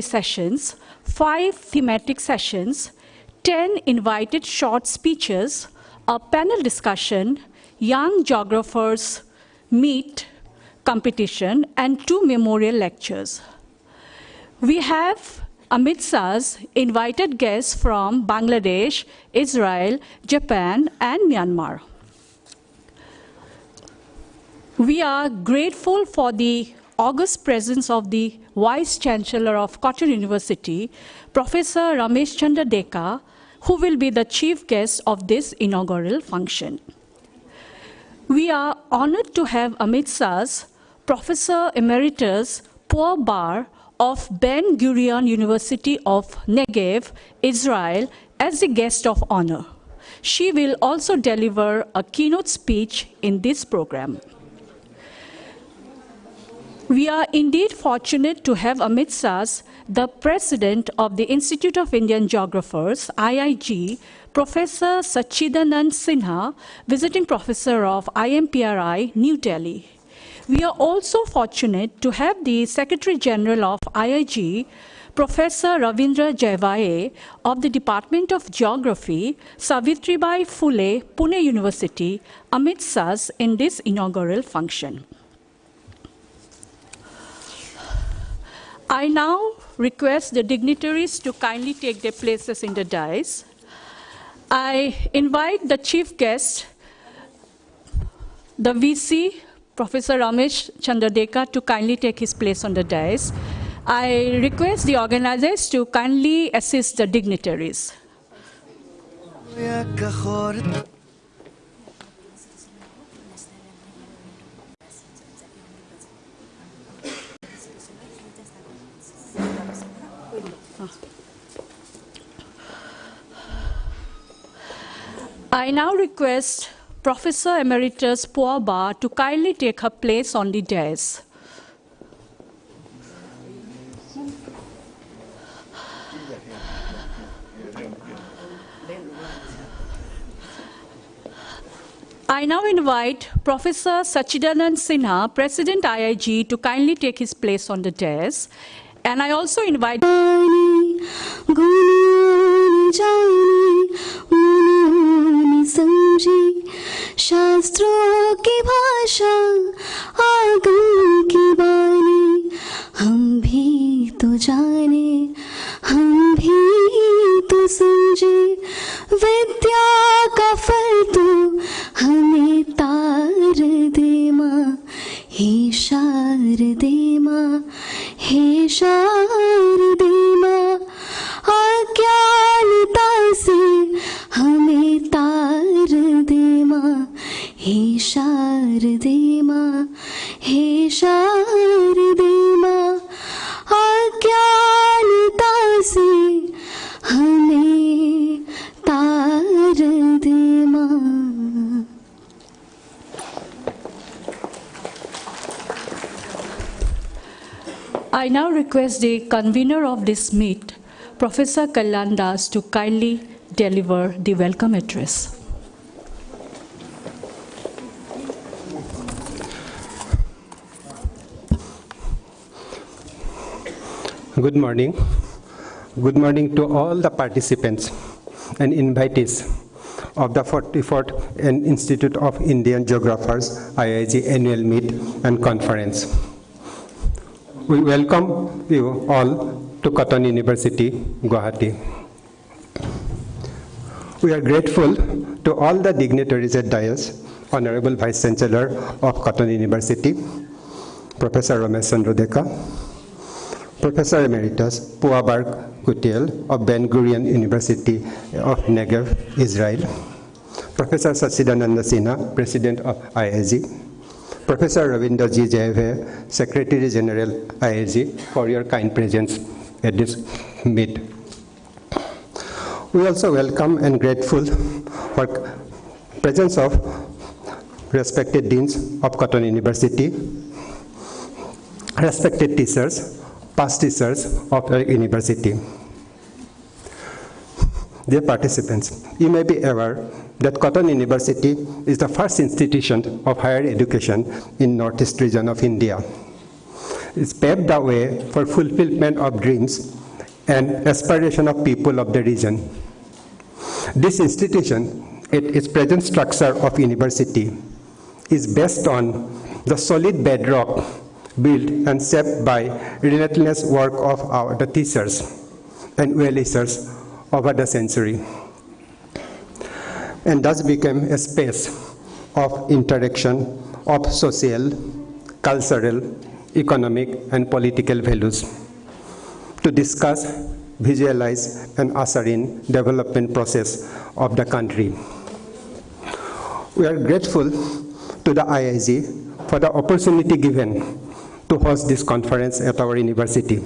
sessions, 5 thematic sessions, 10 invited short speeches, a panel discussion, young geographers meet competition, and 2 memorial lectures. We have amidst us invited guests from Bangladesh, Israel, Japan, and Myanmar. We are grateful for the august presence of the Vice Chancellor of Cotton University, Professor Ramesh Chandra Deka, who will be the chief guest of this inaugural function. We are honored to have amidst us Professor Emeritus Pua Bar of Ben Gurion University of Negev, Israel, as the guest of honor. She will also deliver a keynote speech in this program. We are indeed fortunate to have amidst us the President of the Institute of Indian Geographers, IIG, Professor Sachidanand Sinha, Visiting Professor of IMPRI, New Delhi. We are also fortunate to have the Secretary General of IIG, Professor Ravindra Jaivaye of the Department of Geography, Savitribai Phule, Pune University, amidst us in this inaugural function. I now request the dignitaries to kindly take their places in the dais. I invite the chief guest, the VC, Professor Ramesh Chandra Deka, to kindly take his place on the dais. I request the organizers to kindly assist the dignitaries. I now request Professor Emeritus Pua Bar to kindly take her place on the dais. I now invite Professor Sachidanand Sinha, President IIG, to kindly take his place on the dais. And I also invite शास्त्रों की भाषा आगम की बानी हम भी तो जाने हम भी तो समझे विद्या का फल तो हमें तार दे माँ हे शारदे माँ हे शारदे माँ अज्ञानता से हमें तार दे माँ हे शारदे माँ हे शारदे माँ अज्ञानता से हमें तार दे माँ. I now request the convener of this meet, Professor Kalyan Das, to kindly deliver the welcome address. Good morning. Good morning to all the participants and invitees of the 44th Institute of Indian Geographers IIG annual meet and conference. We welcome you all to Cotton University, Guwahati. We are grateful to all the dignitaries at dais, Honorable Vice Chancellor of Cotton University, Professor Ramesh Chandra Deka, Professor Emeritus Pua Bar Kutiel of Ben Gurion University of Negev, Israel, Professor Sachidanand Sinha, President of IIG, Professor Ravindra Jaivaye, Secretary General IIG, for your kind presence at this meet. We also welcome and grateful for presence of respected deans of Cotton University, respected teachers, past teachers of our university. Dear participants, you may be aware that Cotton University is the first institution of higher education in Northeast region of India. It's paved the way for fulfillment of dreams and aspiration of people of the region. This institution, its present structure of university, is based on the solid bedrock built and shaped by relentless work of the teachers and well-wishers over the century, and thus became a space of interaction of social, cultural, economic, and political values to discuss, visualize, and usher in development process of the country. We are grateful to the IIG for the opportunity given to host this conference at our university.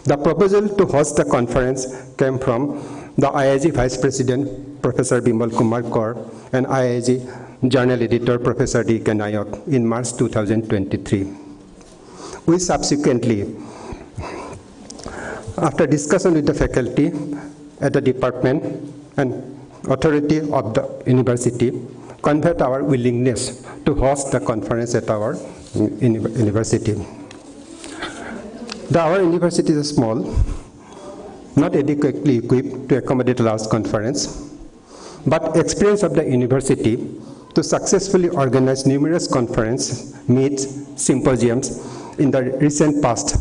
The proposal to host the conference came from the IIG Vice President, Professor Bimal Kumar Kaur, and IIG Journal Editor, Professor D.K. Nayak, in March 2023. We subsequently, after discussion with the faculty at the department and authority of the university, conveyed our willingness to host the conference at our university. Our university is small, not adequately equipped to accommodate a large conference, but experience of the university to successfully organize numerous conferences, meets, symposiums in the recent past,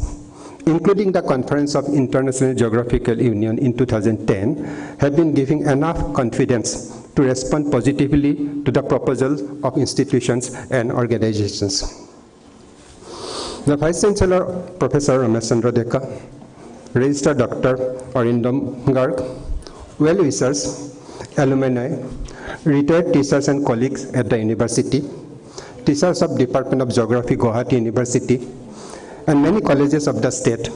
including the Conference of International Geographical Union in 2010, have been giving enough confidence to respond positively to the proposals of institutions and organizations. The Vice Chancellor, Professor Ramesh Chandra Deka, Registered Dr. Arindam Garg, well-wishers, alumni, retired teachers and colleagues at the university, teachers of Department of Geography, Guwahati University, and many colleges of the state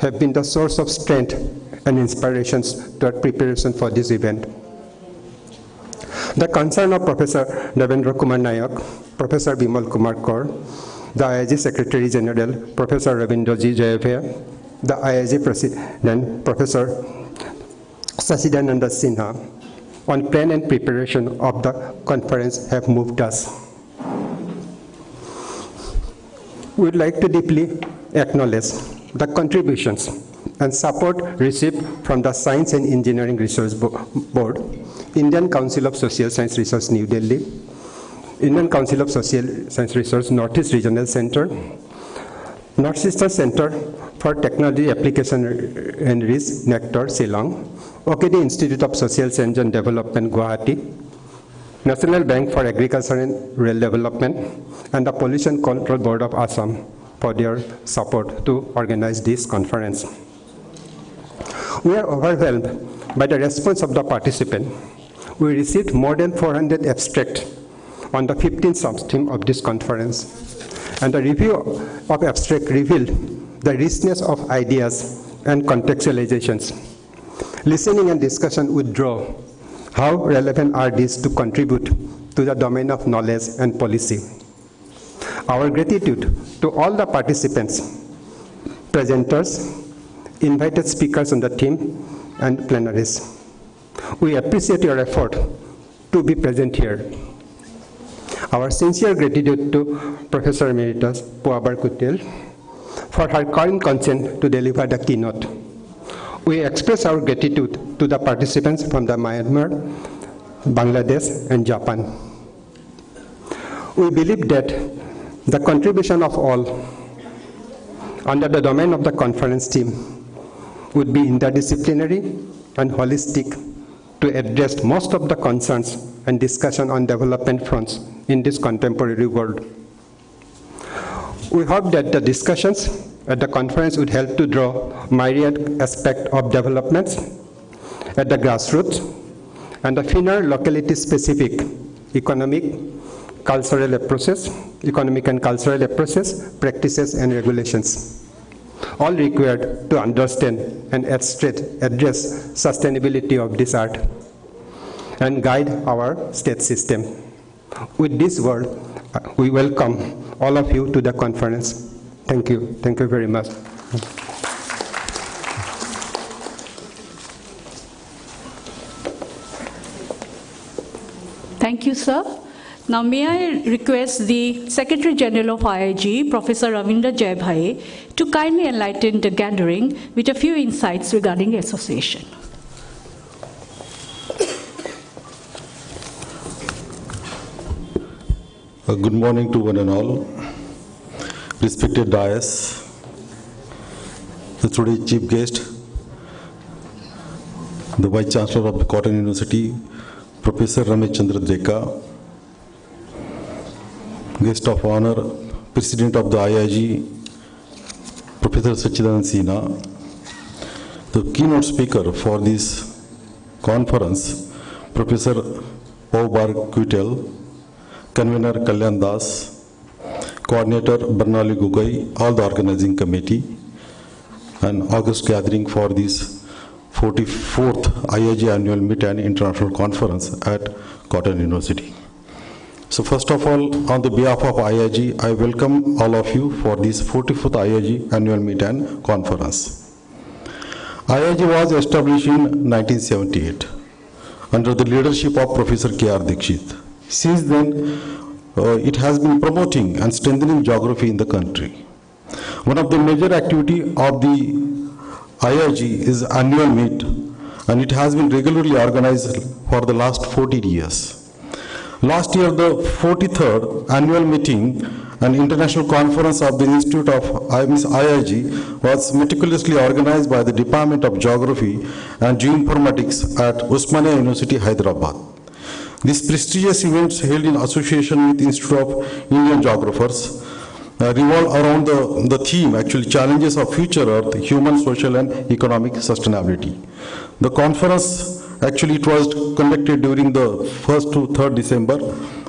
have been the source of strength and inspirations to our preparation for this event. The concern of Professor Devendra Kumar Nayak, Professor Bimal Kumar Kaur, the IIG Secretary General, Professor Ravindraji Jayavya, the IIG President, Professor Sasidananda Sinha, on plan and preparation of the conference have moved us. We would like to deeply acknowledge the contributions and support received from the Science and Engineering Research Board, Indian Council of Social Science Research, New Delhi, Indian Council of Social Science Research, Northeast Regional Center, Northeastern Center for Technology Application and Research, NECTOR, Shillong, OKD Institute of Social Science and Development, Guwahati, National Bank for Agriculture and Rural Development, and the Pollution Control Board of Assam for their support to organize this conference. We are overwhelmed by the response of the participants. We received more than 400 abstracts on the 15th sub-theme of this conference, and the review of abstract revealed the richness of ideas and contextualizations. Listening and discussion would draw how relevant are these to contribute to the domain of knowledge and policy. Our gratitude to all the participants, presenters, invited speakers on the theme, and plenaries. We appreciate your effort to be present here. Our sincere gratitude to Professor Emeritus Puabar Kutel for her kind consent to deliver the keynote. We express our gratitude to the participants from the Myanmar, Bangladesh, and Japan. We believe that the contribution of all under the domain of the conference theme would be interdisciplinary and holistic to address most of the concerns and discussion on development fronts in this contemporary world. We hope that the discussions at the conference would help to draw myriad aspects of developments at the grassroots and the finer locality-specific economic and cultural approaches, practices, and regulations, all required to understand and address sustainability of this art and guide our state system. With this word, we welcome all of you to the conference. Thank you. Thank you very much. Thank you, sir. Now, may I request the Secretary General of IIG, Professor Ravindra Jaibhai, to kindly enlighten the gathering with a few insights regarding the association. Good morning to one and all. Respected dais, the today's chief guest, the Vice Chancellor of the Cotton University, Professor Ramesh Chandra Deka, guest of honor, President of the IIG, Professor Sachidanand Sinha, the keynote speaker for this conference, Professor Paubar Kuitel, Convener Kalyan Das, Coordinator Barnali Gugai, all the organizing committee, and August gathering for this 44th IIG Annual Meet and International Conference at Cotton University. So first of all, on the behalf of IIG, I welcome all of you for this 44th IIG Annual Meet and Conference. IIG was established in 1978 under the leadership of Professor K.R. Dikshit. Since then, it has been promoting and strengthening geography in the country. One of the major activity of the IIG is annual meet, and it has been regularly organized for the last 40 years. Last year, the 43rd annual meeting and international conference of the Institute of IIG was meticulously organized by the Department of Geography and Geoinformatics at Osmania University, Hyderabad. This prestigious event held in association with the Institute of Indian Geographers revolve around the theme, actually, challenges of future Earth, human, social, and economic sustainability. The conference, actually, it was conducted during the 1st to 3rd December,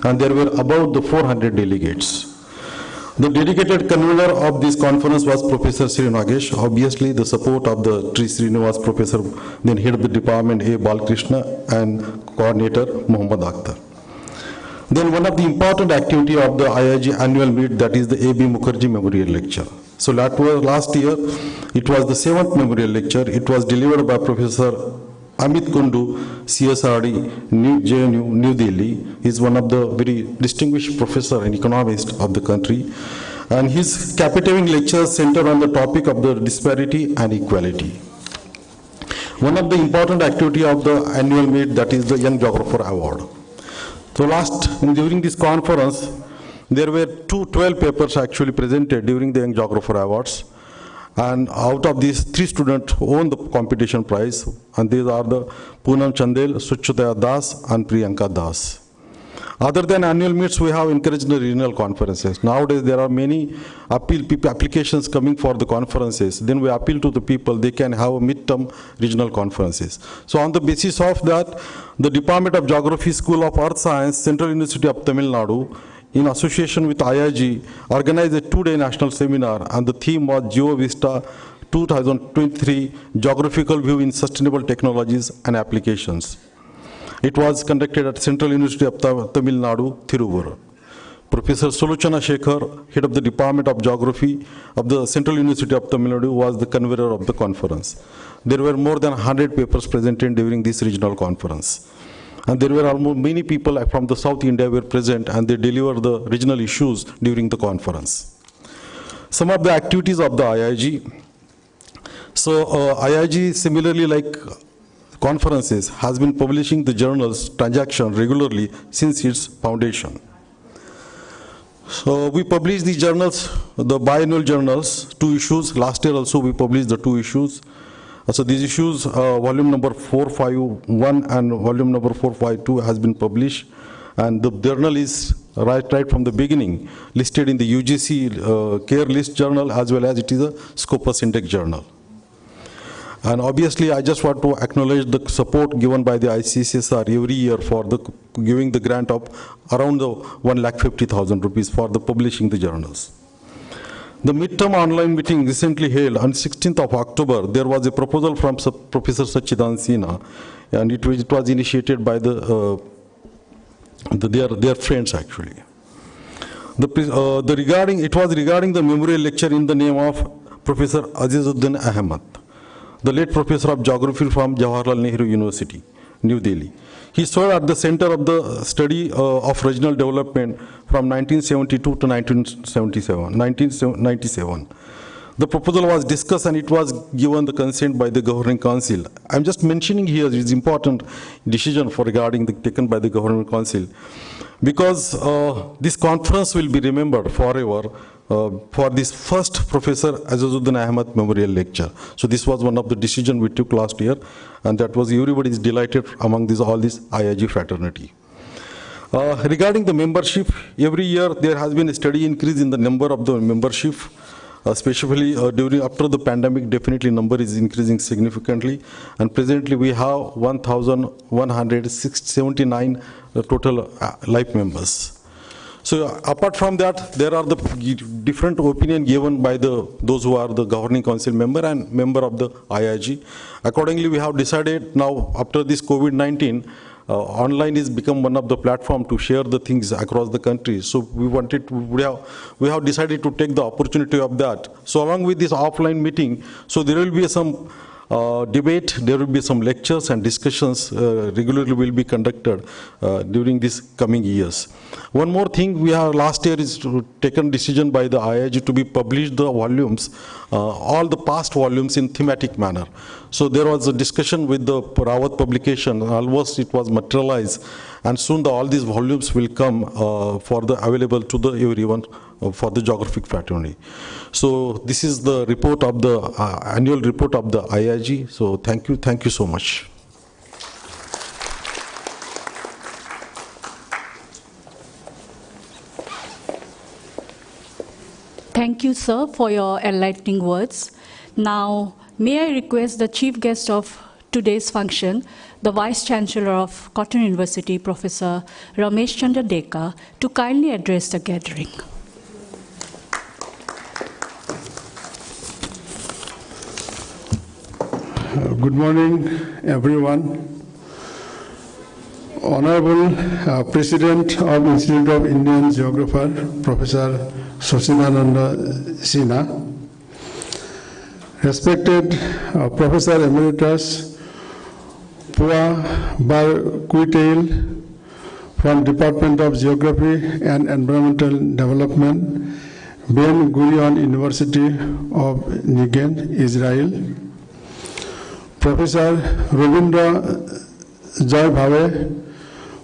and there were about the 400 delegates. The dedicated convener of this conference was Professor Sri Nagesh, obviously the support of the Sri Srinivas Professor, then head of the department A. Balkrishna, and coordinator Muhammad Akhtar. Then one of the important activity of the IIG annual meet, that is the A.B. Mukarji Memorial Lecture. So last year, it was the 7th Memorial Lecture. It was delivered by Professor Amit Kundu, CSRD, JNU, New Delhi. He is one of the very distinguished professor and economist of the country. And his captivating lectures center on the topic of the disparity and equality. One of the important activity of the annual meet, that is the Young Geographer Award. So during this conference, there were 12 papers actually presented during the Young Geographer Awards. And out of these, 3 students won the competition prize. And these are the Poonam Chandel, Suchitaya Das, and Priyanka Das. Other than annual meets, we have encouraged the regional conferences. Nowadays, there are many applications coming for the conferences. Then we appeal to the people, they can have midterm regional conferences. So on the basis of that, the Department of Geography, School of Earth Science, Central University of Tamil Nadu, in association with IIG, organized a 2-day national seminar, and the theme was GeoVista 2023, Geographical View in Sustainable Technologies and Applications. It was conducted at Central University of Tamil Nadu, Tiruvur. Professor Solochana Shekhar, head of the Department of Geography of the Central University of Tamil Nadu, was the convener of the conference. There were more than 100 papers presented during this regional conference. And there were almost many people from the South India were present, and they delivered the regional issues during the conference. Some of the activities of the IIG. So IIG, similarly like conferences, has been publishing the journals transaction regularly since its foundation. So we publish the journals, the biannual journals, 2 issues. Last year also we published the 2 issues. So these issues, volume number 451 and volume number 452 has been published. And the journal is right from the beginning listed in the UGC Care List journal, as well as it is a Scopus Index journal. And obviously, I just want to acknowledge the support given by the ICCSR every year for giving the grant of around the 1,50,000 rupees for the publishing the journals. The midterm online meeting recently held on 16th of October, there was a proposal from Professor Sachidanand Sinha, and it was initiated by their friends actually. It was regarding the memorial lecture in the name of Professor Azizuddin Ahmad, the late professor of geography from Jawaharlal Nehru University. New Delhi. He served at the center of the study of regional development from 1972 to 1997. The proposal was discussed and it was given the consent by the Governing Council. I'm just mentioning here this important decision taken by the Governing Council, because this conference will be remembered forever for this first Professor Azazuddin Ahmad Memorial Lecture. So this was one of the decisions we took last year, and that was everybody is delighted among all this IIG fraternity. Regarding the membership, every year there has been a steady increase in the number of the membership, especially after the pandemic. Definitely number is increasing significantly, and presently we have 1,179 total life members. So apart from that, there are the different opinion given by those who are the Governing Council member and member of the IIG. Accordingly, we have decided now, after this COVID-19, online is become one of the platform to share the things across the country. So we have decided to take the opportunity of that. So along with this offline meeting, so there will be some debate, there will be some lectures and discussions regularly will be conducted during these coming years. One more thing, we have last year is taken decision by the IIG to be published the volumes, all the past volumes in thematic manner. So there was a discussion with the Rawat publication, almost it was materialized, and soon all these volumes will come for the available to the everyone for the geographic fraternity. So this is the report of the annual report of the IIG. So thank you so much. Thank you, sir, for your enlightening words. Now, may I request the chief guest of today's function, the Vice Chancellor of Cotton University, Professor Ramesh Chandra Deka, to kindly address the gathering. Good morning, everyone. Honorable President of Institute of Indian Geographer, Professor Sacchidananda Sinha, respected Professor Emeritus Pua Barquitail from Department of Geography and Environmental Development, Ben Gurion University of Negev, Israel, Professor Ravindra Joy Bhave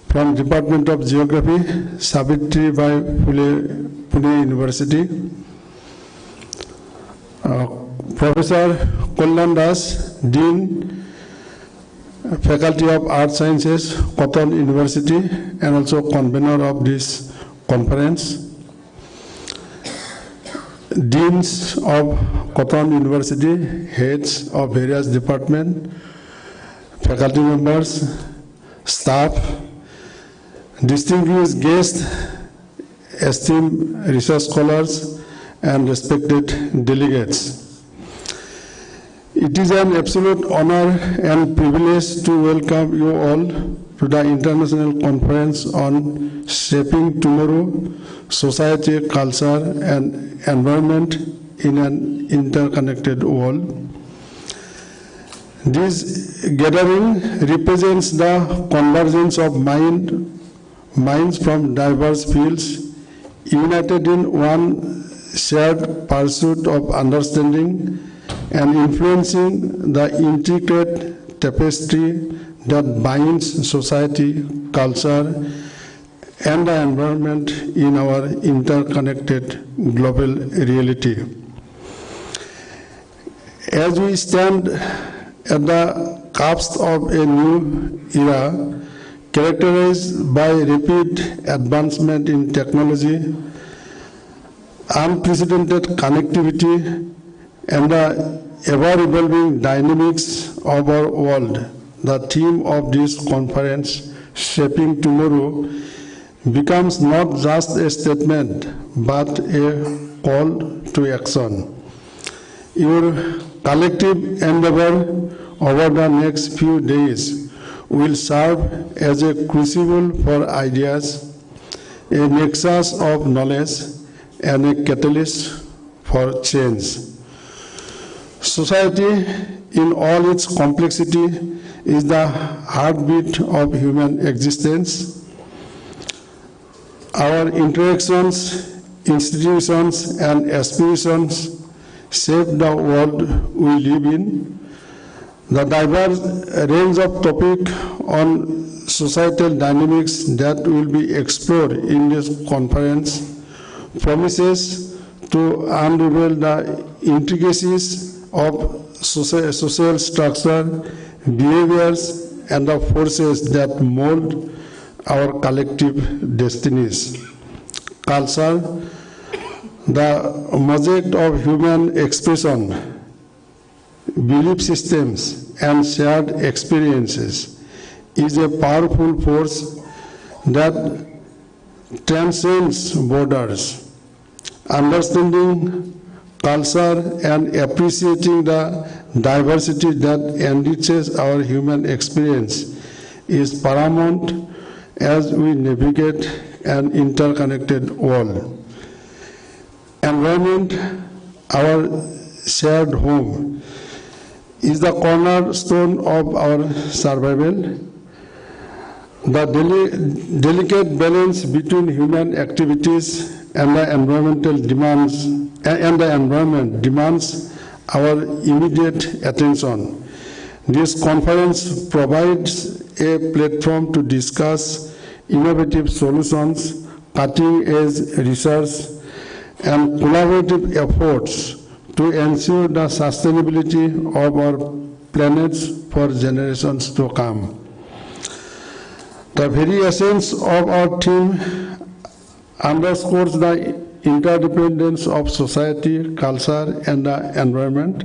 from Department of Geography, Savitribai Phule, Pune University, Professor Kalyan Das, Dean, Faculty of Art Sciences, Cotton University, and also convener of this conference, Deans of Cotton University, heads of various departments, faculty members, staff, distinguished guests, esteemed research scholars, and respected delegates. It is an absolute honor and privilege to welcome you all to the International Conference on Shaping Tomorrow, Society, Culture, and Environment in an Interconnected World. This gathering represents the convergence of minds from diverse fields, united in one shared pursuit of understanding and influencing the intricate tapestry that binds society, culture, and the environment in our interconnected global reality. As we stand at the cusp of a new era, characterized by rapid advancement in technology, unprecedented connectivity, and the ever-evolving dynamics of our world, the theme of this conference, Shaping Tomorrow, becomes not just a statement, but a call to action. Your collective endeavor over the next few days will serve as a crucible for ideas, a nexus of knowledge, and a catalyst for change. Society, in all its complexity, is the heartbeat of human existence. Our interactions, institutions, and aspirations shape the world we live in. The diverse range of topics on societal dynamics that will be explored in this conference promises to unravel the intricacies of social structure, behaviors, and the forces that mold our collective destinies. Culture, the mosaic of human expression, belief systems, and shared experiences, is a powerful force that transcends borders. Understanding culture and appreciating the diversity that enriches our human experience is paramount as we navigate an interconnected world. Environment, our shared home, is the cornerstone of our survival. The delicate balance between human activities and the environmental demands and the environment demands our immediate attention. This conference provides a platform to discuss innovative solutions, cutting-edge research, and collaborative efforts to ensure the sustainability of our planets for generations to come. The very essence of our theme underscores the interdependence of society, culture, and the environment.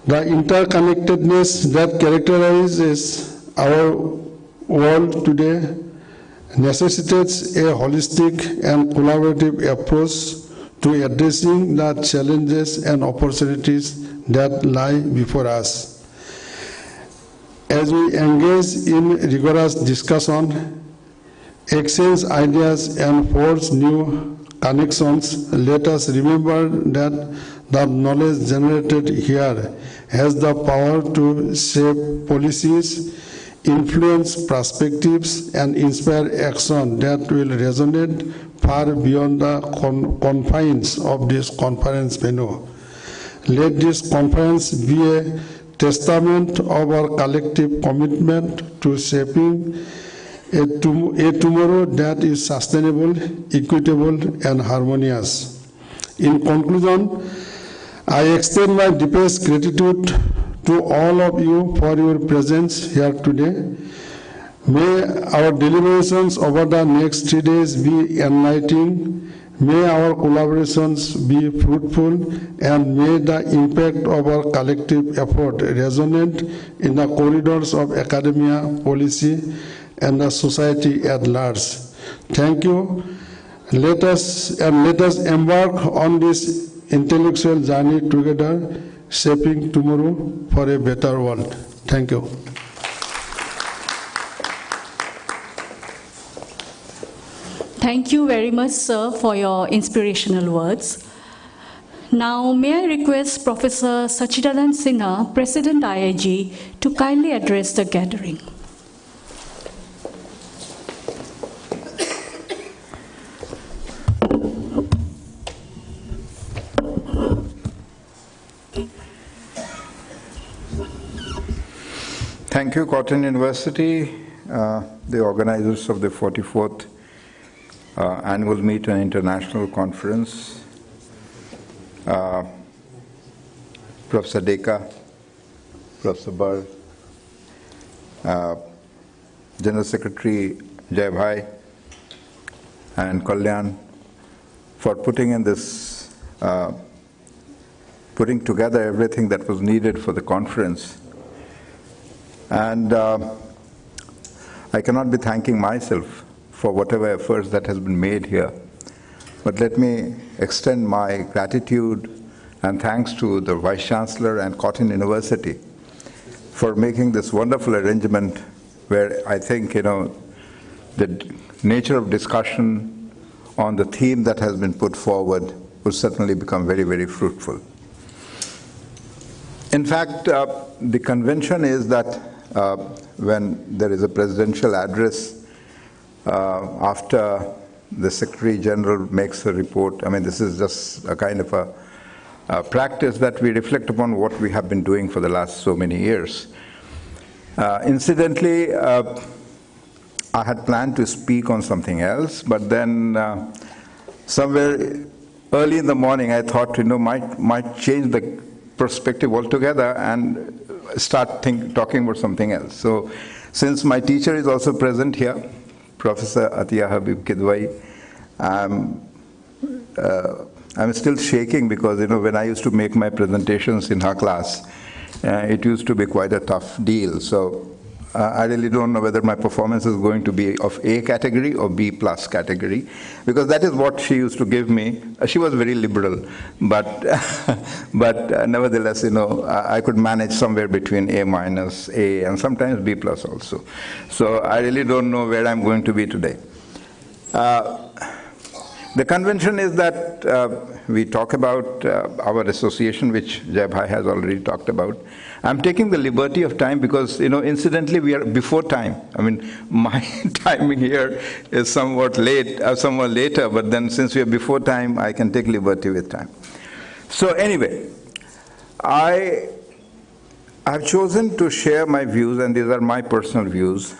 The interconnectedness that characterizes our world today necessitates a holistic and collaborative approach to addressing the challenges and opportunities that lie before us. As we engage in rigorous discussion, exchange ideas, and forge new connections, let us remember that the knowledge generated here has the power to shape policies, influence perspectives, and inspire action that will resonate far beyond the confines of this conference venue. Let this conference be a testament of our collective commitment to shaping a tomorrow that is sustainable, equitable, and harmonious. In conclusion, I extend my deepest gratitude to all of you for your presence here today. May our deliberations over the next 3 days be enlightening. May our collaborations be fruitful, and may the impact of our collective effort resonate in the corridors of academia, policy, and the society at large. Thank you. Let us embark on this intellectual journey together, shaping tomorrow for a better world. Thank you. Thank you very much, sir, for your inspirational words. Now, may I request Professor Sachidanand Sinha, President IIG, to kindly address the gathering. Thank you, Cotton University, the organizers of the 44th Annual Meet and International Conference, Professor Deka, Professor Bar, General Secretary Jai Bhai, and Kalyan, for putting together everything that was needed for the conference. And I cannot be thanking myself for whatever efforts that has been made here. But let me extend my gratitude and thanks to the Vice Chancellor and Cotton University for making this wonderful arrangement where I think, the nature of discussion on the theme that has been put forward will certainly become very, very fruitful. In fact, the convention is that when there is a presidential address after the Secretary General makes a report. I mean, this is just a kind of a practice that we reflect upon what we have been doing for the last so many years. Incidentally, I had planned to speak on something else, but then somewhere early in the morning I thought, might change the perspective altogether and start talking about something else. So since my teacher is also present here, Professor Atiya Habib Kidwai, I'm still shaking because, when I used to make my presentations in her class, it used to be quite a tough deal. So I really don't know whether my performance is going to be of A category or B plus category, because that is what she used to give me. She was very liberal, but nevertheless, I could manage somewhere between A minus, A, and sometimes B plus also. So I really don't know where I'm going to be today. The convention is that we talk about our association, which Jai Bhai has already talked about. I'm taking the liberty of time because, incidentally, we are before time. I mean, my timing here is somewhat late, somewhat later, but then since we are before time, I can take liberty with time. So anyway, I have chosen to share my views, and these are my personal views,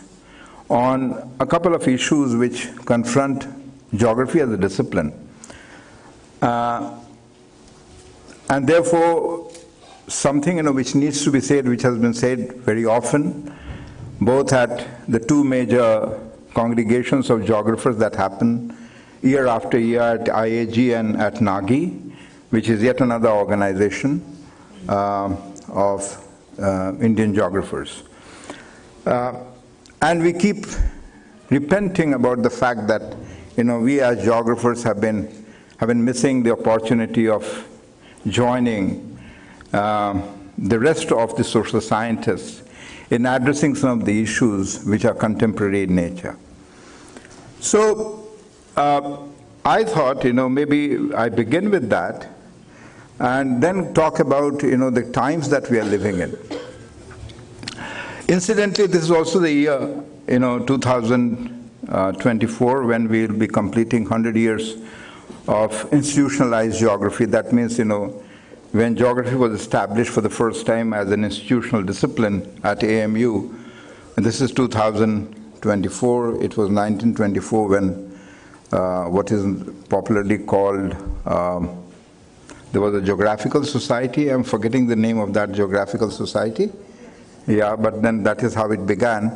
on a couple of issues which confront geography as a discipline. And therefore, something which needs to be said, which has been said very often, both at the two major congregations of geographers that happen year after year at IIG and at NAGI, which is yet another organization of Indian geographers. And we keep repenting about the fact that we as geographers have been missing the opportunity of joining the rest of the social scientists in addressing some of the issues which are contemporary in nature. So I thought, maybe I begin with that and then talk about, the times that we are living in. Incidentally, this is also the year, 2024, when we will be completing 100 years of institutionalized geography. That means, when geography was established for the first time as an institutional discipline at AMU, and this is 2024, it was 1924 when what is popularly called, there was a geographical society. I'm forgetting the name of that geographical society. Yeah, but then that is how it began.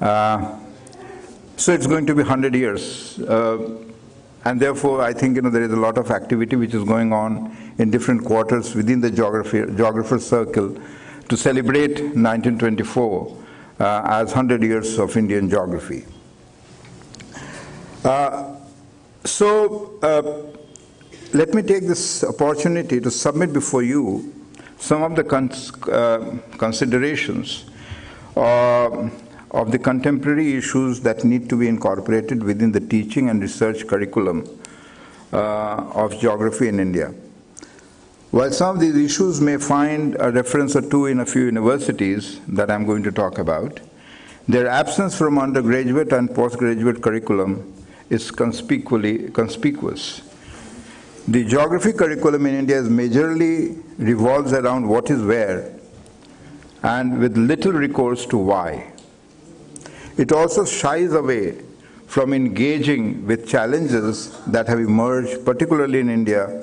So it's going to be 100 years. And therefore, I think there is a lot of activity which is going on in different quarters within the geographer circle to celebrate 1924 as 100 years of Indian geography. Let me take this opportunity to submit before you some of the considerations of the contemporary issues that need to be incorporated within the teaching and research curriculum of geography in India. While some of these issues may find a reference or two in a few universities that I'm going to talk about, their absence from undergraduate and postgraduate curriculum is conspicuous. The geography curriculum in India majorly revolves around what is where and with little recourse to why. It also shies away from engaging with challenges that have emerged, particularly in India,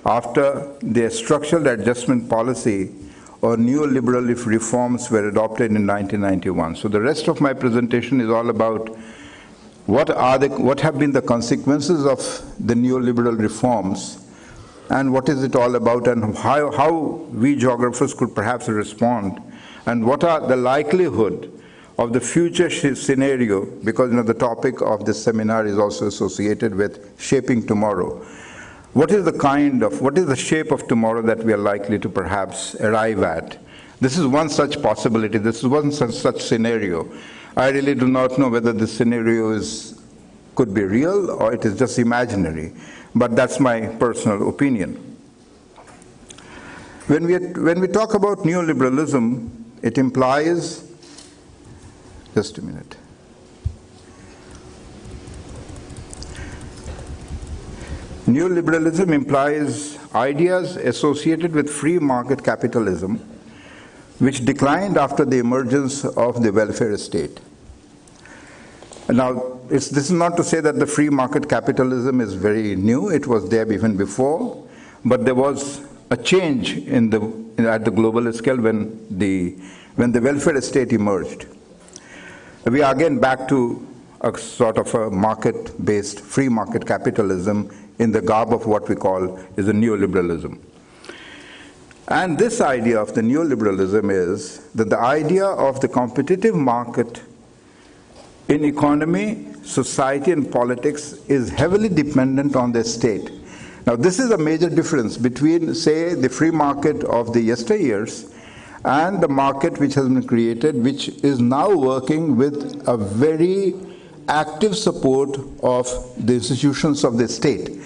after the structural adjustment policy or neoliberal reforms were adopted in 1991. So the rest of my presentation is all about what have been the consequences of the neoliberal reforms and what is it all about and how we geographers could perhaps respond and what are the likelihood of the future scenario, because the topic of this seminar is also associated with shaping tomorrow. What is the shape of tomorrow that we are likely to perhaps arrive at? This is one such possibility, this is one such scenario. I really do not know whether this scenario could be real or it is just imaginary, but that's my personal opinion. When we talk about neoliberalism, it implies Just a minute. Neoliberalism implies ideas associated with free market capitalism, which declined after the emergence of the welfare state. Now, this is not to say that the free market capitalism is very new. It was there even before, but there was a change at the global scale when the welfare state emerged. We are again back to a sort of a market-based free market capitalism in the garb of what we call is a neoliberalism. And this idea of the neoliberalism is that the idea of the competitive market in economy, society, and politics is heavily dependent on the state. Now, this is a major difference between, say, the free market of the yesteryears and the market which has been created, which is now working with a very active support of the institutions of the state.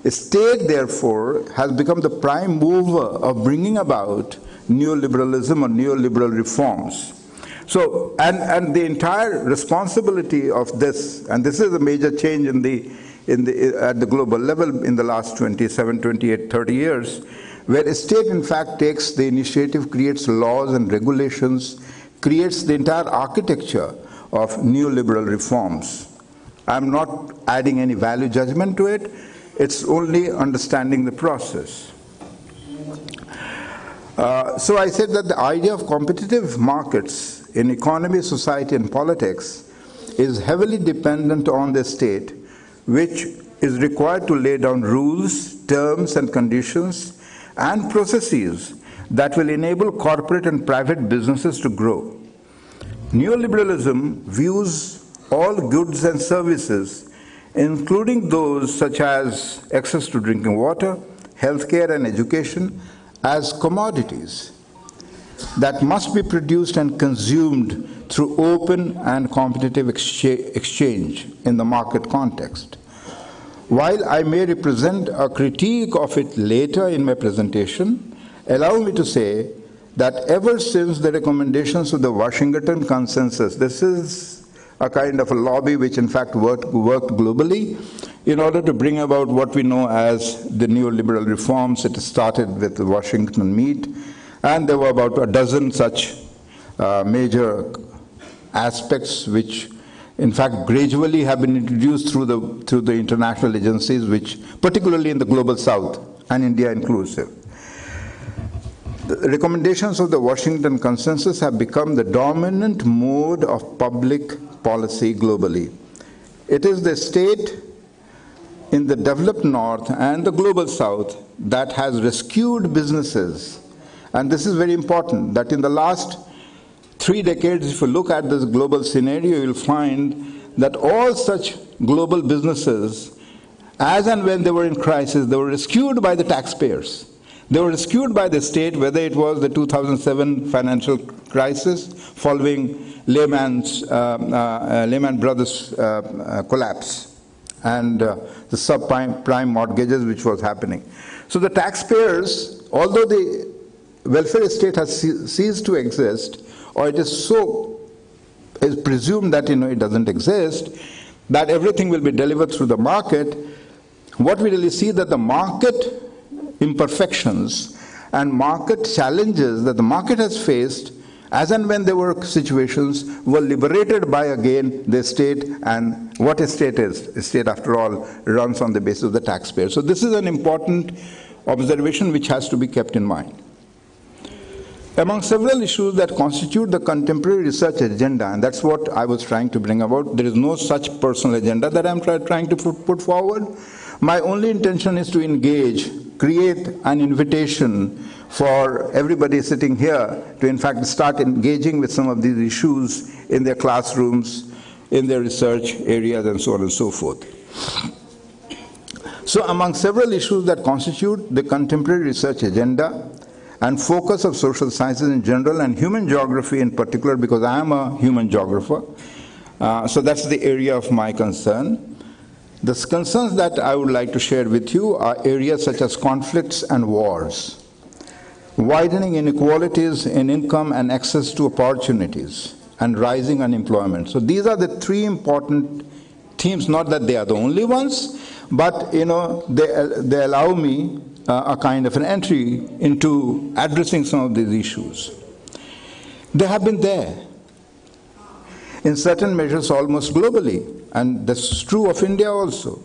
The state, therefore, has become the prime mover of bringing about neoliberalism or neoliberal reforms. So, and the entire responsibility of this, and this is a major change at the global level in the last 27, 28, 30 years, where a state, in fact, takes the initiative, creates laws and regulations, creates the entire architecture of neoliberal reforms. I'm not adding any value judgment to it. It's only understanding the process. So I said that the idea of competitive markets in economy, society, and politics is heavily dependent on the state, which is required to lay down rules, terms, and conditions, and processes that will enable corporate and private businesses to grow. Neoliberalism views all goods and services, including those such as access to drinking water, healthcare, and education, as commodities that must be produced and consumed through open and competitive exchange in the market context. While I may represent a critique of it later in my presentation, allow me to say that ever since the recommendations of the Washington Consensus, this is a kind of a lobby which in fact worked globally in order to bring about what we know as the neoliberal reforms. It started with the Washington Meet, and there were about a dozen such major aspects which in fact gradually have been introduced through the international agencies, which particularly in the global south and India inclusive. The recommendations of the Washington Consensus have become the dominant mode of public policy globally. It is the state in the developed north and the global south that has rescued businesses. And this is very important, that in the last 3 decades, if you look at this global scenario, you'll find that all such global businesses, as and when they were in crisis, they were rescued by the taxpayers. They were rescued by the state, whether it was the 2007 financial crisis following Lehman Brothers collapse and the subprime mortgages which was happening. So the taxpayers, although the welfare state has ceased to exist, or it is presumed that it doesn't exist, that everything will be delivered through the market, what we really see that the market imperfections and market challenges that the market has faced, as and when there were situations, were liberated by, again, the state. And what a state is, a state, after all, runs on the basis of the taxpayer. So this is an important observation which has to be kept in mind. Among several issues that constitute the contemporary research agenda, and that's what I was trying to bring about, there is no such personal agenda that I'm trying to put forward. My only intention is to engage, create an invitation for everybody sitting here to in fact start engaging with some of these issues in their classrooms, in their research areas, and so on and so forth. So among several issues that constitute the contemporary research agenda and focus of social sciences in general and human geography in particular, because I am a human geographer, so that's the area of my concern. The concerns that I would like to share with you are areas such as conflicts and wars, widening inequalities in income and access to opportunities, and rising unemployment. So these are the three important themes, not that they are the only ones, but they allow me a kind of an entry into addressing some of these issues. They have been there in certain measures almost globally, and that's true of India also.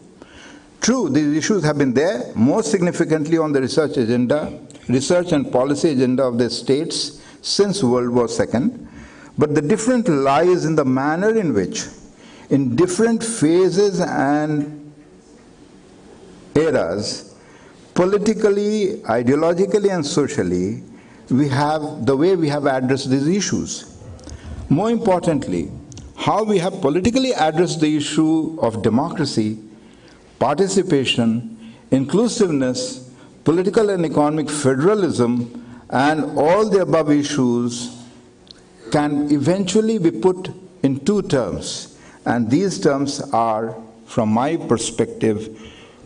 True, these issues have been there, most significantly on the research agenda, research and policy agenda of the states since World War II, but the difference lies in the manner in which, in different phases and eras, politically, ideologically, and socially, the way we have addressed these issues. More importantly, how we have politically addressed the issue of democracy, participation, inclusiveness, political and economic federalism, and all the above issues can eventually be put in two terms. And these terms are, from my perspective,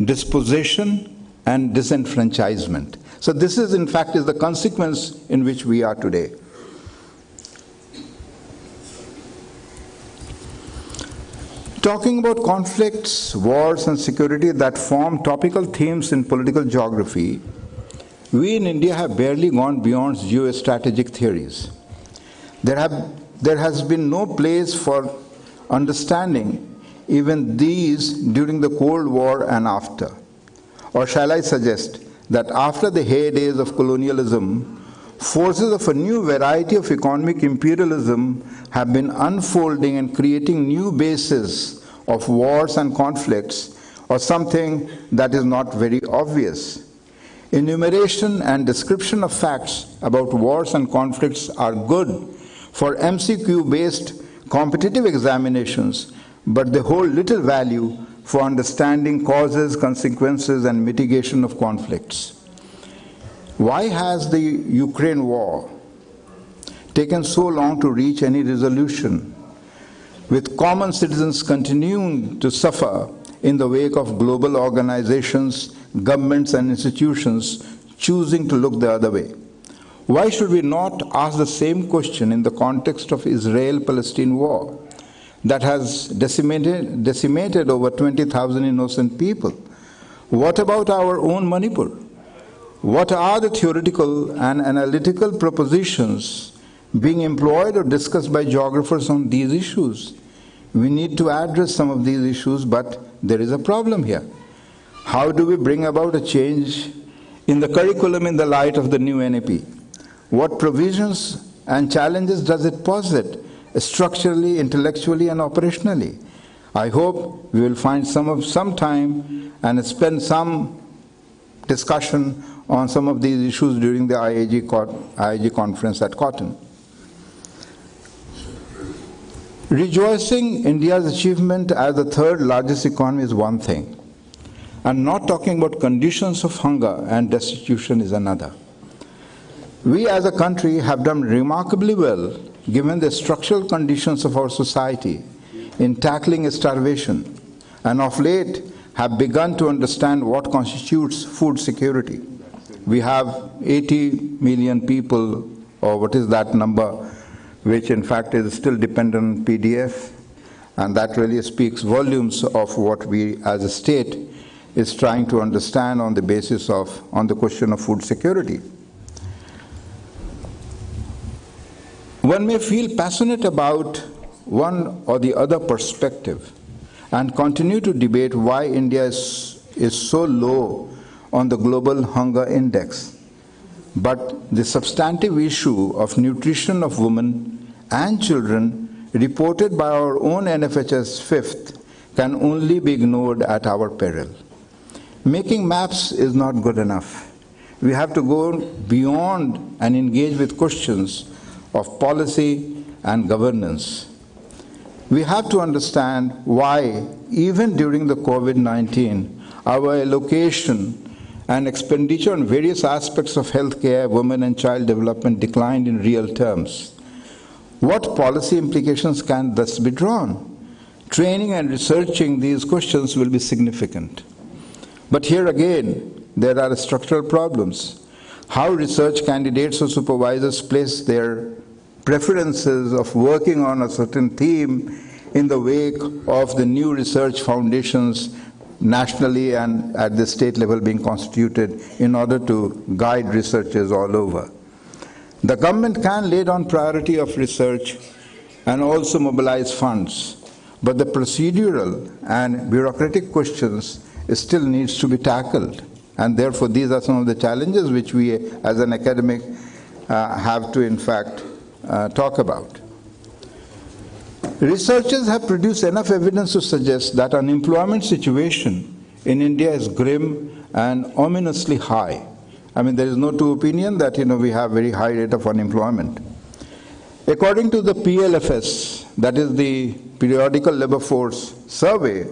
dispossession and disenfranchisement. So this is, in fact, is the consequence in which we are today. Talking about conflicts, wars, and security that form topical themes in political geography, we in India have barely gone beyond geostrategic theories. There has been no place for understanding even these during the Cold War and after. Or shall I suggest that after the heydays of colonialism, forces of a new variety of economic imperialism have been unfolding and creating new bases of wars and conflicts, or something that is not very obvious. Enumeration and description of facts about wars and conflicts are good for MCQ-based competitive examinations, but they hold little value for understanding causes, consequences, and mitigation of conflicts. Why has the Ukraine war taken so long to reach any resolution, with common citizens continuing to suffer in the wake of global organizations, governments, and institutions choosing to look the other way? Why should we not ask the same question in the context of Israel-Palestine war that has decimated over 20,000 innocent people? What about our own Manipur? What are the theoretical and analytical propositions being employed or discussed by geographers on these issues? We need to address some of these issues, but there is a problem here. How do we bring about a change in the curriculum in the light of the new NAP? What provisions and challenges does it posit, structurally, intellectually, and operationally? I hope we will find some time and spend some discussion on some of these issues during the IIG conference at Cotton. Rejoicing India's achievement as the third largest economy is one thing, and not talking about conditions of hunger and destitution is another. We as a country have done remarkably well given the structural conditions of our society in tackling starvation, and of late have begun to understand what constitutes food security. We have 80 million people, or what is that number, which in fact is still dependent on PDF, and that really speaks volumes of what we as a state is trying to understand on the basis of, on the question of food security. One may feel passionate about one or the other perspective and continue to debate why India is so low on the global hunger index. But the substantive issue of nutrition of women and children reported by our own NFHS 5th can only be ignored at our peril. Making maps is not good enough. We have to go beyond and engage with questions of policy and governance. We have to understand why, even during the COVID-19, our allocation and expenditure on various aspects of healthcare, women and child development declined in real terms. What policy implications can thus be drawn? Training and researching these questions will be significant. But here again, there are structural problems. How research candidates or supervisors place their preferences of working on a certain theme in the wake of the new research foundations nationally and at the state level being constituted in order to guide researchers all over. The government can lay down priority of research and also mobilize funds, but the procedural and bureaucratic questions still needs to be tackled. And therefore, these are some of the challenges which we as an academic have to, in fact, talk about. Researchers have produced enough evidence to suggest that unemployment situation in India is grim and ominously high. I mean, there is no two opinion that, we have very high rate of unemployment. According to the PLFS, that is the Periodical Labor Force Survey,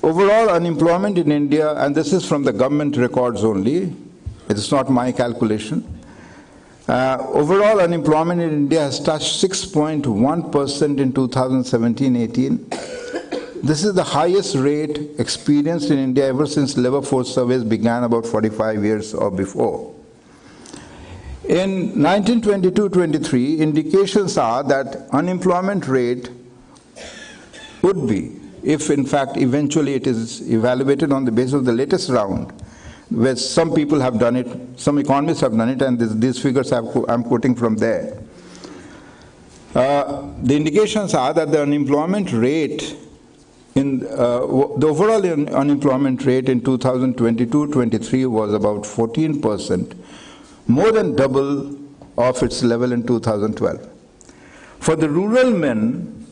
overall unemployment in India, and this is from the government records only, it is not my calculation, overall unemployment in India has touched 6.1% in 2017-18. This is the highest rate experienced in India ever since labor force surveys began about 45 years or before. In 1922-23, indications are that unemployment rate would be, if in fact eventually it is evaluated on the basis of the latest round, where some people have done it, some economists have done it, and these figures I'm quoting from there. The indications are that the unemployment rate the overall unemployment rate in 2022-23 was about 14%, more than double of its level in 2012. For the rural men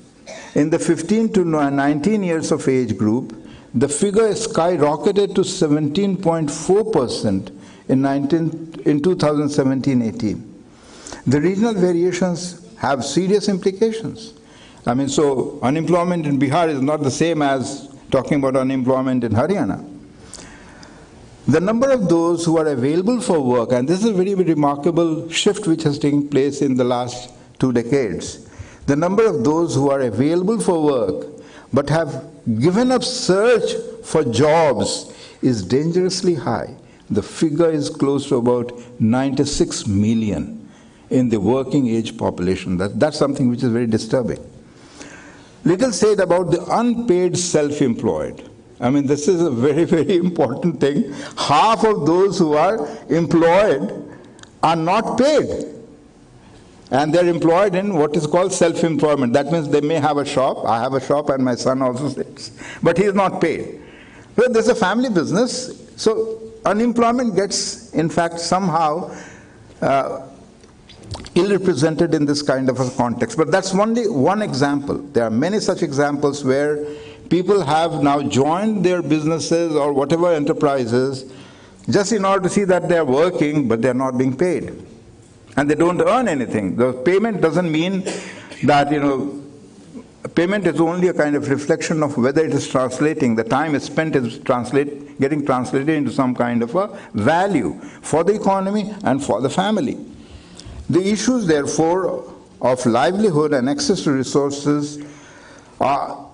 in the 15 to 19 years of age group, the figure skyrocketed to 17.4% in 2017-18. The regional variations have serious implications. I mean, so unemployment in Bihar is not the same as talking about unemployment in Haryana. The number of those who are available for work, and this is a very, very remarkable shift which has taken place in the last 2 decades. The number of those who are available for work but have given up search for jobs is dangerously high. The figure is close to about 96 million in the working age population. That's something which is very disturbing. Little said about the unpaid self-employed. I mean, this is a very, very important thing. Half of those who are employed are not paid. And they're employed in what is called self-employment. That means they may have a shop. I have a shop and my son also sits. But he is not paid. Well, there's a family business. So unemployment gets, in fact, somehow ill-represented in this kind of a context. But that's only one example. There are many such examples where people have now joined their businesses or whatever enterprises just in order to see that they're working, but they're not being paid. And they don't earn anything. The payment doesn't mean that, payment is only a kind of reflection of whether it is translating. The time is spent is getting translated into some kind of a value for the economy and for the family. The issues, therefore, of livelihood and access to resources are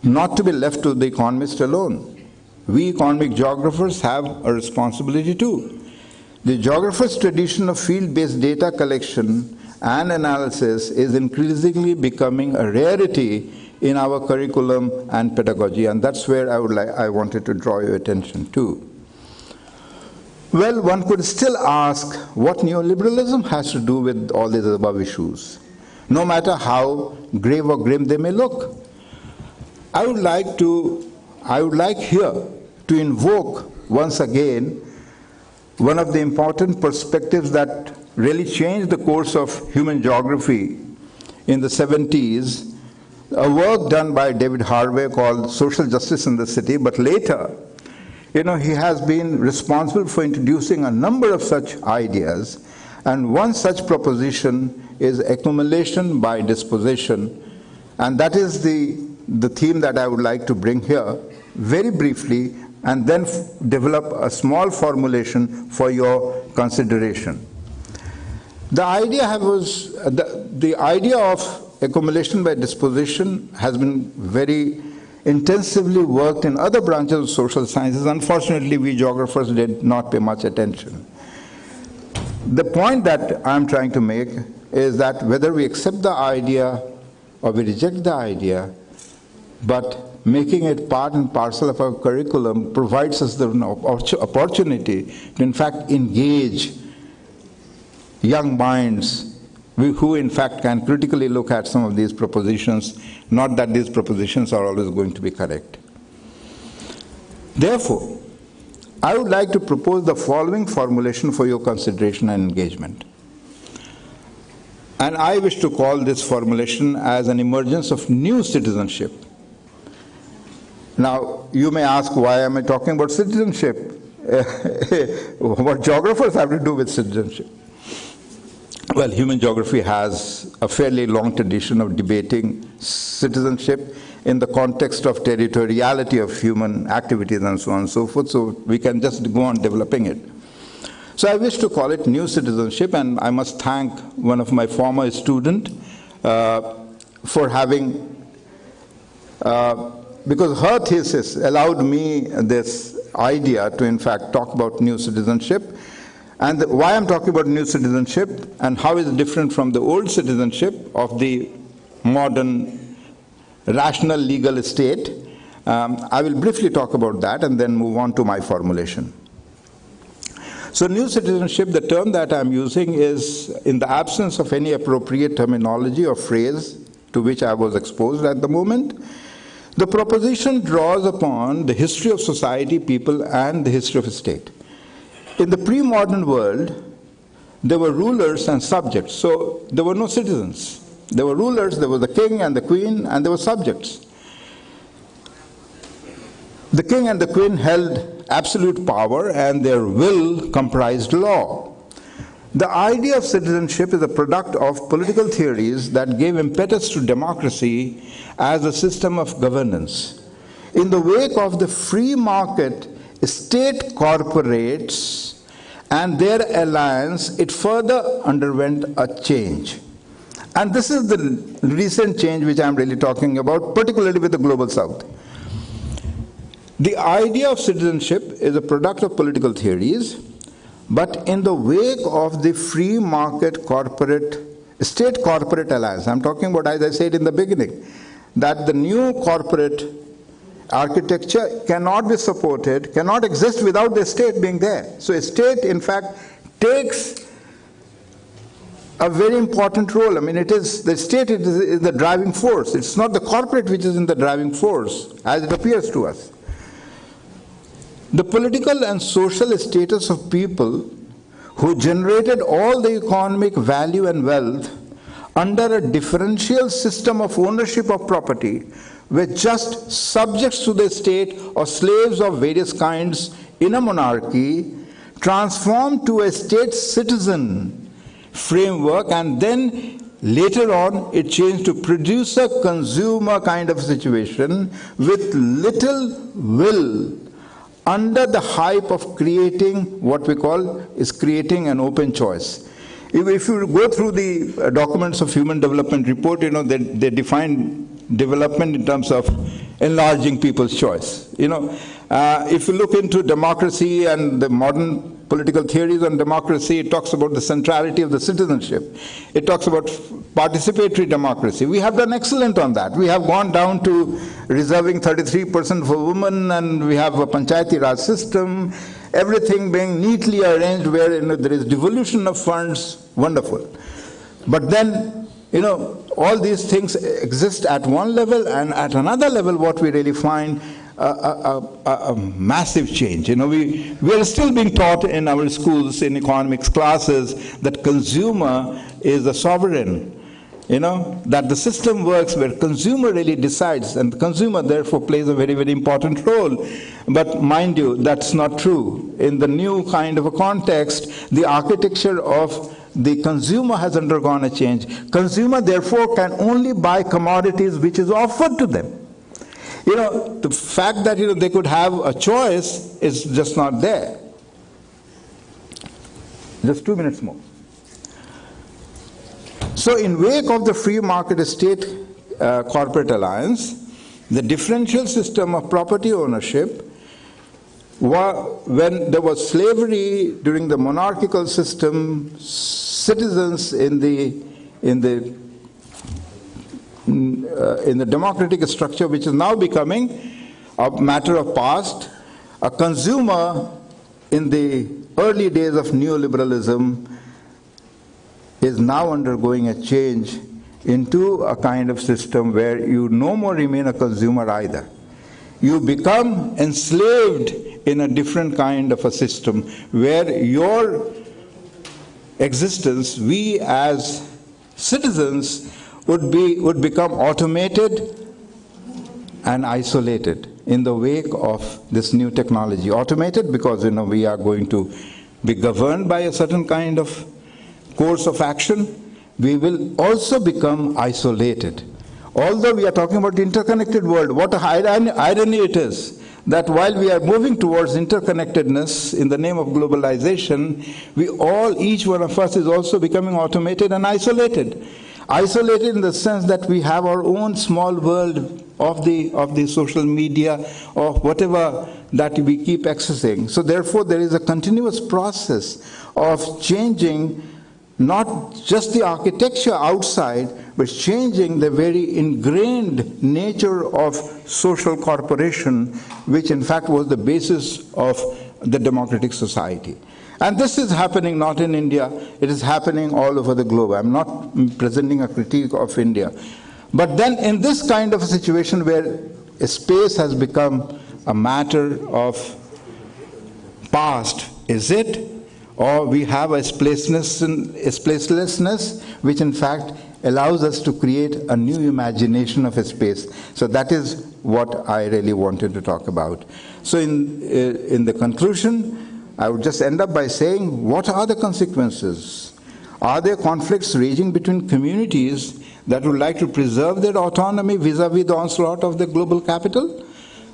not to be left to the economist alone. We economic geographers have a responsibility too. The geographer's tradition of field-based data collection and analysis is increasingly becoming a rarity in our curriculum and pedagogy, and that's where I wanted to draw your attention to. Well, one could still ask what neoliberalism has to do with all these above issues, no matter how grave or grim they may look. I would like here to invoke once again one of the important perspectives that really changed the course of human geography in the 70s, a work done by David Harvey called Social Justice in the City, but later, he has been responsible for introducing a number of such ideas, and one such proposition is accumulation by disposition, and that is the theme that I would like to bring here very briefly, and then develop a small formulation for your consideration. The idea of accumulation by disposition has been very intensively worked in other branches of social sciences. Unfortunately, we geographers did not pay much attention. The point that I'm trying to make is that whether we accept the idea or we reject the idea, but making it part and parcel of our curriculum provides us the opportunity to in fact engage young minds who in fact can critically look at some of these propositions, not that these propositions are always going to be correct. Therefore, I would like to propose the following formulation for your consideration and engagement. And I wish to call this formulation as an emergence of new citizenship. Now, you may ask, why am I talking about citizenship? What geographers have to do with citizenship? Well, human geography has a fairly long tradition of debating citizenship in the context of territoriality of human activities and so on and so forth, so we can just go on developing it. So I wish to call it new citizenship, and I must thank one of my former students for having, because her thesis allowed me this idea to in fact talk about new citizenship. And why I'm talking about new citizenship and how is it different from the old citizenship of the modern rational legal state. I will briefly talk about that and then move on to my formulation. So new citizenship, the term that I'm using is in the absence of any appropriate terminology or phrase to which I was exposed at the moment. The proposition draws upon the history of society, people, and the history of a state. In the pre-modern world, there were rulers and subjects, so there were no citizens. There were rulers, there was the king and the queen, and there were subjects. The king and the queen held absolute power, and their will comprised law. The idea of citizenship is a product of political theories that gave impetus to democracy as a system of governance. In the wake of the free market, state corporates and their alliance, it further underwent a change. And this is the recent change which I'm really talking about, particularly with the Global South. The idea of citizenship is a product of political theories, but in the wake of the free market state corporate alliance, I'm talking about, as I said in the beginning, that the new corporate architecture cannot be supported, cannot exist without the state being there. So a state, in fact, takes a very important role. I mean, the state is the driving force. It's not the corporate which is in the driving force, as it appears to us. The political and social status of people who generated all the economic value and wealth under a differential system of ownership of property were just subjects to the state or slaves of various kinds in a monarchy, transformed to a state citizen framework, and then later on it changed to producer consumer kind of situation with little will, under the hype of creating what we call is creating an open choice. If you go through the documents of Human Development Report, you know, they define development in terms of enlarging people's choice. You know, if you look into democracy and the modern political theories on democracy, it talks about the centrality of the citizenship. It talks about participatory democracy. We have done excellent on that. We have gone down to reserving 33% for women, and we have a Panchayati Raj system, everything being neatly arranged where, you know, there is devolution of funds, wonderful. But then, you know, all these things exist at one level, and at another level what we really find a massive change. You know, we are still being taught in our schools, in economics classes, that consumer is the sovereign. You know, that the system works where consumer really decides, and the consumer therefore plays a very, very important role. But mind you, that's not true. In the new kind of a context, the architecture of the consumer has undergone a change. Consumer therefore can only buy commodities which is offered to them. You know, the fact that, you know, they could have a choice is just not there. Just 2 minutes more. So in wake of the free market state corporate alliance, the differential system of property ownership, when there was slavery during the monarchical system, citizens in the in the democratic structure, which is now becoming a matter of past. A consumer in the early days of neoliberalism is now undergoing a change into a kind of system where you no more remain a consumer either. You become enslaved in a different kind of a system where your existence, we as citizens, would become automated and isolated in the wake of this new technology. Automated because we are going to be governed by a certain kind of course of action. We will also become isolated. Although we are talking about the interconnected world, what a irony it is that while we are moving towards interconnectedness in the name of globalization, each one of us is also becoming automated and isolated. Isolated in the sense that we have our own small world of the social media or whatever that we keep accessing. So therefore there is a continuous process of changing not just the architecture outside, but changing the very ingrained nature of social corporation, which in fact was the basis of the democratic society. And this is happening not in India, it is happening all over the globe. I'm not presenting a critique of India. But then in this kind of a situation where a space has become a matter of past, is it? Or we have a spacelessness which in fact allows us to create a new imagination of a space. So that is what I really wanted to talk about. So in the conclusion, I would just end up by saying, what are the consequences? Are there conflicts raging between communities that would like to preserve their autonomy vis-à-vis the onslaught of the global capital?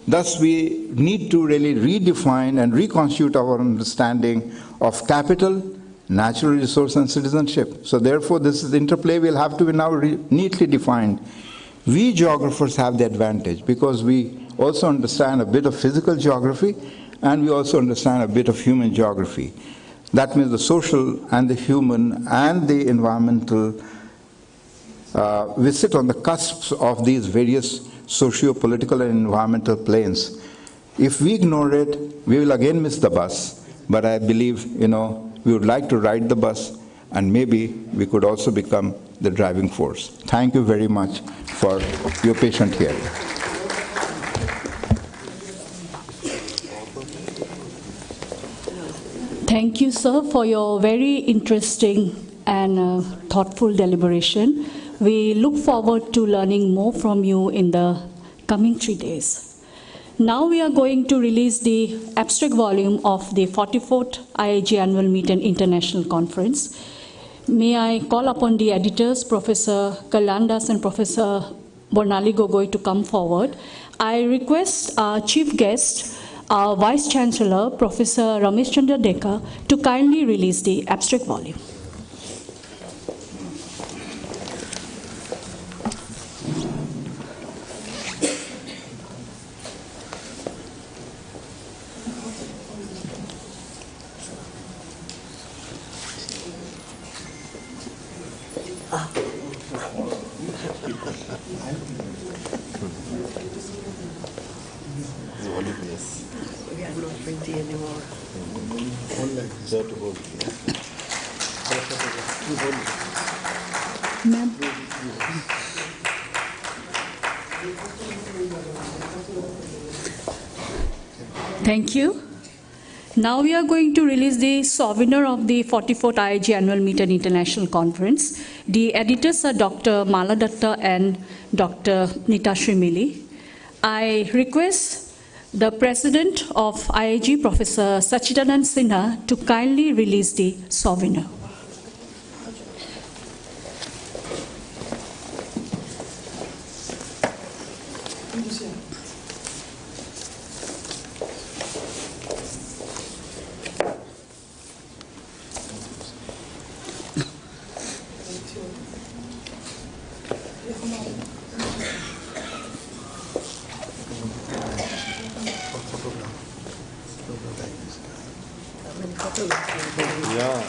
Thus, we need to really redefine and reconstitute our understanding of capital, natural resource, and citizenship. So therefore, this interplay will have to be now neatly defined. We geographers have the advantage because we also understand a bit of physical geography and we also understand a bit of human geography. That means the social and the human and the environmental, we sit on the cusps of these various socio-political and environmental planes. If we ignore it, we will again miss the bus. But I believe, we would like to ride the bus, and maybe we could also become the driving force. Thank you very much for your patient hearing. Thank you, sir, for your very interesting and thoughtful deliberation. We look forward to learning more from you in the coming 3 days. Now we are going to release the abstract volume of the 44th IIG Annual Meet and International Conference. May I call upon the editors, Professor Kalyandas and Professor Bornali Gogoi, to come forward. I request our chief guest, our Vice Chancellor, Professor Ramesh Chandra Deka, to kindly release the abstract volume. We are not printing anymore. Ma'am. Thank you. Now we are going to release the souvenir of the 44th IIG Annual Meet and International Conference. The editors are Dr. Mala Datta and Dr. Nita Shrimili. I request the President of IIG, Professor Sachidanand Sinha, to kindly release the souvenir. Yeah.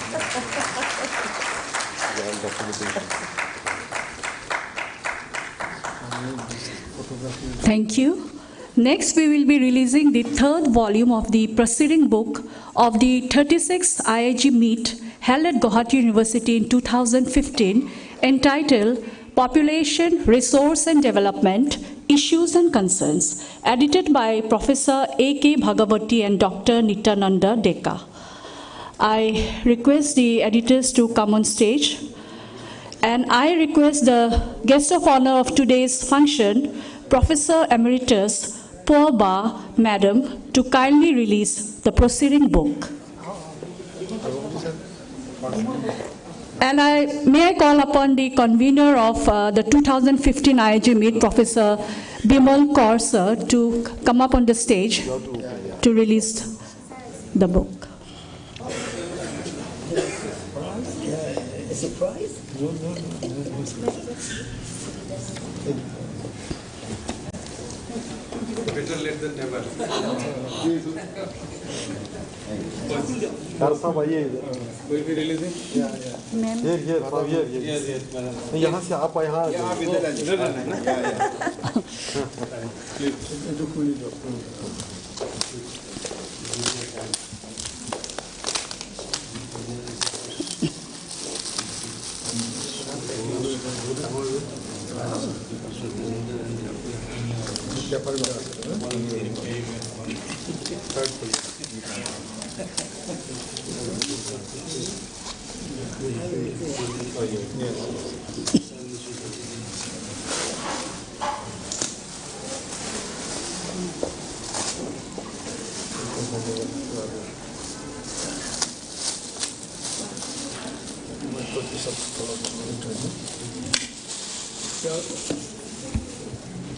Thank you. Next, we will be releasing the third volume of the preceding book of the 36th IIG meet held at Guwahati University in 2015, entitled Population, Resource and Development, Issues and Concerns, edited by Professor A.K. Bhagavati and Dr. Nityananda Deka. I request the editors to come on stage, and I request the guest of honor of today's function, Professor Emeritus Puaba Madam, to kindly release the preceding book. And may I call upon the convener of the 2015 IIG meet, Professor Bimal Kaur sir, to come up on the stage to release the book. Surprise? Better late than never. Will be releasing? Here, from here. Yes, madam. यहाँ से आप यहाँ आप इधर रहना है ना?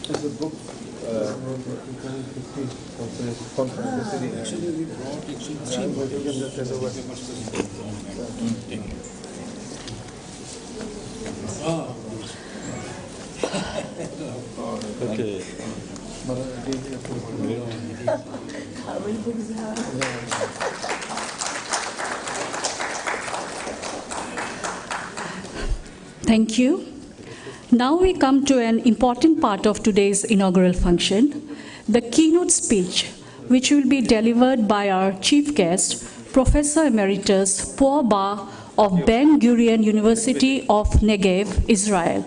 It's a book. Actually, we brought Okay. Thank you. Now we come to an important part of today's inaugural function, the keynote speech, which will be delivered by our chief guest, Professor Emeritus Puaba of Ben Gurion University of Negev, Israel.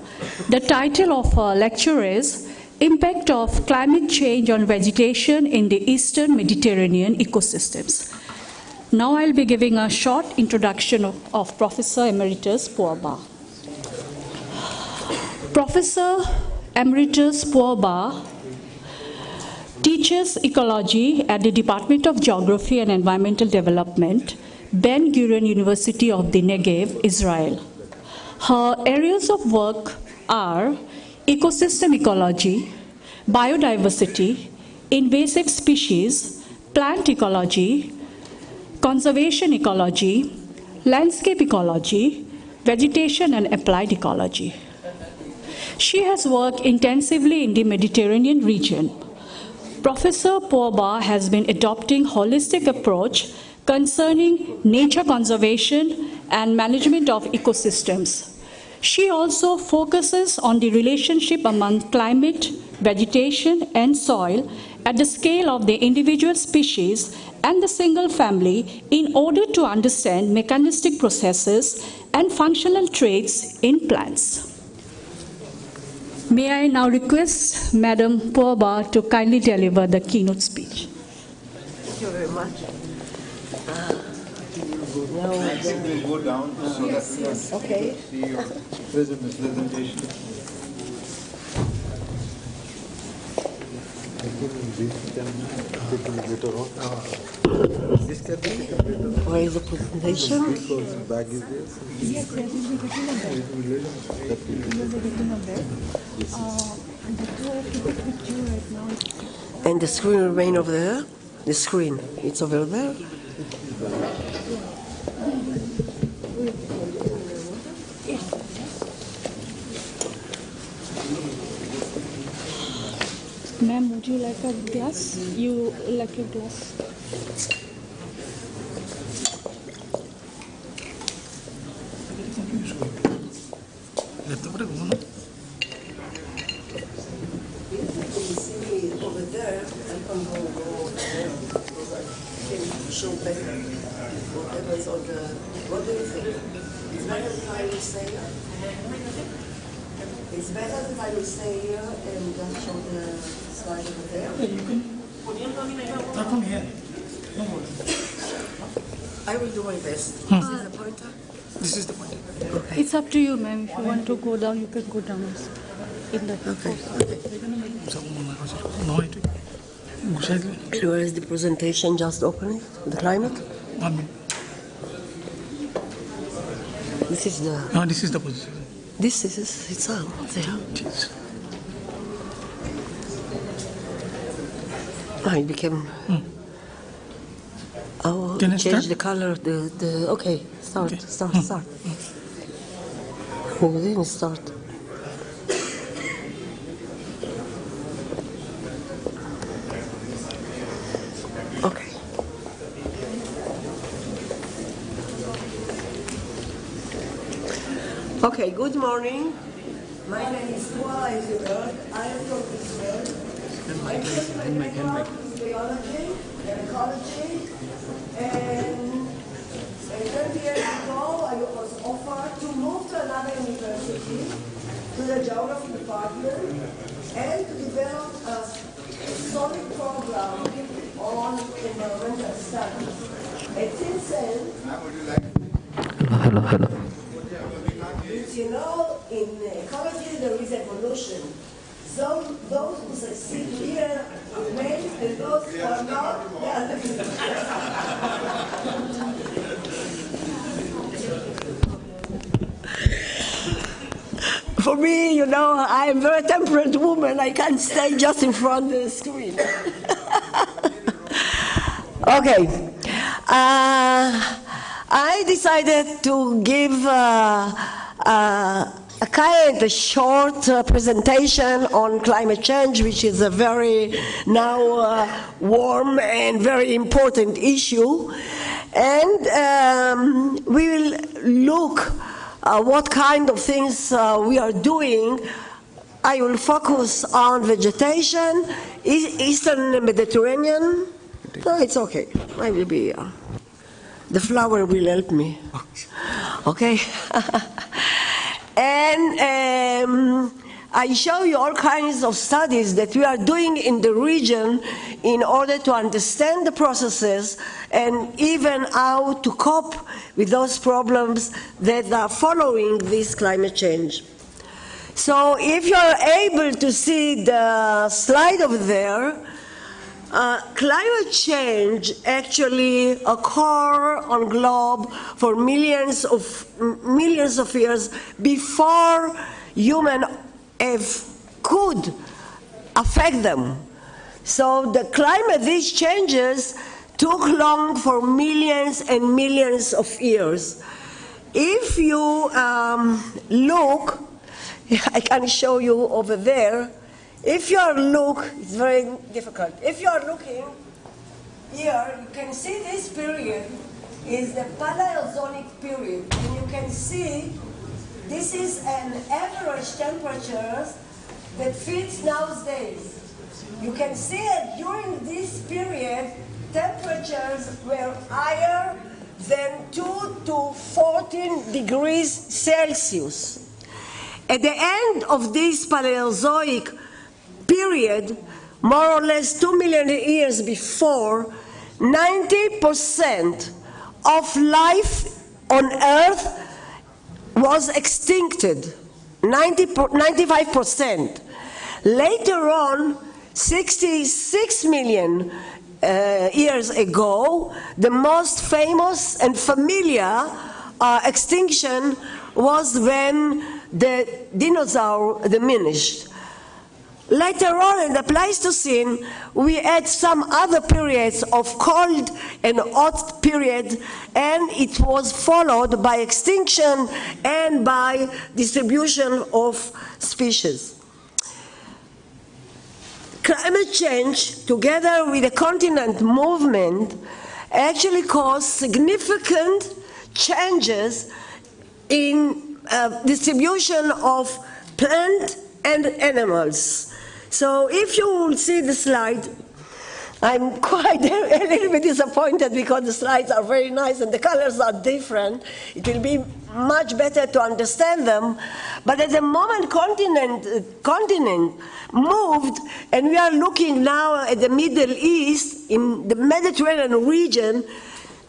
The title of our lecture is Impact of Climate Change on Vegetation in the Eastern Mediterranean Ecosystems. Now I'll be giving a short introduction of Professor Emeritus Puaba. Professor Emeritus Puaba teaches ecology at the Department of Geography and Environmental Development, Ben Gurion University of the Negev, Israel. Her areas of work are ecosystem ecology, biodiversity, invasive species, plant ecology, conservation ecology, landscape ecology, vegetation and applied ecology. She has worked intensively in the Mediterranean region. Professor Puaba has been adopting holistic approach concerning nature conservation and management of ecosystems. She also focuses on the relationship among climate, vegetation, and soil at the scale of the individual species and the single family in order to understand mechanistic processes and functional traits in plants. May I now request Madam Puaba to kindly deliver the keynote speech. Thank you very much. I think we'll go down so that we can Okay. see your presentation. Where is the presentation? And the screen will remain over there? The screen, it's over there? Ma'am, would you like a glass? You like a glass? better. Whatever is on the, what do you think? It's better if I will stay here? It's better if I will stay here and just show the slide over there? You can start from here. No more. I will do my best. This is the pointer? This is the point. Okay. It's up to you, ma'am. If you want to go down, you can go down. In the Okay. Where is the presentation? Just open it? The climate? 1 minute. This is the... No, this is the position. This is it's on there. It became... Oh, Can I change start? the color. Okay, start. Okay. Start. You didn't start. Okay. Okay, good morning. My name is Tua, as you heard. I am from Israel. I'm studying my background is biology and ecology. And 20 years ago, I was offered to move to another university, to the geography department, and to develop a solid program on environmental studies. And since then, Hello. you know, in ecology there is evolution. So those who succeed here remain, and those who are not, they are living. For me, you know, I am a very temperate woman. I can't stay just in front of the screen. Okay. I decided to give a short presentation on climate change, which is a very now warm and very important issue. And we will look what kind of things we are doing. I will focus on vegetation, Eastern Mediterranean. No, it's okay. I will be... the flower will help me. Okay? And I show you all kinds of studies that we are doing in the region in order to understand the processes and even how to cope with those problems that are following this climate change. So if you're able to see the slide over there, climate change actually occurs on globe for millions of years before humans could affect them. So the climate, these changes took long for millions and millions of years. If you look, I can show you over there. If you look, it's very difficult. If you are looking here, you can see this period is the Paleozoic period. And you can see this is an average temperature that fits nowadays. You can see that during this period, temperatures were higher than 2 to 14 degrees Celsius. At the end of this Paleozoic period, more or less 2 million years before, 90% of life on Earth was extincted, 95%. Later on, 66 million years ago, the most famous and familiar extinction was when the dinosaur diminished. Later on in the Pleistocene, we had some other periods of cold and hot period, and it was followed by extinction and by distribution of species. Climate change, together with the continent movement, actually caused significant changes in distribution of plants and animals. So if you will see the slide, I'm quite a little bit disappointed because the slides are very nice and the colors are different. It will be much better to understand them. But at the moment continent moved, and we are looking now at the Middle East, in the Mediterranean region,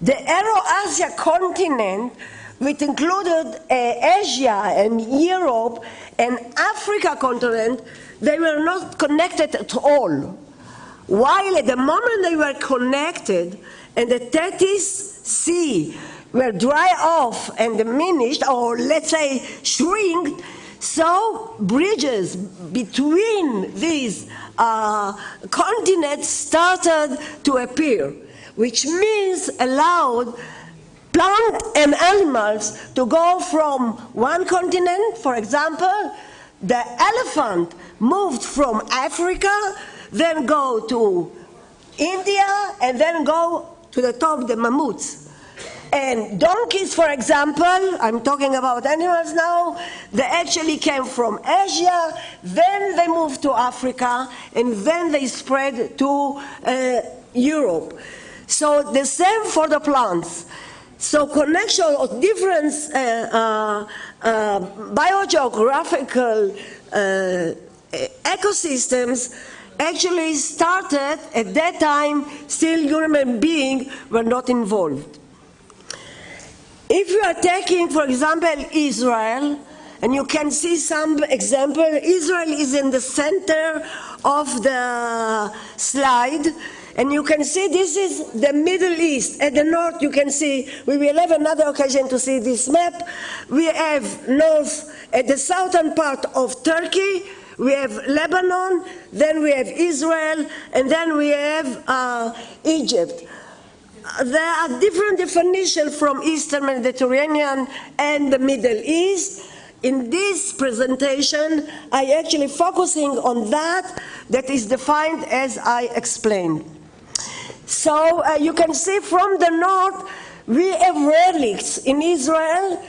the Euro-Asia continent, which included Asia and Europe and Africa continent, they were not connected at all. While at the moment they were connected and the Tethys Sea were dry off and diminished, or let's say shrink, so bridges between these continents started to appear, which means allowed plant and animals to go from one continent. For example, the elephant moved from Africa, then go to India, and then go to the top, the mammoths. And donkeys, for example, I'm talking about animals now, they actually came from Asia, then they moved to Africa, and then they spread to Europe. So the same for the plants. So connection of different biogeographical ecosystems actually started at that time. Still human beings were not involved. If you are taking, for example, Israel, and you can see some example, Israel is in the center of the slide, and you can see this is the Middle East. At the north, you can see, we will have another occasion to see this map. We have north, at the southern part of Turkey, we have Lebanon, then we have Israel, and then we have Egypt. There are different definitions from Eastern Mediterranean and the Middle East. In this presentation, I actually focusing on that is defined as I explained. So you can see from the north, we have relics in Israel,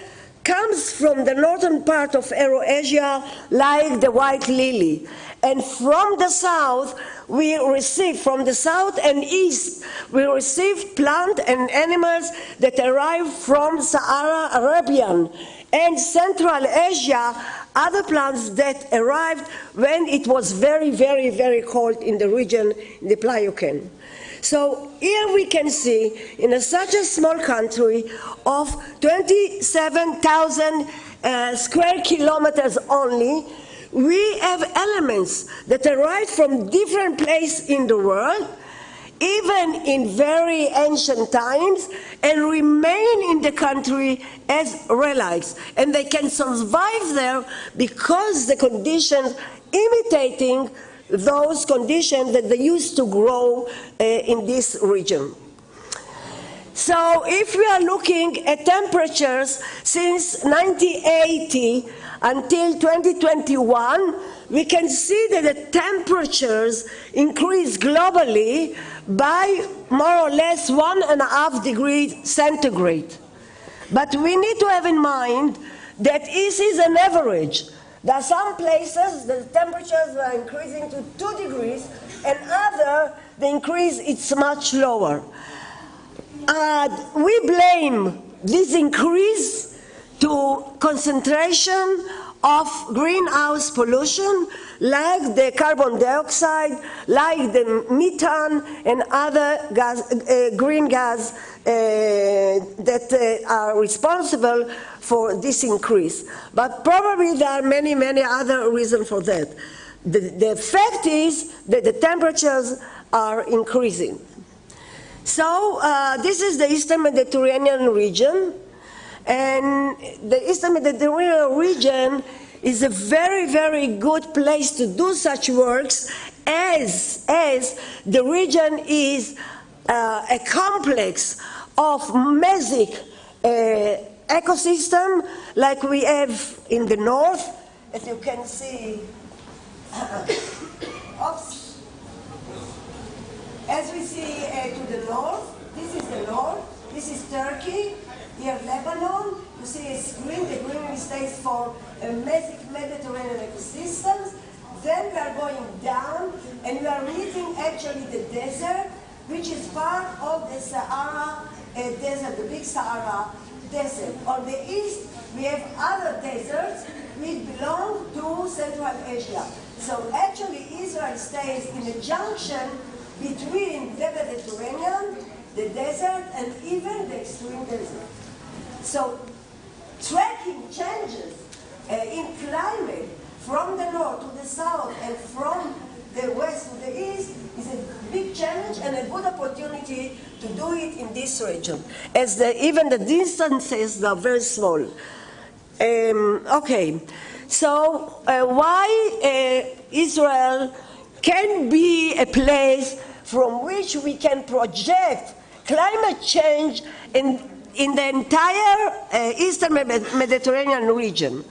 comes from the northern part of Euro-Asia, like the white lily. And from the south, we receive, from the south and east, we receive plant and animals that arrive from Sahara Arabian and Central Asia, other plants that arrived when it was very, very, very cold in the region, in the Pliocene. So here we can see, in such a small country of 27,000 square kilometers only, we have elements that arrive from different places in the world, even in very ancient times, and remain in the country as relics. And they can survive there because the conditions imitating those conditions that they used to grow in this region. So if we are looking at temperatures since 1980 until 2021, we can see that the temperatures increased globally by more or less 1.5 degrees centigrade. But we need to have in mind that this is an average. There are some places the temperatures are increasing to 2 degrees, and other the increase is much lower. We blame this increase to concentration of greenhouse pollution, like the carbon dioxide, like the methane and other green gas that are responsible for this increase. But probably there are many, many other reasons for that. The fact is that the temperatures are increasing. So this is the Eastern Mediterranean region. And the Eastern Mediterranean region is a very, very good place to do such works, as the region is a complex of mesic ecosystem, like we have in the north, as you can see. As we see to the north, this is the north, this is Turkey. Here, Lebanon, you see it's green. The green stays for Mediterranean ecosystems. then we are going down, and we are meeting actually the desert, which is part of the Sahara desert, the big Sahara desert. On the east, we have other deserts which belong to Central Asia. So actually, Israel stays in a junction between the Mediterranean, the desert, and even the extreme desert. So tracking changes in climate from the north to the south and from the west to the east is a big challenge and a good opportunity to do it in this region, as even the distances are very small. Okay, so why Israel can be a place from which we can project climate change in the entire Eastern Mediterranean region.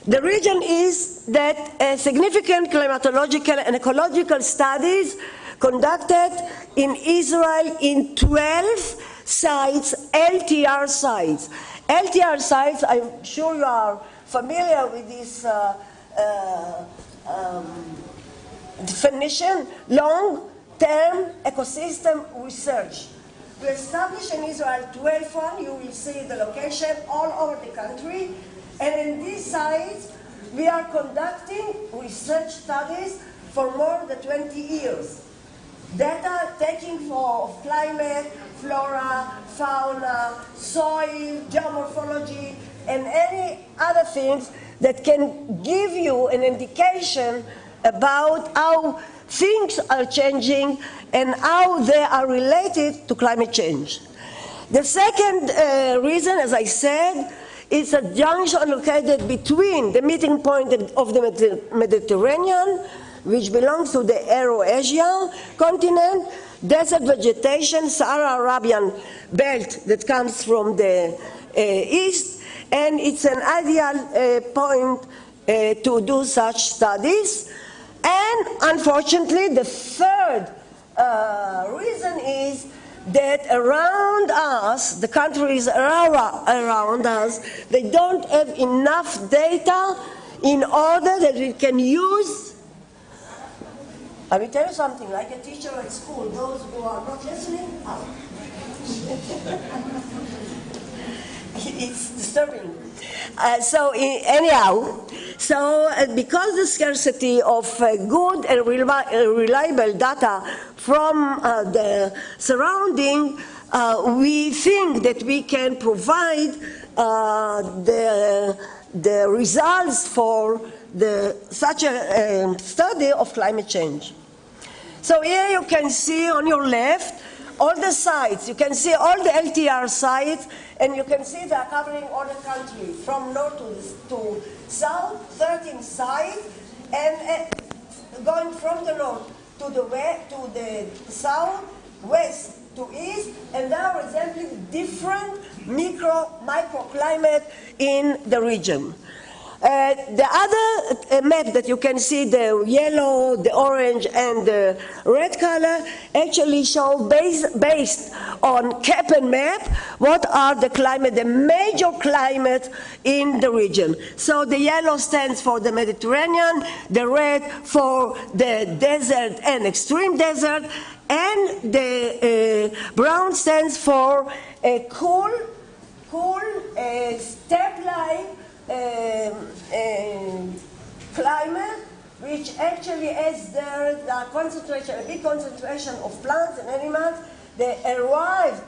The reason is that significant climatological and ecological studies conducted in Israel in 12 sites, LTR sites. LTR sites, I'm sure you are familiar with this definition, long-term ecosystem research. We established in Israel 12 one. You will see the location all over the country. And in these sites, we are conducting research studies for more than 20 years. Data taking for climate, flora, fauna, soil, geomorphology, and any other things that can give you an indication about how things are changing and how they are related to climate change. The second reason, as I said, is a junction located between the meeting point of the Mediterranean, which belongs to the Euro-Asia continent, desert vegetation, Sahara-Arabian belt that comes from the east, and it's an ideal point to do such studies. And unfortunately, the third reason is that around us, the countries around us, they don't have enough data in order that we can use. I will tell you something, like a teacher at school, those who are not listening, out. It's disturbing. Because the scarcity of good and reliable data from the surrounding, we think that we can provide the results for such a study of climate change. So here you can see on your left all the sites. You can see all the LTR sites, and you can see they are covering all the country, from north to south, 13 sites, and going from the north to the west, to the south, west to east, and they are resembling different microclimate in the region. The other map that you can see, the yellow, the orange, and the red color, actually show based on cap and map what are the major climate in the region. So the yellow stands for the Mediterranean, the red for the desert and extreme desert, and the brown stands for a cool steppe-like climate, which actually has there a big concentration of plants and animals. They arrived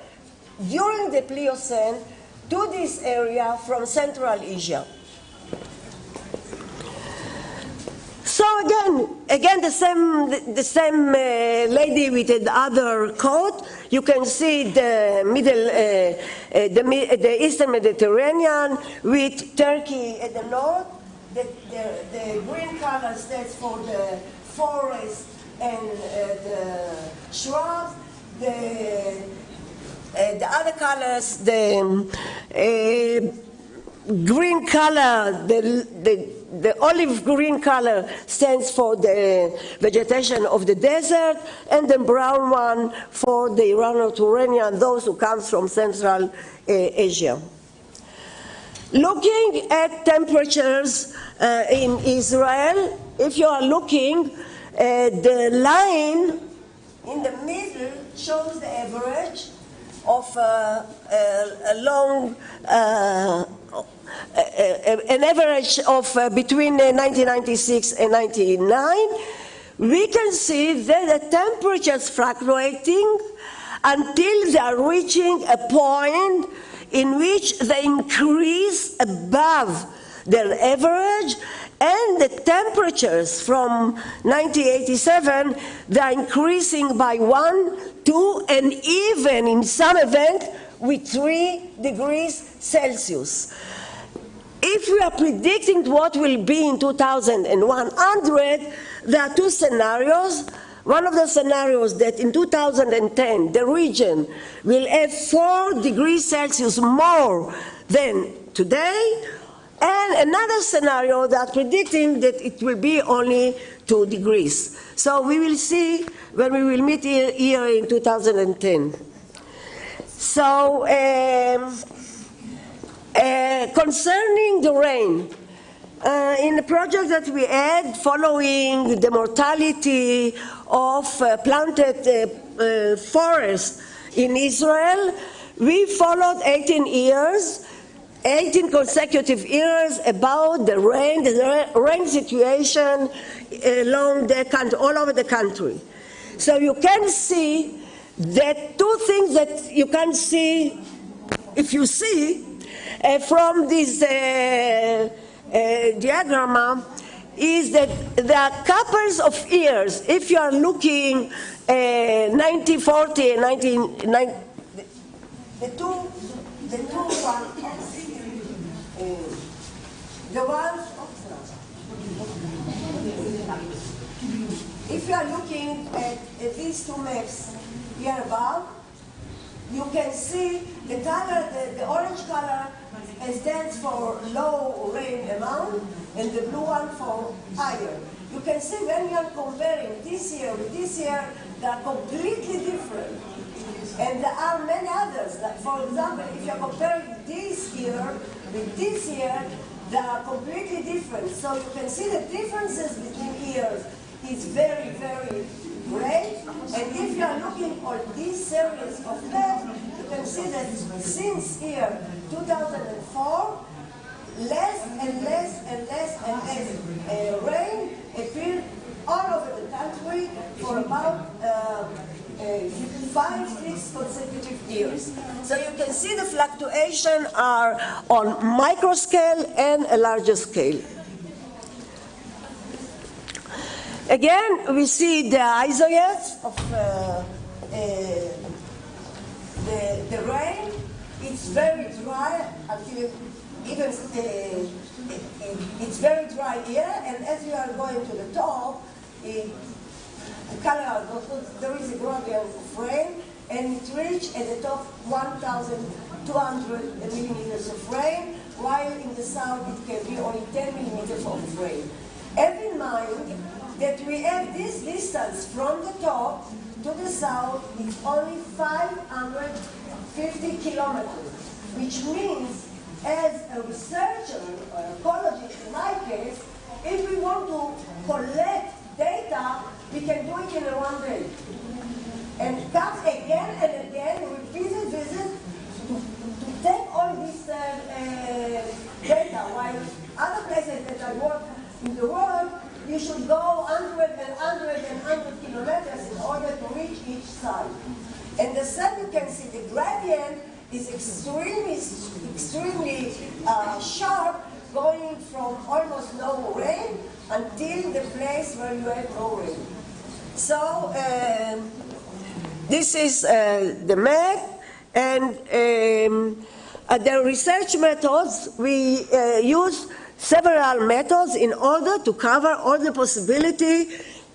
during the Pliocene to this area from Central Asia. So again, the same lady with the other coat. You can see the Eastern Mediterranean with Turkey at the north. The green color stands for the forest and the shrubs. The other colors, the green color, the olive green color stands for the vegetation of the desert, and the brown one for the Irano-Turanian, those who come from Central Asia. Looking at temperatures in Israel, if you are looking, the line in the middle shows the average of an average of between 1996 and 1999. We can see that the temperatures fluctuating until they are reaching a point in which they increase above their average, and the temperatures from 1987, they are increasing by 1, 2, and even in some event with 3 degrees Celsius. If we are predicting what will be in 2100, there are 2 scenarios. One of the scenarios that in 2010, the region will have 4 degrees Celsius more than today, and another scenario that predicting that it will be only 2 degrees. So we will see when we will meet here in 2010. So concerning the rain, in the project that we had following the mortality of planted forests in Israel, we followed 18 consecutive years about the rain situation along the country, all over the country. So you can see that 2 things that you can see, if you see, from this diagram is that there are couples of years. If you are looking 1940 and 1990, the two ones, if you are looking at these 2 maps here above, you can see the color, the orange color stands for low rain amount, and the blue one for higher. You can see when you are comparing this year with this year, they are completely different. And there are many others. Like for example, if you are comparing this year with this year, they are completely different. So you can see the differences between years is very, very great. And if you are looking at this series of maps, you can see that since year 2004, less and less and less and less rain appeared all over the country for about 5-6 consecutive years. So you can see the fluctuation are on micro scale and a larger scale. Again, we see the isoyads of the rain. It's very dry until even it's very dry here, and as you are going to the top, the color there is a gradient of rain, and it reaches at the top 1,200 millimeters of rain, while in the south it can be only 10 millimeters of rain. Have in mind that we have this distance from the top to the south, it's only 550 kilometers, which means as a researcher or ecologist in my case, if we want to collect data, we can do it in one day. And come again and again, repeated visit to take all this data, while other places that I work in the world, you should go 100 kilometers in order to reach each side. And the same, you can see the gradient is extremely sharp, going from almost no rain until the place where you have no rain. So this is the map, and the research methods, we use several methods in order to cover all the possibility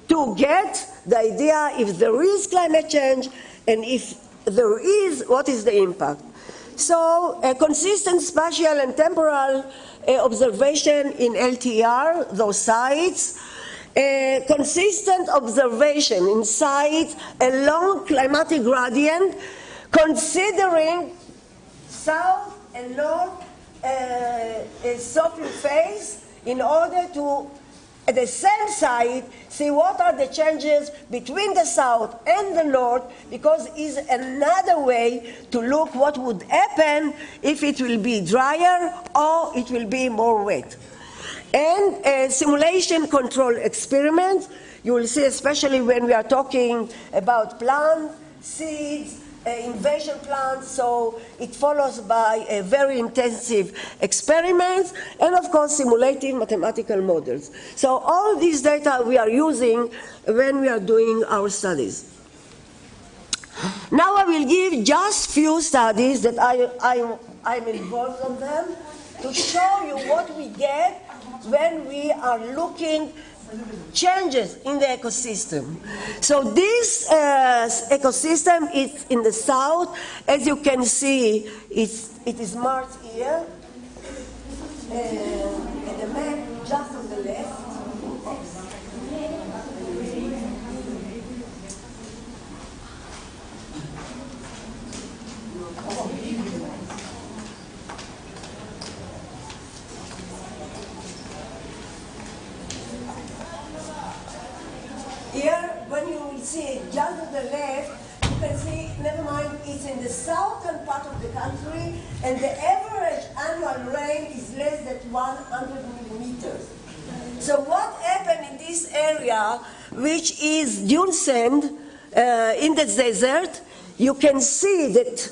to get the idea if there is climate change, and if there is, what is the impact. So a consistent spatial and temporal observation in LTR, those sites, a consistent observation in sites along climatic gradient, considering south and north sloping phase in order to at the same site, see what are the changes between the south and the north, because it's another way to look what would happen if it will be drier or it will be more wet. And simulation control experiments, you will see, especially when we are talking about plants, seeds, invasion plants, so it follows by a very intensive experiments, and of course simulating mathematical models. So all these data we are using when we are doing our studies. Now I will give just few studies that I'm involved on them to show you what we get when we are looking changes in the ecosystem. So this ecosystem is in the south. As you can see, it is marked here, and the map just on the left. Here, when you will see it just to the left, you can see, never mind, it's in the southern part of the country, and the average annual rain is less than 100 millimeters. So what happened in this area, which is dune sand in the desert, you can see that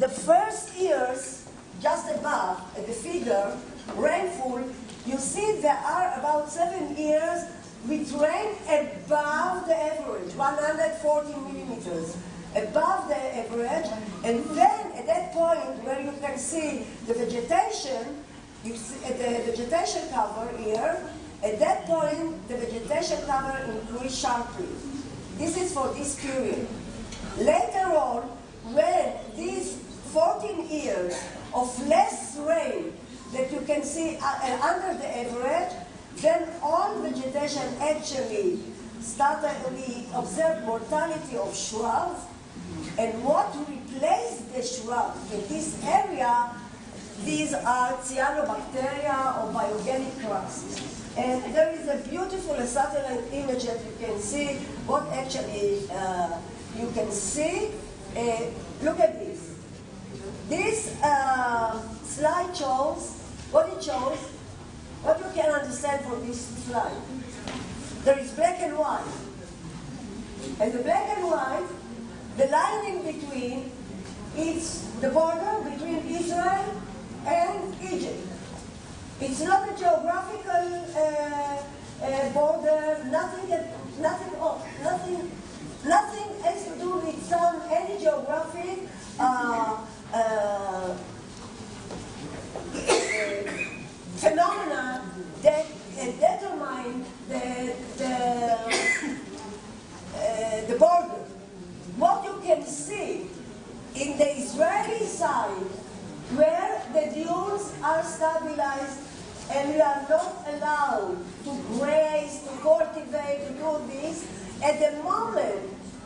the first years, just above the figure, rainfall, you see there are about 7 years with rain above the average, 140 millimeters, above the average, and then at that point where you can see the vegetation, you see the vegetation cover here, at that point the vegetation cover increased sharply. This is for this period. Later on, when these 14 years of less rain that you can see under the average, then all vegetation actually started, we observed mortality of shrubs, and what replaced the shrubs in this area, these are cyanobacteria or biogenic grasses. And there is a beautiful satellite image that you can see what actually you can see. Look at this. This slide shows what it shows. What you can understand from this slide. There is black and white. And the black and white, the line in between, is the border between Israel and Egypt. It's not a geographical border, nothing has to do with any geographic phenomena that determine the border. What you can see in the Israeli side, where the dunes are stabilized and we are not allowed to graze, to cultivate, to do this, at the moment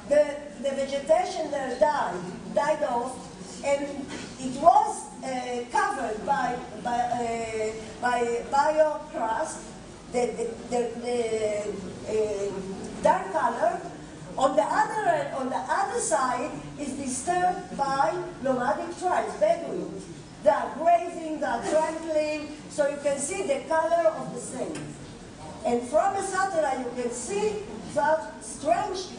the vegetation there died off, and it was covered by biocrust, the dark color. On the other side is disturbed by nomadic tribes, Bedouins. They are grazing, they are trampling, so you can see the color of the sand. And from a satellite you can see that strange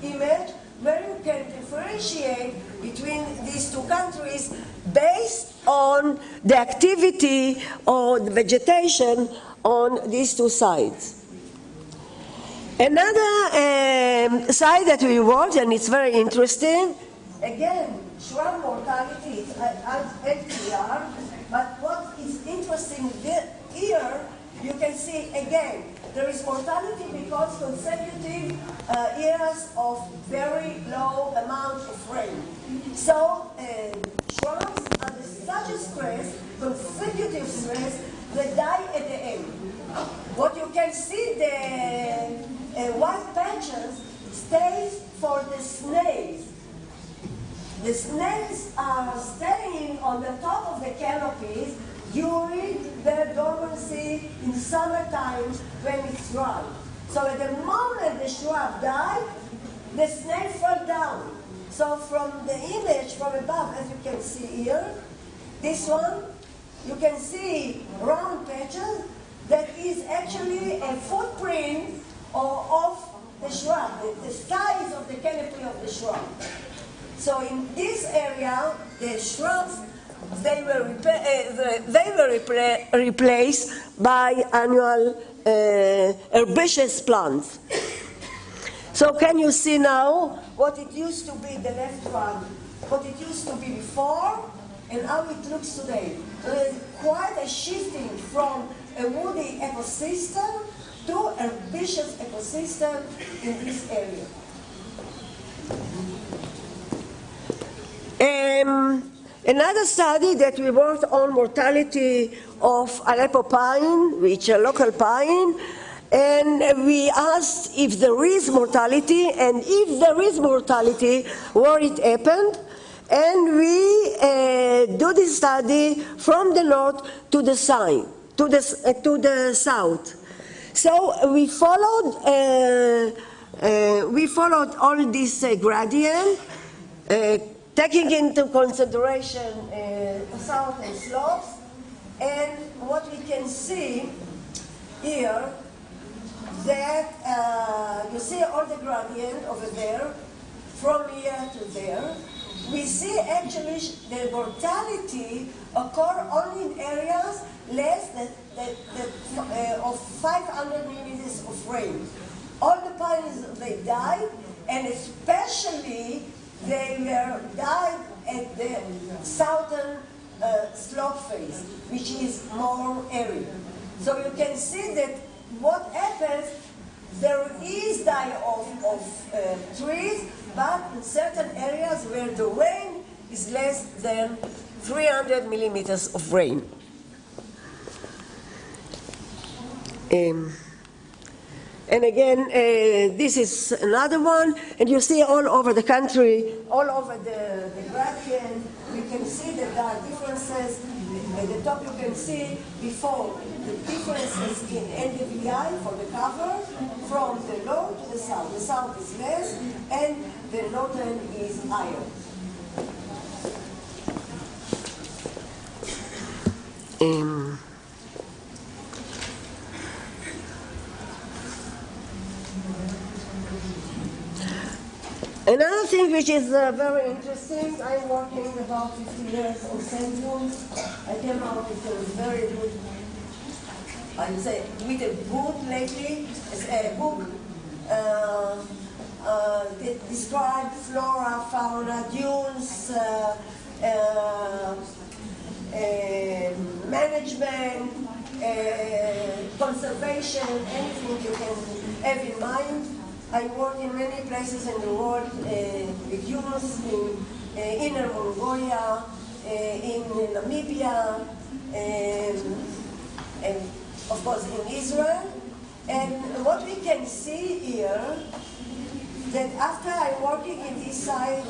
image where you can differentiate between these two countries based on the activity or the vegetation on these two sides. Another side that we watch, and it's very interesting, again, shrub mortality is LTR, but what is interesting here, you can see again, there is mortality because consecutive years of very low amount of rain. So shrubs under such a stress, consecutive stress, they die at the end. What you can see, the white patches stays for the snails. The snails are staying on the top of the canopies during their dormancy in summertime when it's dry. So at the moment the shrub died, the snake fell down. So from the image from above, as you can see here, this one, you can see round patches that is actually a footprint of the shrub, the size of the canopy of the shrub. So in this area, the shrubs, they were replaced by annual herbaceous plants. So can you see now what it used to be, the left one, what it used to be before and how it looks today? There is quite a shifting from a woody ecosystem to a herbaceous ecosystem in this area. Another study that we worked on mortality of Aleppo pine, which is a local pine, and we asked if there is mortality, and if there is mortality, where it happened. And we do this study from the north to the south. So we followed all this gradient, taking into consideration southern slopes, and what we can see here, that you see all the gradient over there, from here to there. We see actually the mortality occur only in areas less than of 500 millimeters of rain. All the pines, they died, and especially they were died at the southern slope face, which is more arid. So you can see that what happens, there is die-off of trees, but in certain areas where the rain is less than 300 millimeters of rain. And again, this is another one, and you see all over the country, all over the gradient, we can see that there are differences. At the top you can see before the differences in NDVI for the cover from the north to the south. The south is less, and the northern is higher. Another thing which is very interesting, I'm working about 50 years on sand dunes. I came out with a very good, I would say, with a book lately, a book that describes flora, fauna, dunes, management, conservation, anything you can have in mind. I work in many places in the world, with dunes, in Inner Mongolia, in Namibia, and of course in Israel. And what we can see here, that after I'm working in this site,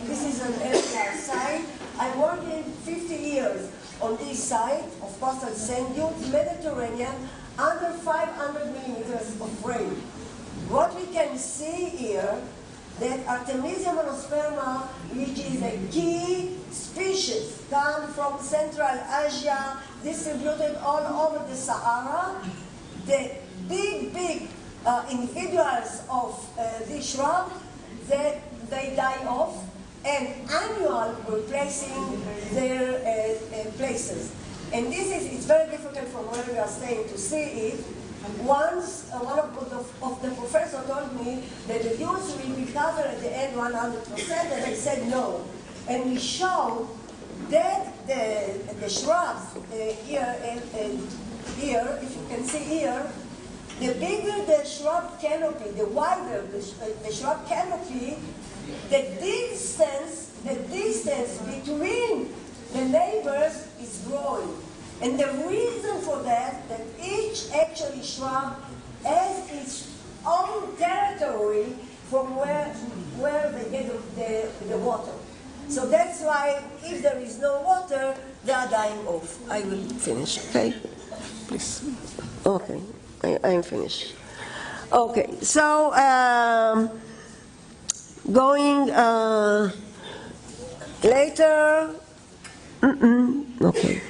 this is an area site, I'm working 50 years on this site of coastal sand dunes, Mediterranean, under 500 millimeters of rain. What we can see here, that Artemisia monosperma, which is a key species, come from Central Asia, distributed all over the Sahara. The big individuals of this shrub, they die off, and annual replacing their places. And this is, it's very difficult from where we are staying to see it. Once, one of the professors told me that the dunes will be covered at the end 100%, and I said no. And we showed that the shrubs here, here, if you can see here, the bigger the shrub canopy, the wider the shrub canopy, the distance between the neighbors is growing. And the reason for that, that each actually shrub has its own territory from where they get the water. So that's why if there is no water, They are dying off. I will finish, okay? Please. Okay, I am finished. Okay, so going later. Okay.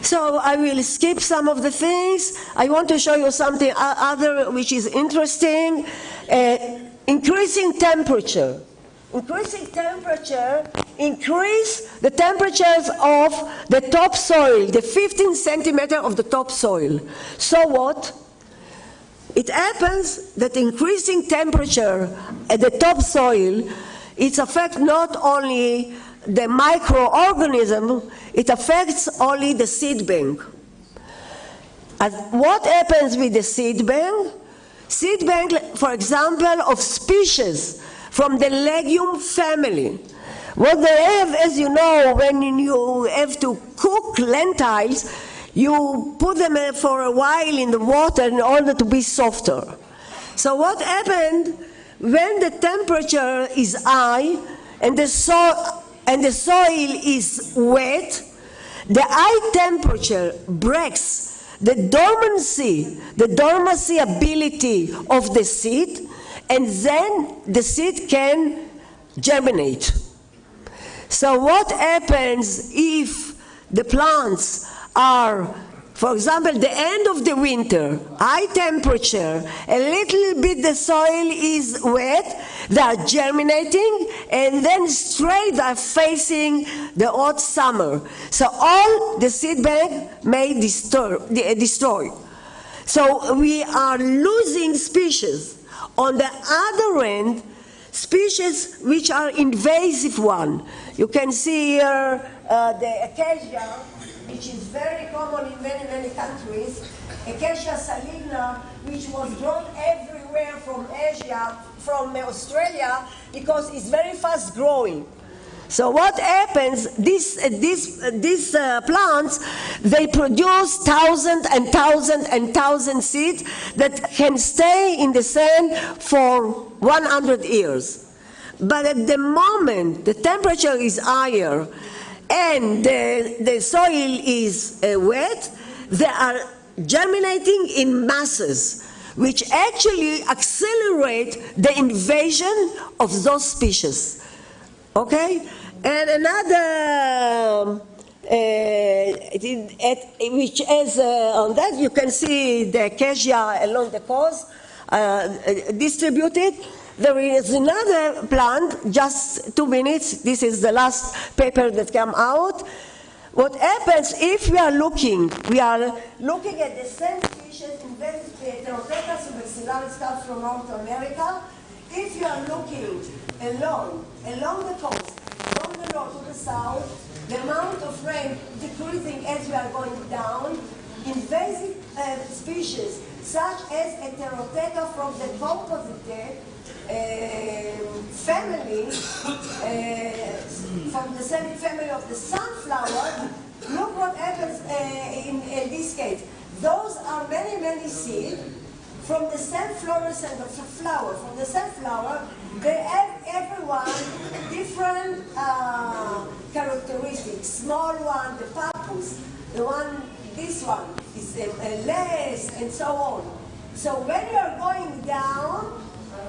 So I will skip some of the things. I want to show you something other which is interesting. Increasing temperature. Increasing temperature increase the temperatures of the topsoil, the 15 centimeter of the topsoil. So what? It happens that increasing temperature at the topsoil, it affects not only the microorganism, it affects only the seed bank. And what happens with the seed bank? Seed bank, for example, of species from the legume family. What they have, as you know, when you have to cook lentils, you put them for a while in the water in order to be softer. So what happened when the temperature is high and the soil is wet, the high temperature breaks the dormancy ability of the seed, and then the seed can germinate. So what happens if the plants are, for example, the end of the winter, high temperature, a little bit the soil is wet, they are germinating, and then straight they are facing the hot summer. So all the seed bank may destroy. So we are losing species. On the other end, species which are invasive one. You can see here the acacia, which is very common in many, many countries. Acacia salina, which was grown everywhere from Asia, from Australia, because it's very fast growing. So what happens, these plants, they produce thousands and thousands and thousands seeds that can stay in the sand for 100 years. But at the moment the temperature is higher and the soil is wet, they are germinating in masses, which actually accelerate the invasion of those species. Okay? And another, which is on that, you can see the acacia along the coast distributed. There is another plant, just 2 minutes, this is the last paper that came out. What happens if we are looking at the same species, Teroteca subaxillaris comes from North America. If you are looking along the coast, from the north to the south, the amount of rain decreasing as we are going down, invasive species such as a Teroteca from the composite family, from the same family of the sunflower, look what happens in this case. Those are many, many seeds from the same fluorescent of the flower. From the same flower, they have everyone different characteristics. Small one, the pappus, the one, this one is less, and so on. So when you are going down,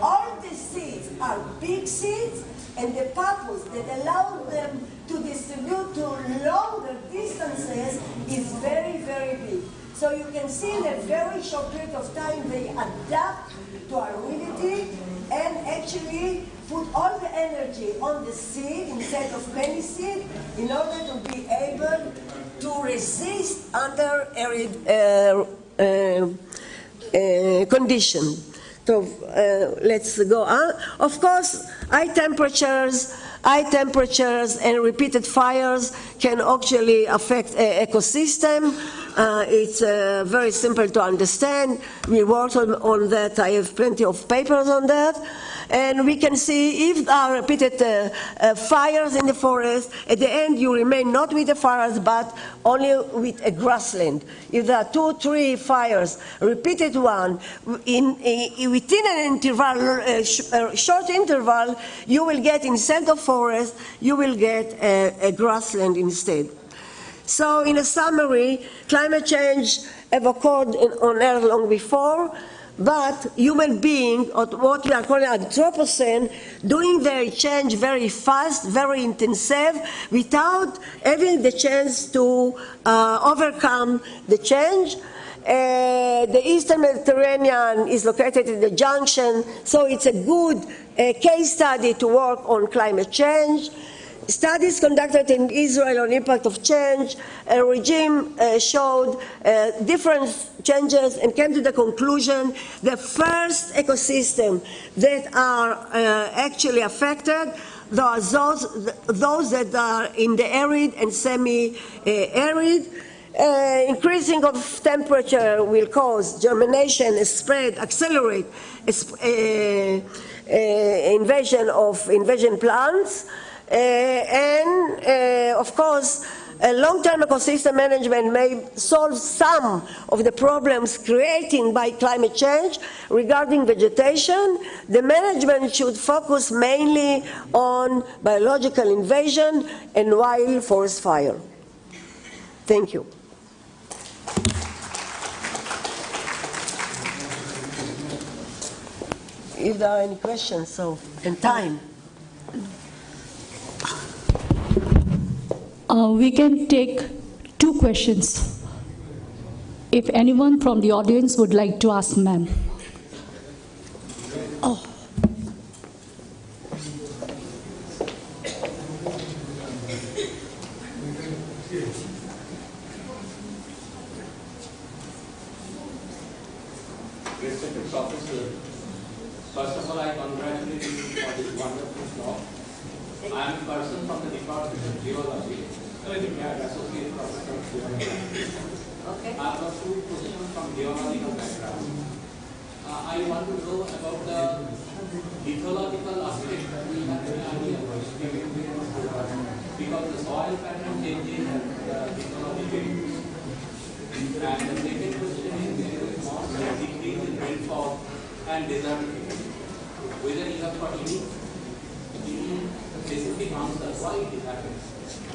all the seeds are big seeds, and the pappus that allow them to distribute to longer distances is very, very big. So you can see in a very short period of time they adapt to aridity and actually put all the energy on the seed instead of many seeds in order to be able to resist under arid conditions. So let's go on. Of course, high temperatures and repeated fires can actually affect ecosystem. It's very simple to understand. We worked on that. I have plenty of papers on that. And we can see if there are repeated fires in the forest, at the end you remain not with the forest but only with a grassland. If there are 2, 3 fires, repeated one, within an interval, short interval, you will get, instead of forest, you will get a grassland instead. So in a summary, climate change have occurred on Earth long before, but human beings, or what we are calling Anthropocene, doing their change very fast, very intensive, without having the chance to overcome the change. The Eastern Mediterranean is located in the junction, so it's a good case study to work on climate change. Studies conducted in Israel on impact of change, a regime showed different changes and came to the conclusion the first ecosystem that are actually affected are those that are in the arid and semi-arid. Increasing of temperature will cause germination, spread, accelerate invasion plants. Of course, long-term ecosystem management may solve some of the problems created by climate change. Regarding vegetation, the management should focus mainly on biological invasion and wild forest fire. Thank you. If there are any questions, and time. We can take 2 questions. If anyone from the audience would like to ask ma'am. Oh. Respected professor, first of all, I congratulate you for this wonderful talk. I am a person from the Department of Geology, associate professor of geology. Okay. I have got 2 questions from geological background. I want to know about the ecological aspect that we have any idea about because the soil pattern changes and the ecology changes. And the second question is there is more decrease in rainfall and desertification. Whether you have got any specific answer why it is happening.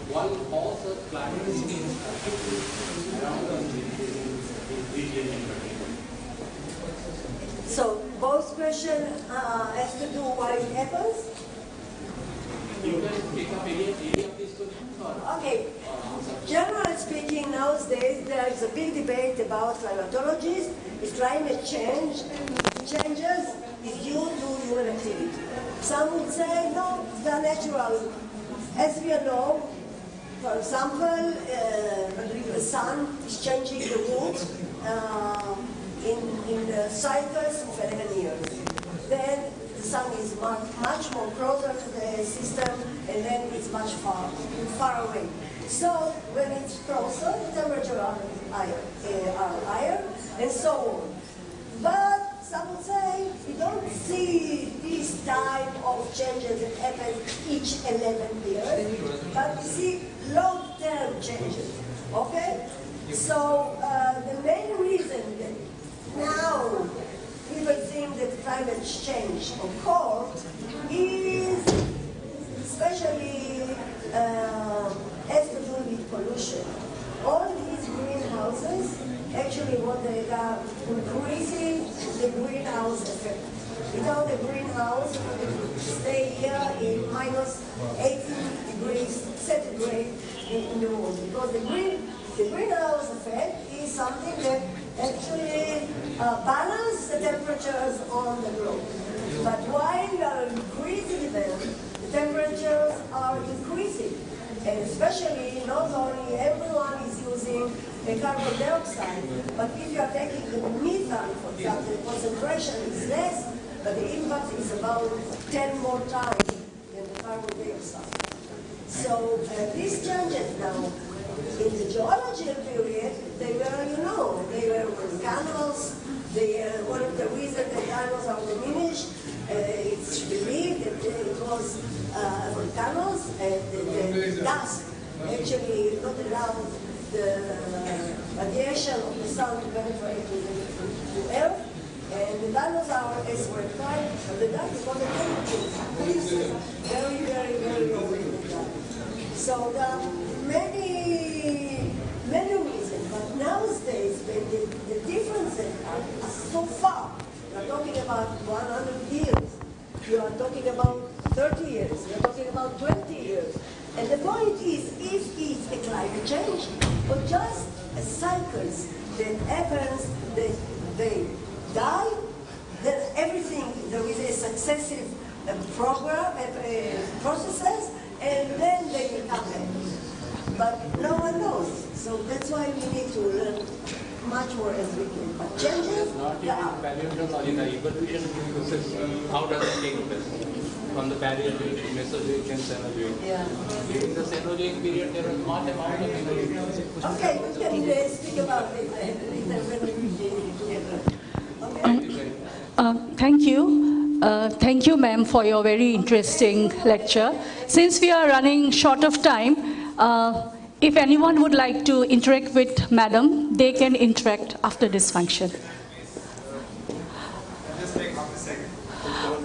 Why all such climate change is affecting around the region in particular. So both questions has to do why it happens? You can pick up any of these questions? Okay. Generally speaking, nowadays there is a big debate about climatologists. Is climate changes is due to human activity. Some would say no, they're natural. As we know, for example, the sun is changing the route in the cycles of 11 years. Then the sun is much more closer to the system, and then it's much far away. So when it's closer, the temperatures are higher, and so on. But some would say we don't see this type of changes that happen each 11 years, but we see long-term changes. Okay? So the main reason that now people think that climate change occurred is especially has to do with pollution. All these greenhouses, actually what they are increasing the greenhouse effect. Without the greenhouse, we would stay here in minus 18 degrees centigrade in the room. Because the greenhouse effect is something that actually balances the temperatures on the globe. But while we are increasing them, the temperatures are increasing. And especially, not only everyone is using carbon dioxide, but if you are taking the methane, for example, the concentration is less, but the impact is about 10 more times than the carbon dioxide. So these changes now, in the geological period, they were, they were volcanoes. One of the reasons that volcanoes are diminished, it's tunnels, and the dust actually not allow the radiation of the sun to penetrate to Earth. And the tunnels are S1.5, and the dust is not a temperature. Very, very, very low in the dust. So there are many reasons, but nowadays the differences are so far. You are talking about 100 years, you are talking about 30 years, you are talking about 20 years. And the point is, if it's a climate change or just a cycles that happens, that they die, then everything, there is a successive program, processes, and then they will come back. But no one knows. So that's why we need to learn much more as we can. But changes, not even paleontology, the evolution process, how does it take place? From the Paleozoic to Mesozoic and Cenozoic. Yeah. During the Cenozoic period, there was not amount of evolution. Okay, we can speak about it later when we get together. Okay? Thank you. Thank you, ma'am, for your very interesting lecture. Since we are running short of time, if anyone would like to interact with madam, they can interact after this function. Just take half a second.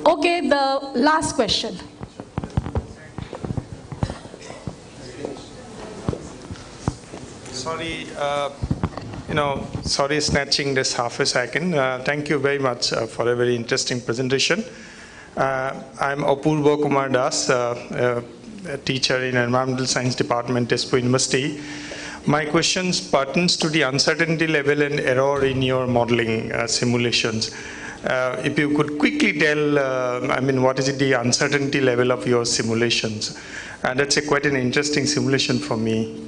Okay, the last question. Sorry, sorry snatching this half a second. Thank you very much for a very interesting presentation. I'm Apurva Kumar Das, a teacher in Environmental Science Department, Espoo University. My questions pertains to the uncertainty level and error in your modeling simulations. If you could quickly tell, what is the uncertainty level of your simulations? That's quite an interesting simulation for me.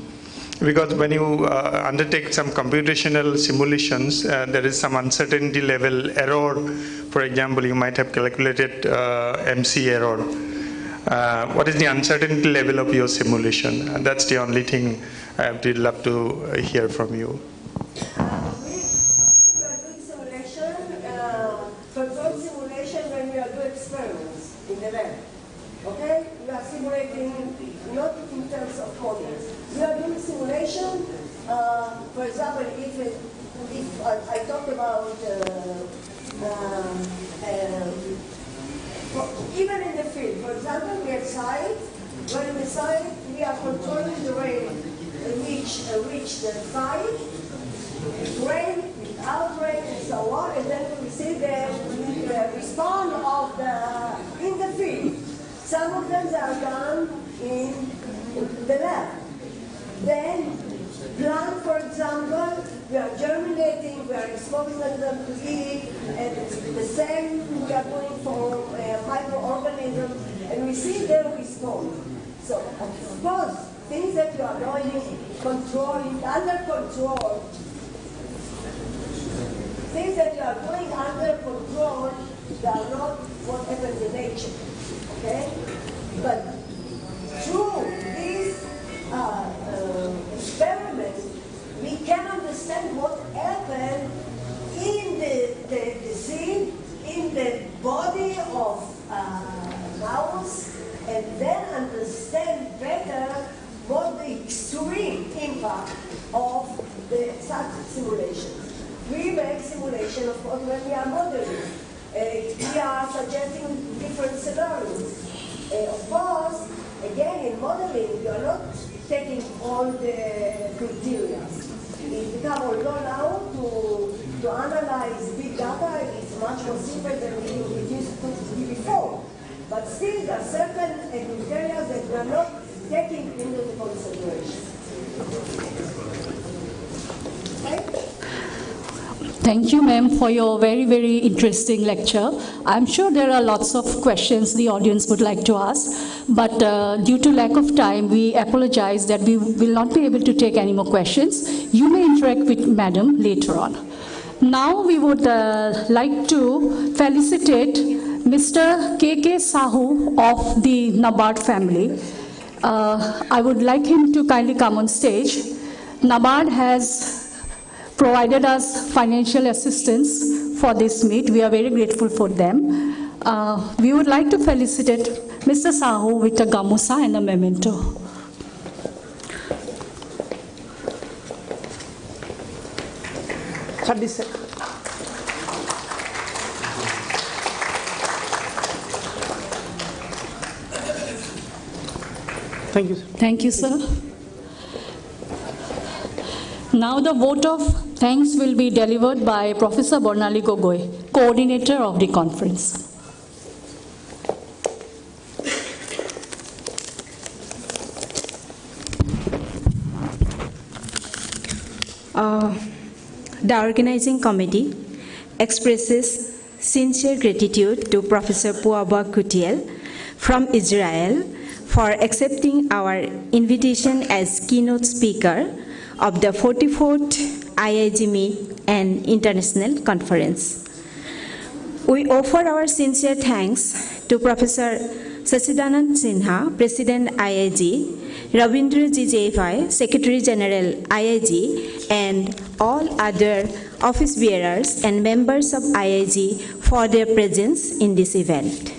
Because when you undertake some computational simulations, there is some uncertainty level error. For example, you might have calculated MC error. What is the uncertainty level of your simulation? And that's the only thing I would love to hear from you. We are doing simulation, controlled simulation when we are doing experiments in the lab. Okay? We are simulating not in terms of models. We are doing simulation, for example, if I talk about even in the field, for example, we have site, where in the site we are controlling the rain reach the site, rain, without rain, and so on, and then we see the response of in the field. Some of them are done in the lab. Then plant, for example, we are germinating, we are exposing them to heat, and the same we are doing for microorganisms, and we see their response. So, of course, things that you are doing, controlling, under control, things that you are doing under control, they are not what happens in nature. Okay? But through these experiments, we can understand what happened in the scene, in the body of mouse, and then understand better what the extreme impact of such simulations. We make simulation, of course, when we are modeling. We are suggesting different scenarios. Of course, again, in modeling, you are not taking all the criteria. It becomes, although now to analyze big data is much more simple than it used to be before. But still, there are certain criteria that we are not taking into consideration. Okay? Thank you, ma'am, for your very, very interesting lecture. I'm sure there are lots of questions the audience would like to ask, but due to lack of time, we apologize that we will not be able to take any more questions. You may interact with madam later on. Now we would like to felicitate Mr. K.K. Sahu of the NABARD family. I would like him to kindly come on stage. NABARD has provided us financial assistance for this meet. We are very grateful for them. We would like to felicitate Mr. Sahu with a gamusa and a memento. Thank you, sir. Thank you, sir. Now the vote of thanks will be delivered by Professor Bornali Gogoi, coordinator of the conference. The organizing committee expresses sincere gratitude to Professor Puaba Kutiel from Israel for accepting our invitation as keynote speaker of the 44th IIG Meet and International Conference. We offer our sincere thanks to Professor Sachidanand Sinha, President IIG, Ravindra Jijevai, Secretary General IIG, and all other office bearers and members of IIG for their presence in this event.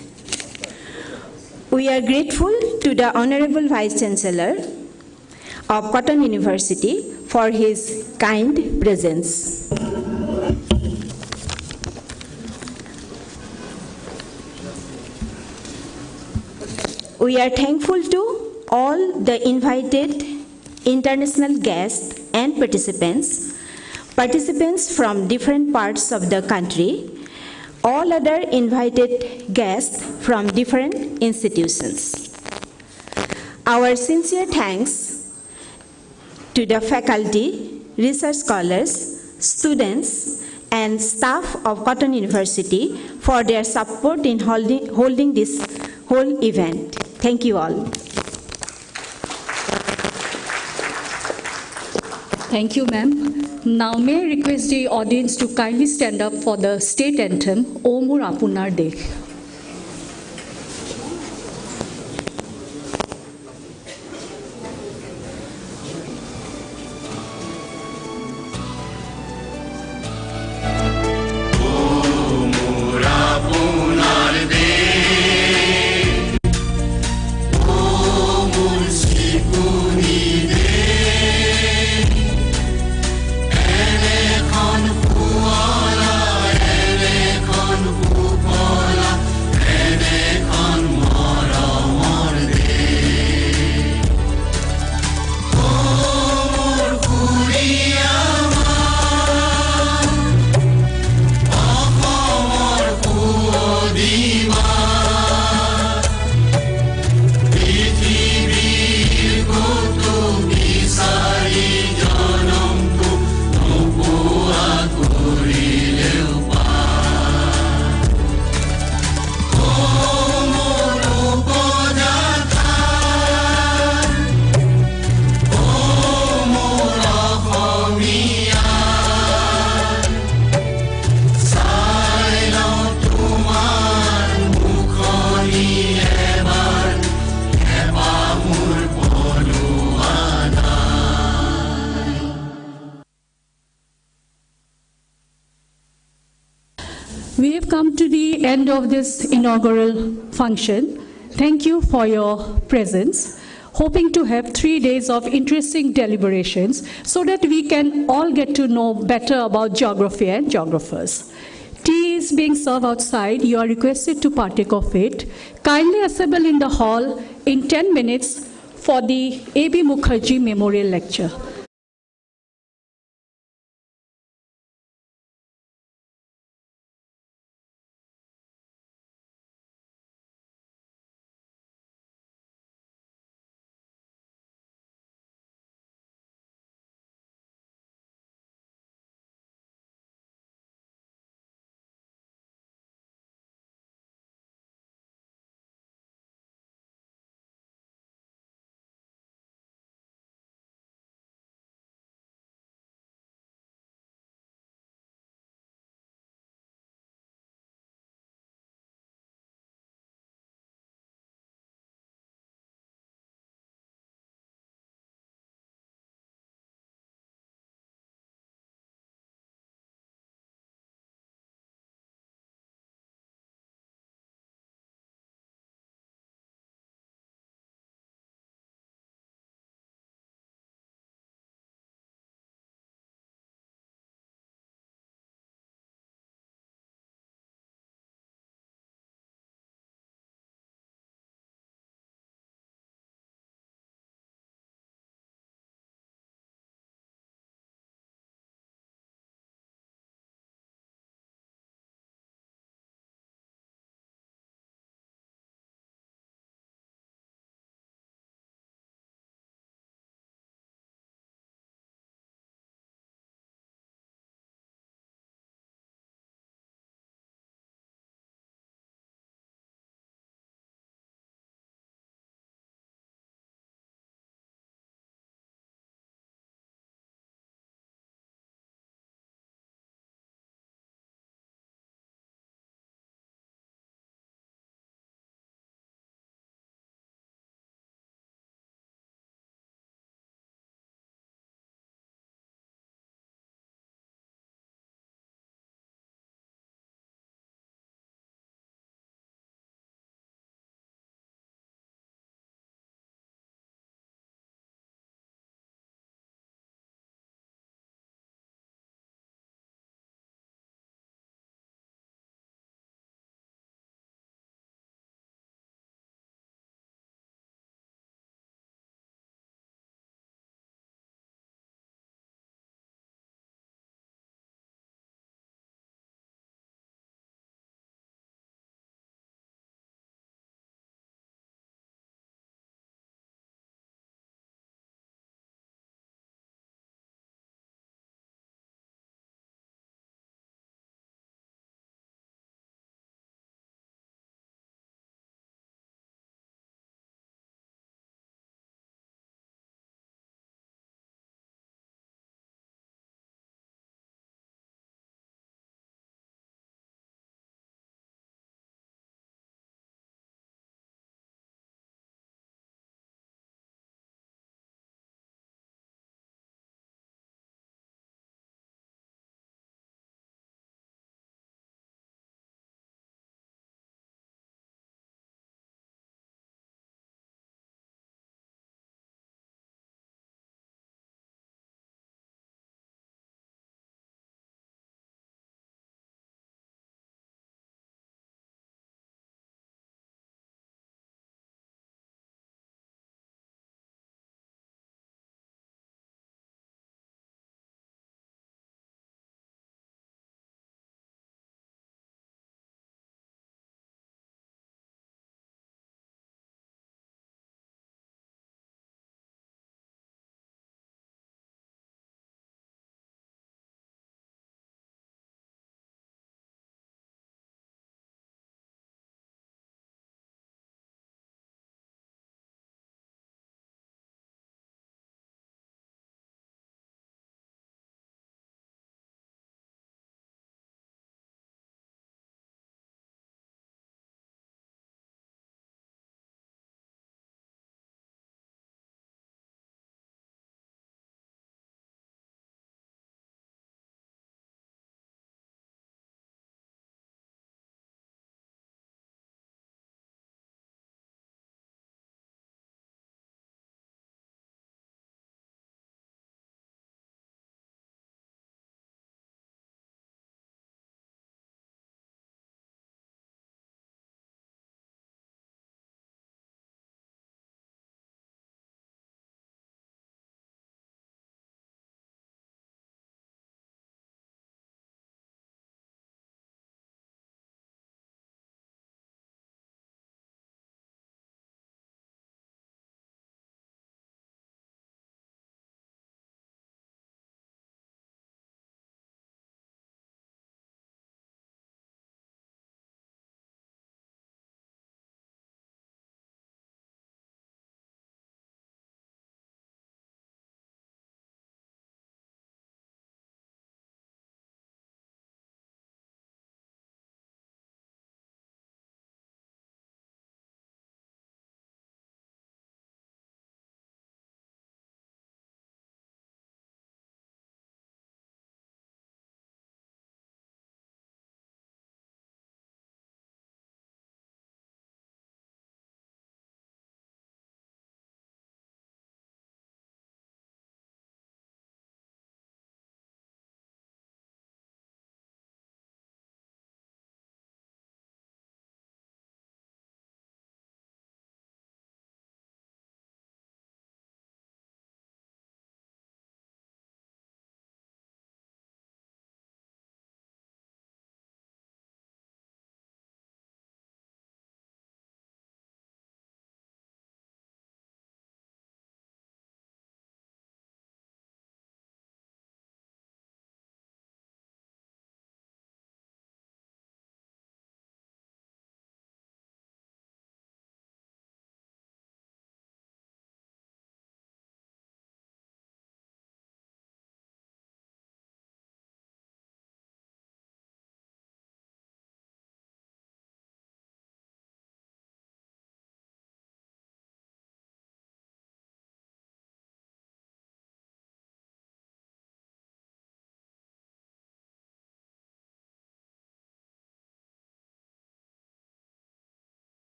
We are grateful to the Honorable Vice Chancellor of Cotton University for his kind presence. We are thankful to all the invited international guests and participants from different parts of the country, all other invited guests from different institutions. Our sincere thanks to the faculty, research scholars, students, and staff of Cotton University for their support in holding this whole event. Thank you all. Thank you, ma'am. Now may I request the audience to kindly stand up for the state anthem, O Mor Apunar Desh. We have come to the end of this inaugural function. Thank you for your presence. Hoping to have 3 days of interesting deliberations so that we can all get to know better about geography and geographers. Tea is being served outside. You are requested to partake of it. Kindly assemble in the hall in 10 minutes for the A.B. Mukarji Memorial Lecture.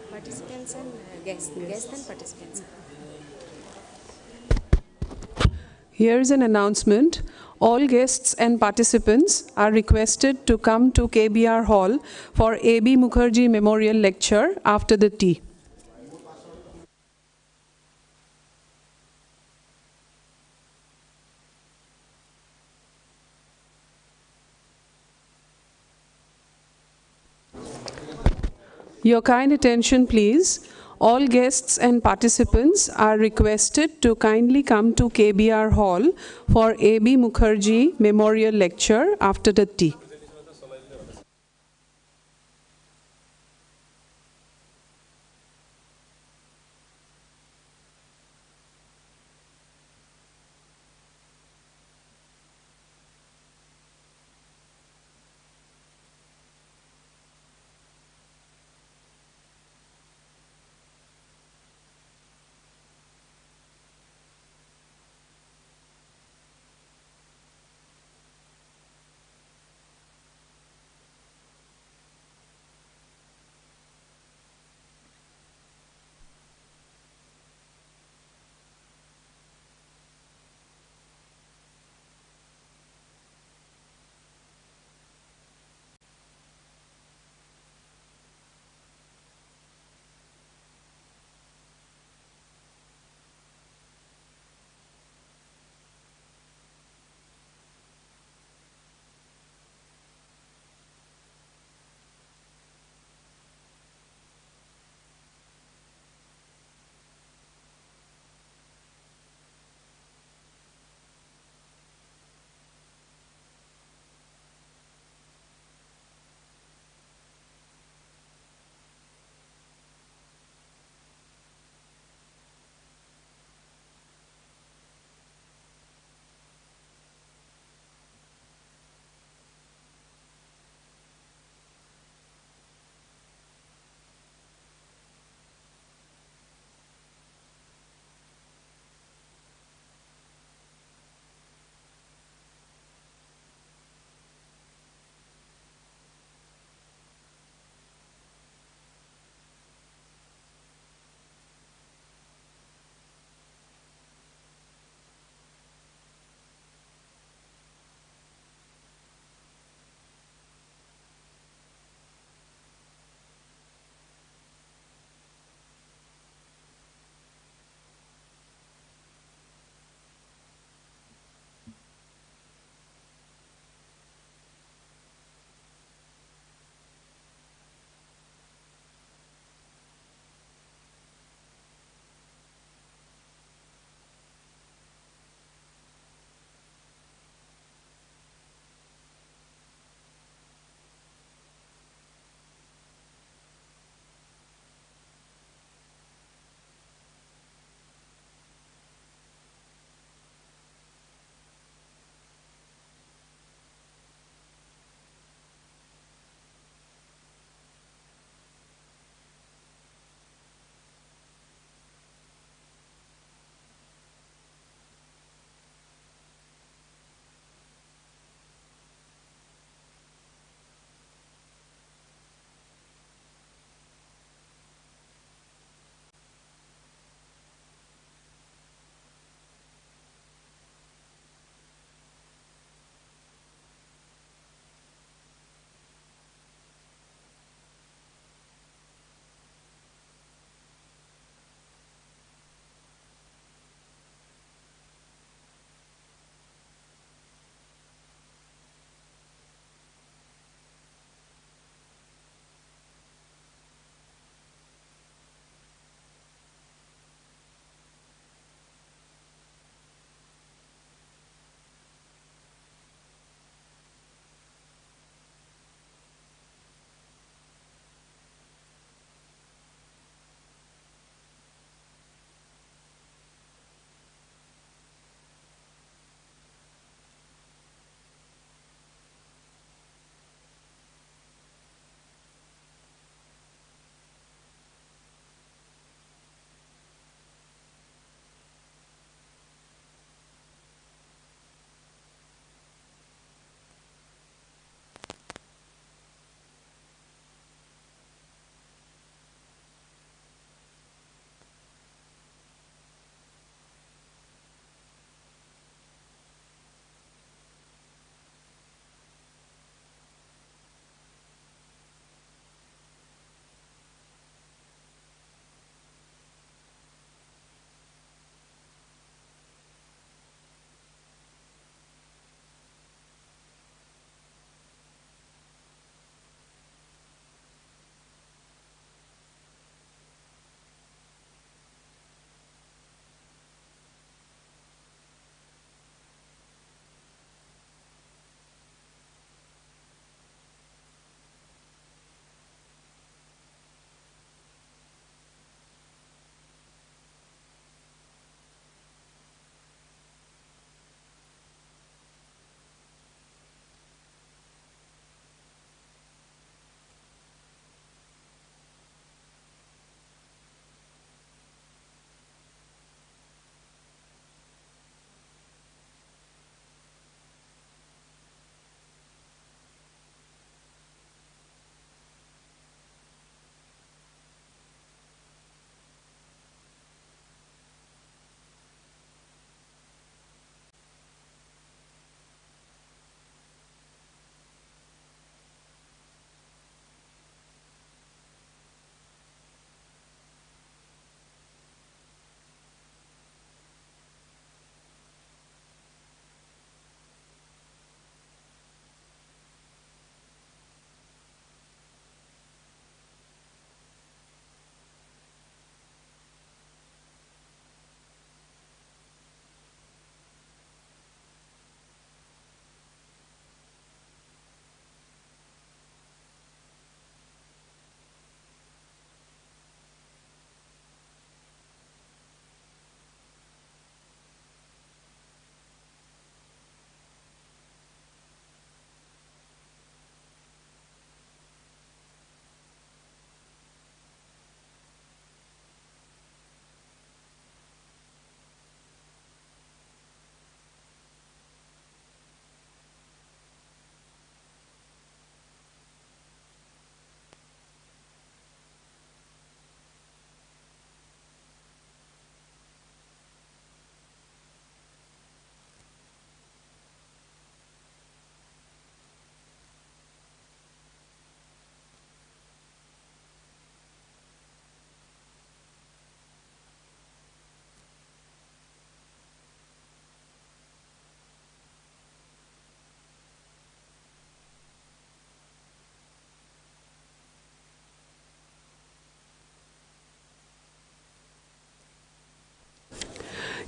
Participants and guests and participants. Here is an announcement. All guests and participants are requested to come to KBR Hall for A.B. Mukarji Memorial Lecture after the tea. Your kind attention, please. All guests and participants are requested to kindly come to KBR Hall for A.B. Mukarji Memorial Lecture after the tea.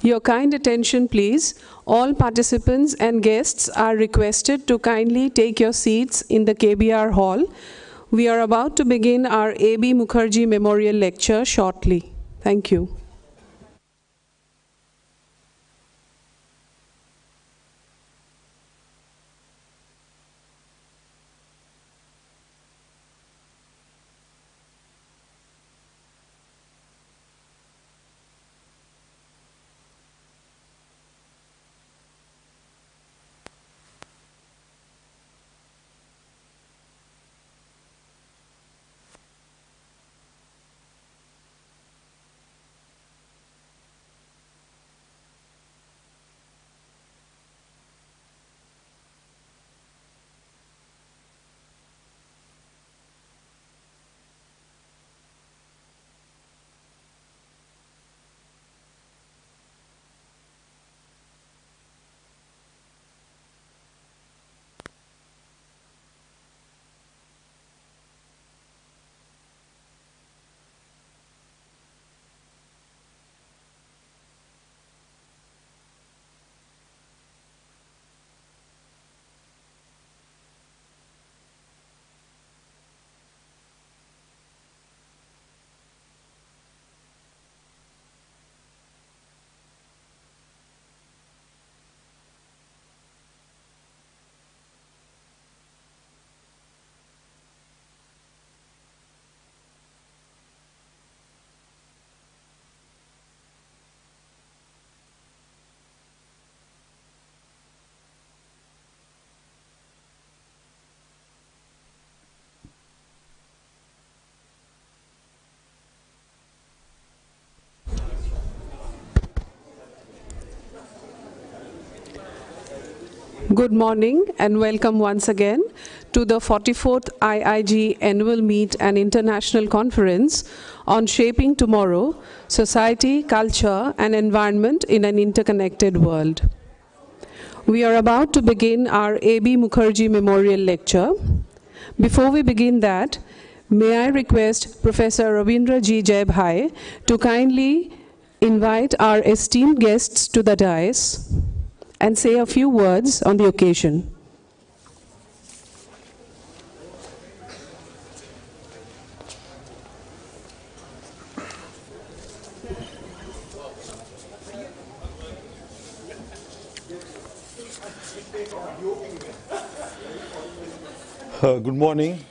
Your kind attention, please. All participants and guests are requested to kindly take your seats in the KBR hall. We are about to begin our A.B. Mukarji Memorial Lecture shortly. Thank you. Good morning and welcome once again to the 44th IIG Annual Meet and International Conference on Shaping Tomorrow, Society, Culture and Environment in an Interconnected World. We are about to begin our A.B. Mukarji Memorial Lecture. Before we begin that, may I request Professor Ravindra G. Jaibhai to kindly invite our esteemed guests to the dais and say a few words on the occasion. Good morning.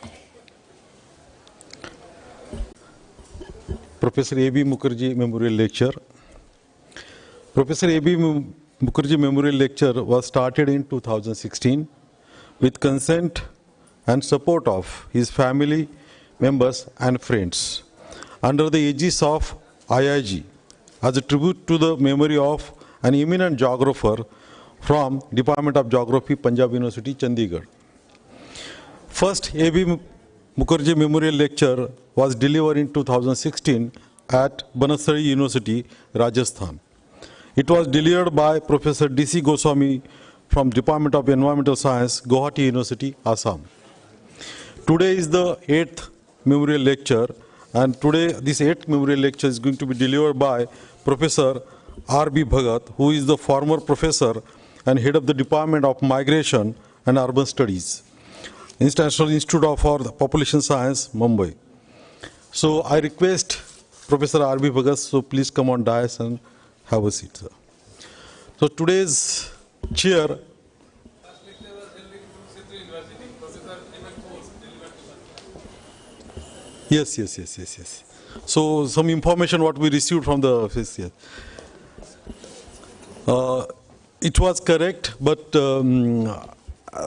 Professor A.B. Mukarji Memorial Lecture. Professor A.B. Mukarji Memorial Lecture was started in 2016 with consent and support of his family members and friends under the aegis of IIG as a tribute to the memory of an eminent geographer from Department of Geography, Punjab University, Chandigarh. First A.B. Mukarji Memorial Lecture was delivered in 2016 at Banasari University, Rajasthan. It was delivered by Professor D.C. Goswami from Department of Environmental Science, Guwahati University, Assam. Today is the 8th Memorial Lecture, and today this 8th Memorial Lecture is going to be delivered by Professor R.B. Bhagat, who is the former professor and head of the Department of Migration and Urban Studies, International Institute for Population Science, Mumbai. So I request Professor R.B. Bhagat, so please come on dais and have a seat, sir. So today's chair. Yes. So some information what we received from the office here. It was correct, but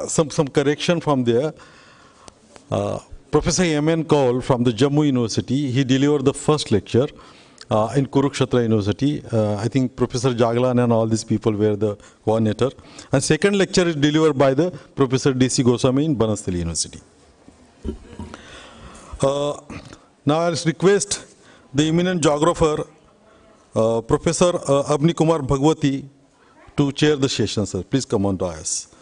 some correction from there. Professor M.N. Kaul from the Jammu University, he delivered the first lecture in Kurukshetra University. I think Professor Jaglan and all these people were the coordinator. And second lecture is delivered by the Professor D.C. Goswami in Banasari University. Now I request the eminent geographer, Professor Abni Kumar Bhagwati, to chair the session, sir. Please come on dais.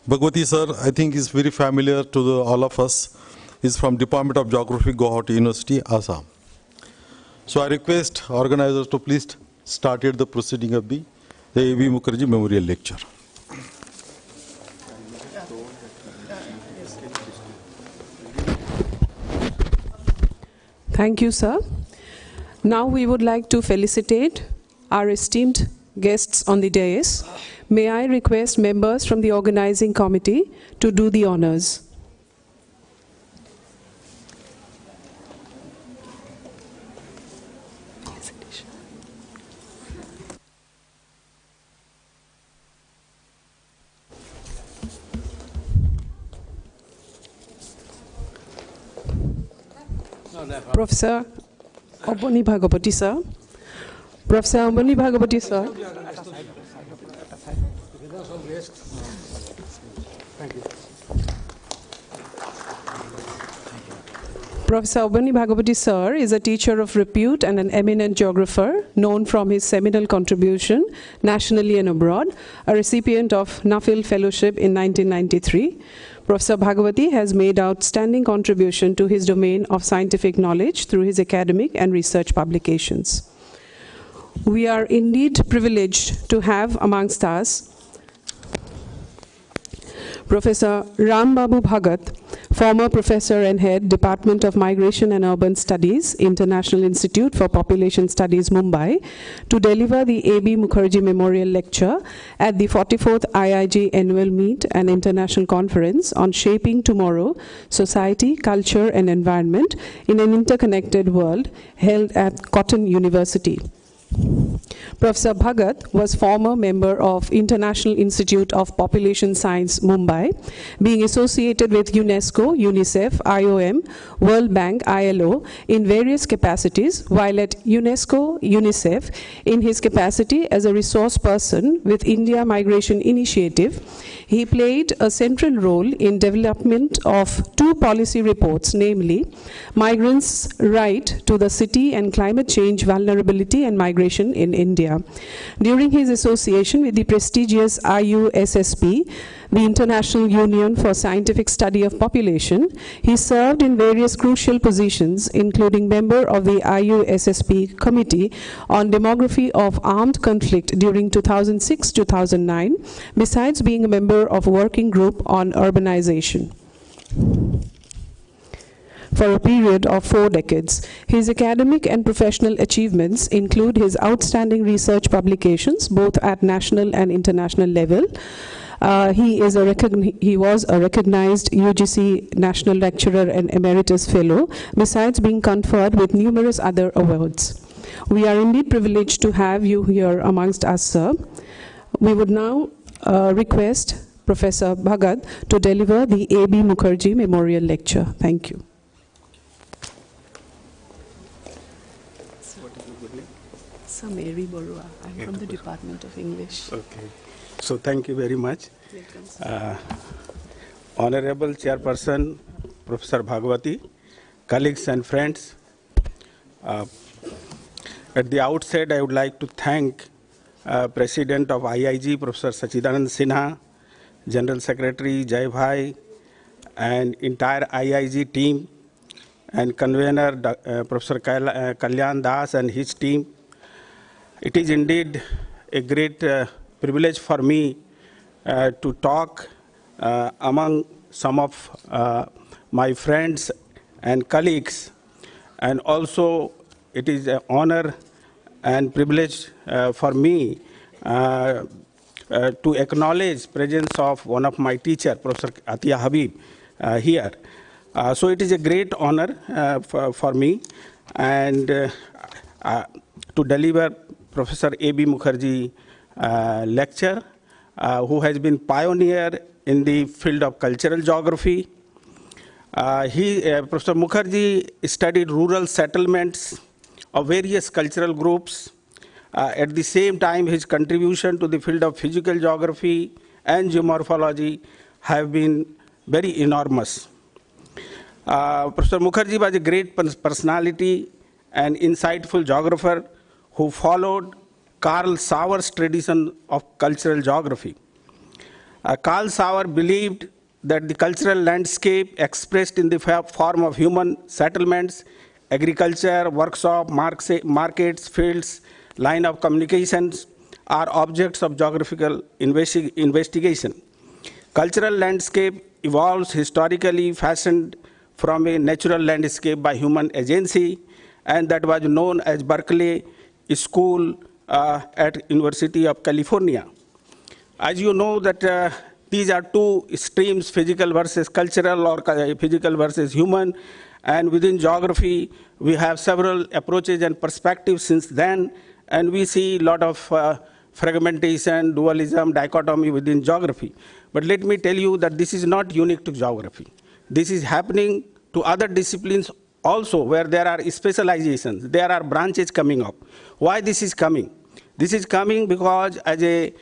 Bhagwati, sir, I think is very familiar to all of us. He's from Department of Geography, Guwahati University, Assam. So I request organizers to please started the proceeding of the A.B. Mukarji Memorial Lecture. Thank you, sir. Now we would like to felicitate our esteemed guests on the dais. May I request members from the organizing committee to do the honors. Professor Oboni Bhagapati, sir. Professor Oboni Bhagapati, sir. Thank you. Professor Oboni Bhagapati, sir, is a teacher of repute and an eminent geographer, known from his seminal contribution nationally and abroad, a recipient of Nuffield Fellowship in 1993. Professor Bhagapati has made outstanding contribution to his domain of scientific knowledge through his academic and research publications. We are indeed privileged to have amongst us Professor Ram Babu Bhagat, former professor and head, Department of Migration and Urban Studies, International Institute for Population Studies, Mumbai, to deliver the A.B. Mukarji Memorial Lecture at the 44th IIG Annual Meet and International Conference on Shaping Tomorrow, Society, Culture and Environment in an Interconnected World, held at Cotton University. Professor Bhagat was former member of International Institute of Population Science, Mumbai, being associated with UNESCO, UNICEF, IOM, World Bank, ILO in various capacities, while at UNESCO, UNICEF in his capacity as a resource person with India Migration Initiative. He played a central role in development of two policy reports, namely Migrants' Right to the City and Climate Change Vulnerability and Migration in India. During his association with the prestigious IUSSP, the International Union for Scientific Study of Population, he served in various crucial positions, including member of the IUSSP Committee on Demography of Armed Conflict during 2006-2009, besides being a member of a working group on urbanization for a period of 4 decades. His academic and professional achievements include his outstanding research publications, both at national and international level. He was a recognized UGC National Lecturer and Emeritus Fellow, besides being conferred with numerous other awards. We are indeed privileged to have you here amongst us, sir. We would now request Professor Bhagat to deliver the A.B. Mukarji Memorial Lecture. Thank you. Sir Mary Borua. I'm from the Department of English. Okay. So thank you very much. Honorable Chairperson, Professor Bhagwati, colleagues and friends. At the outset, I would like to thank President of IIG, Professor Sachidanand Sinha, General Secretary Jai Bhai, and entire IIG team, and convener Professor Kalyan Das and his team. It is indeed a great privilege for me to talk among some of my friends and colleagues, and also it is an honor and privilege for me to acknowledge presence of one of my teacher, Professor Atiya Habib, here. So it is a great honor for me and to deliver Professor A.B. Mukarji lecture, who has been pioneer in the field of cultural geography. Professor Mukarji studied rural settlements of various cultural groups. At the same time, his contribution to the field of physical geography and geomorphology have been very enormous. Professor Mukarji was a great personality and insightful geographer who followed Carl Sauer's tradition of cultural geography. Carl Sauer believed that the cultural landscape expressed in the form of human settlements, agriculture, workshop, markets, fields, line of communications are objects of geographical investigation. Cultural landscape evolves historically fashioned from a natural landscape by human agency, and that was known as Berkeley School at University of California. As you know that these are two streams, physical versus cultural or physical versus human, and within geography we have several approaches and perspectives since then, and we see a lot of fragmentation, dualism, dichotomy within geography. But let me tell you that this is not unique to geography. This is happening to other disciplines also, where there are specializations, there are branches coming up. Why this is coming? This is coming because as a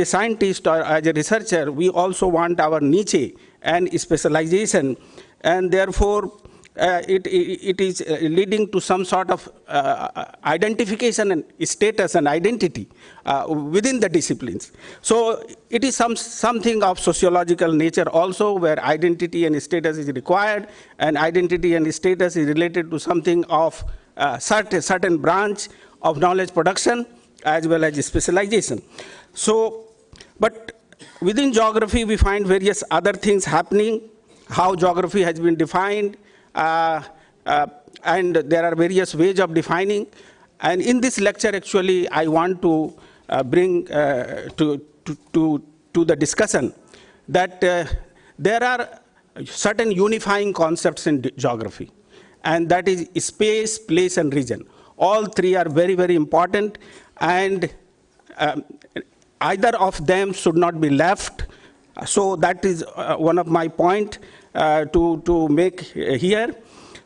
scientist or as a researcher, we also want our niche and specialization, and therefore it is leading to some sort of identification and status and identity within the disciplines. So it is something of sociological nature also, where identity and status is required, and identity and status is related to something of certain branch of knowledge production as well as specialization. So, but within geography we find various other things happening, how geography has been defined, and there are various ways of defining. And in this lecture, actually, I want to bring to the discussion that there are certain unifying concepts in geography, and that is space, place, and region. All three are very, very important, and either of them should not be left. So that is one of my points to make here.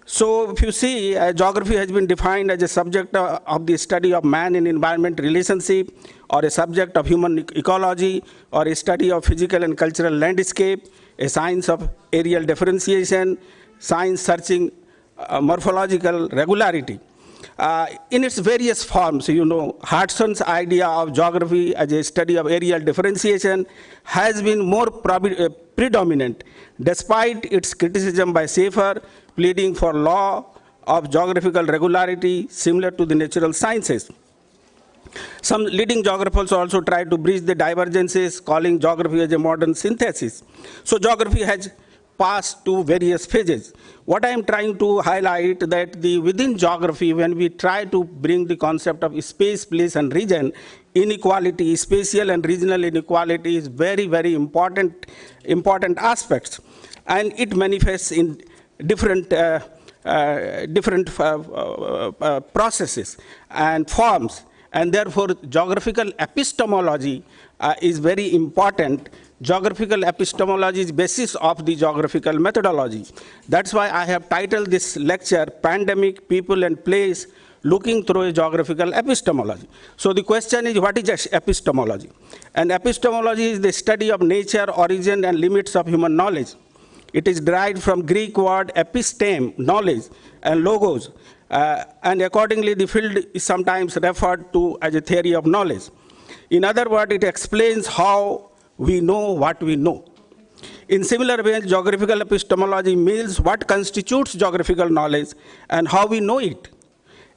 So if you see, geography has been defined as a subject of the study of man and environment relationship, or a subject of human ecology, or a study of physical and cultural landscape, a science of areal differentiation, science searching morphological regularity. In its various forms, you know, Hartson's idea of geography as a study of areal differentiation has been more predominant, despite its criticism by Schaeffer, pleading for law of geographical regularity similar to the natural sciences. Some leading geographers also try to bridge the divergences, calling geography as a modern synthesis. So geography has passed to various phases. What I am trying to highlight that within geography, when we try to bring the concept of space, place, and region, inequality, spatial and regional inequality is very, very important aspects, and it manifests in different processes and forms, and therefore geographical epistemology is very important. Geographical epistemology is basis of the geographical methodology. That's why I have titled this lecture, Pandemic, People and Place, Looking Through a Geographical Epistemology. So the question is, what is epistemology? And epistemology is the study of nature, origin, and limits of human knowledge. It is derived from Greek word episteme, knowledge, and logos, and accordingly the field is sometimes referred to as a theory of knowledge. In other words, it explains how we know what we know. In similar ways, geographical epistemology means what constitutes geographical knowledge and how we know it.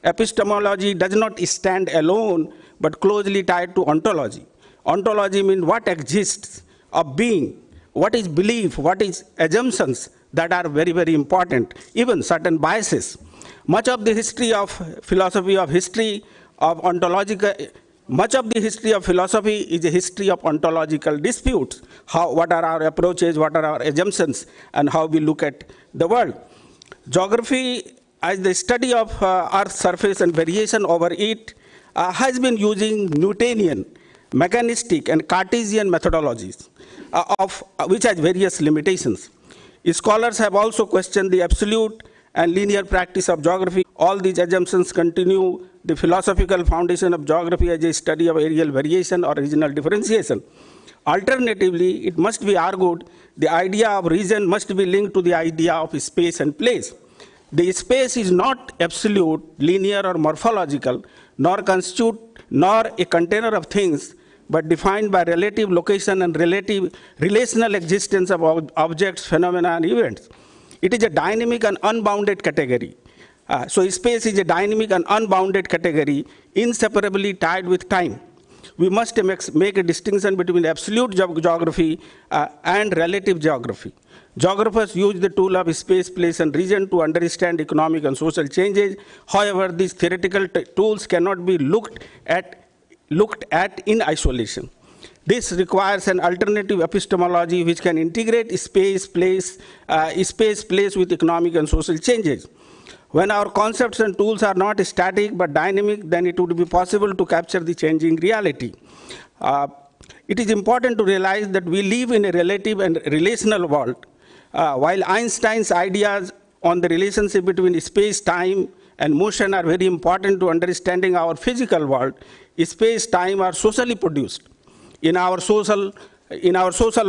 Epistemology does not stand alone, but closely tied to ontology. Ontology means what exists of being, what is belief, what is assumptions that are very, very important, even certain biases. Much of the history of philosophy of ontological, much of the history of philosophy is a history of ontological disputes. What are our approaches, what are our assumptions, and how we look at the world. Geography, as the study of Earth's surface and variation over it, has been using Newtonian, mechanistic, and Cartesian methodologies, which has various limitations. Scholars have also questioned the absolute and linear practice of geography. All these assumptions continue the philosophical foundation of geography as a study of areal variation or regional differentiation. Alternatively, it must be argued the idea of region must be linked to the idea of space and place. The space is not absolute, linear, or morphological, nor a container of things, but defined by relative location and relational existence of objects, phenomena, and events. It is a dynamic and unbounded category. So space is a dynamic and unbounded category, inseparably tied with time. We must make a distinction between absolute geography and relative geography. Geographers use the tool of space, place, and region to understand economic and social changes. However, these theoretical tools cannot be looked at in isolation. This requires an alternative epistemology which can integrate space, place with economic and social changes. When our concepts and tools are not static but dynamic, then it would be possible to capture the changing reality. It is important to realize that we live in a relative and relational world. While Einstein's ideas on the relationship between space, time, and motion are very important to understanding our physical world, space, time are socially produced. In our social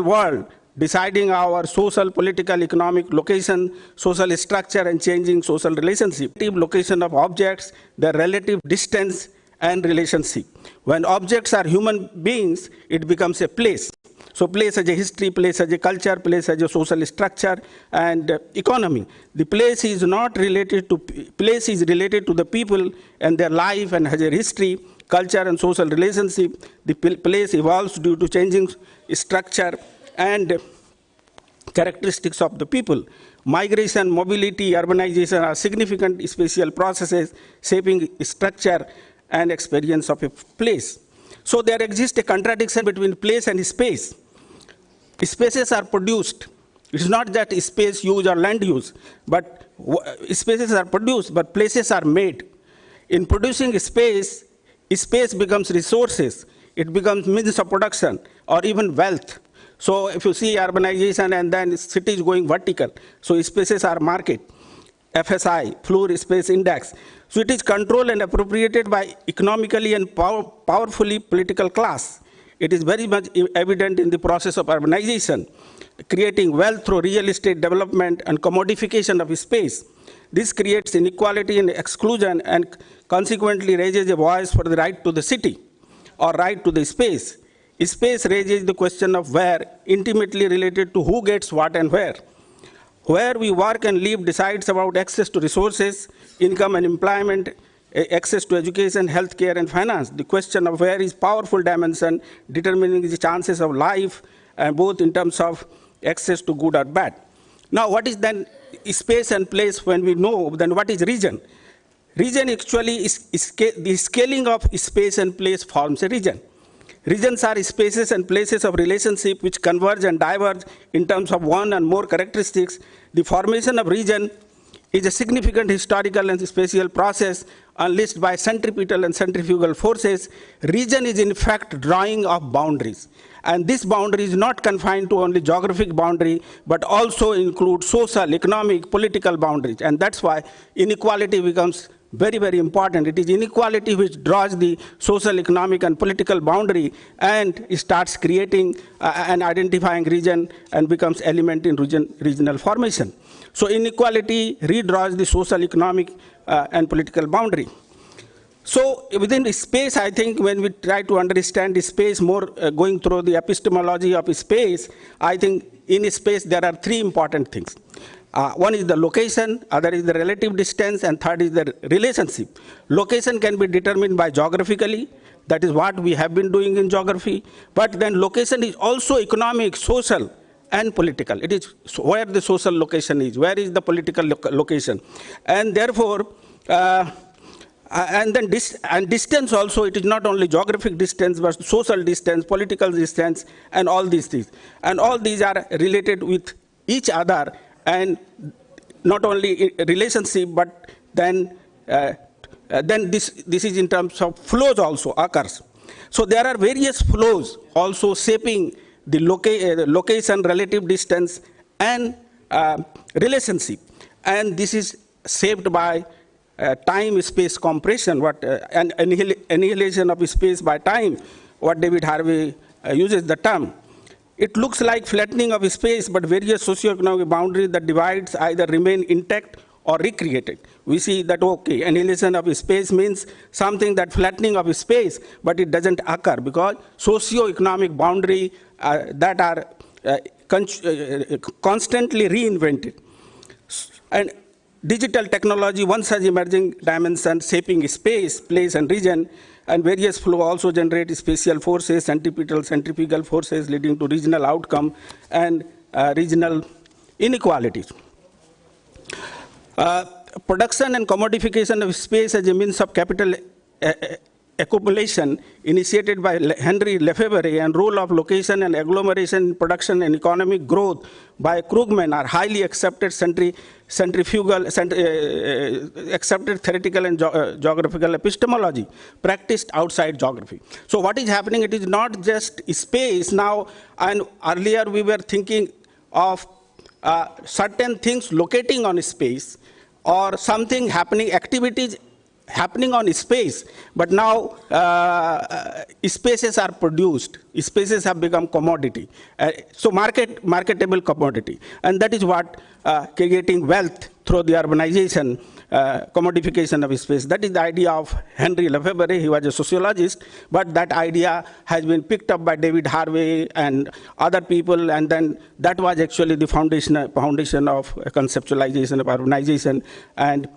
world, deciding our social, political, economic location, social structure, and changing social relationship. Location of objects, their relative distance, and relationship. When objects are human beings, it becomes a place. So place as a history, place as a culture, place as a social structure and economy. The place is related to the people and their life and has a history, culture, and social relationship. The place evolves due to changing structure and characteristics of the people. Migration, mobility, urbanization are significant spatial processes shaping structure and experience of a place. So there exists a contradiction between place and space. Spaces are produced. It's not that space use or land use, but spaces are produced, but places are made. In producing space becomes resources. It becomes means of production or even wealth. So if you see urbanization and then cities going vertical, so spaces are market. FSI, Floor Space Index. So it is controlled and appropriated by economically and powerfully political class. It is very much evident in the process of urbanization, creating wealth through real estate development and commodification of space. This creates inequality and exclusion and consequently raises a voice for the right to the city or right to the space. Space raises the question of where, intimately related to who gets what and where. Where we work and live decides about access to resources, income and employment, access to education, healthcare, and finance. The question of where is powerful dimension determining the chances of life, both in terms of access to good or bad. Now, what is then space and place when we know, then what is region? Region actually is the scaling of space and place forms a region. Regions are spaces and places of relationship which converge and diverge in terms of one and more characteristics. The formation of region is a significant historical and spatial process unleashed by centripetal and centrifugal forces. Region is in fact drawing of boundaries. And this boundary is not confined to only geographic boundary, but also includes social, economic, political boundaries. And that's why inequality becomes very, very important. It is inequality which draws the social, economic, and political boundary and starts creating and identifying region and becomes element in regional formation. So inequality redraws the social, economic, and political boundary. So within the space, I think when we try to understand the space more, going through the epistemology of space, I think in space there are three important things. One is the location, other is the relative distance, and third is the relationship. Location can be determined by geographically. That is what we have been doing in geography. But then location is also economic, social, and political. It is where the social location is, where is the political location. And therefore, and then distance also, it is not only geographic distance, but social distance, political distance, and all these things. And all these are related with each other, and not only relationship, but then this is in terms of flows also occurs. So there are various flows also shaping the location, relative distance, and relationship. And this is shaped by time-space compression, and annihilation of space by time, what David Harvey uses the term. It looks like flattening of space, but various socioeconomic boundaries that divides either remain intact or recreated. We see that, okay, annihilation of space means something that flattening of space, but it doesn't occur because socioeconomic boundaries that are constantly reinvented. And Digital technology, one such emerging dimension, shaping space, place, and region, and various flow also generate spatial forces, centripetal forces leading to regional outcome and regional inequalities. Production and commodification of space as a means of capital accumulation initiated by Henry Lefebvre and role of location and agglomeration in production and economic growth by Krugman are highly accepted accepted theoretical and geographical epistemology practiced outside geography. So what is happening, it is not just space now, and earlier we were thinking of certain things locating on space or something happening, activities happening on space, but now spaces are produced, spaces have become commodity, so marketable commodity, and that is what creating wealth through the urbanization, commodification of space. That is the idea of Henry Lefebvre. He was a sociologist, but that idea has been picked up by David Harvey and other people, and then that was actually the foundation of conceptualization of urbanization and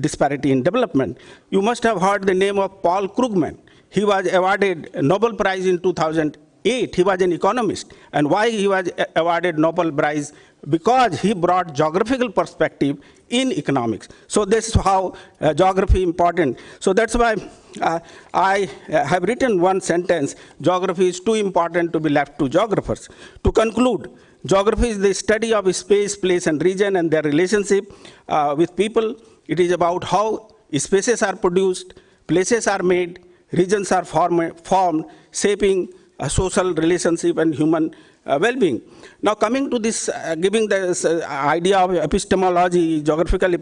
disparity in development. You must have heard the name of Paul Krugman. He was awarded a Nobel Prize in 2008. He was an economist. And why he was awarded Nobel Prize? Because he brought geographical perspective in economics. So this is how geography important. So that's why I have written one sentence: geography is too important to be left to geographers. To conclude, geography is the study of space, place, and region and their relationship with people. It is about how spaces are produced, places are made, regions are formed, shaping a social relationship and human well-being. Now coming to this, giving this idea of epistemology, geographical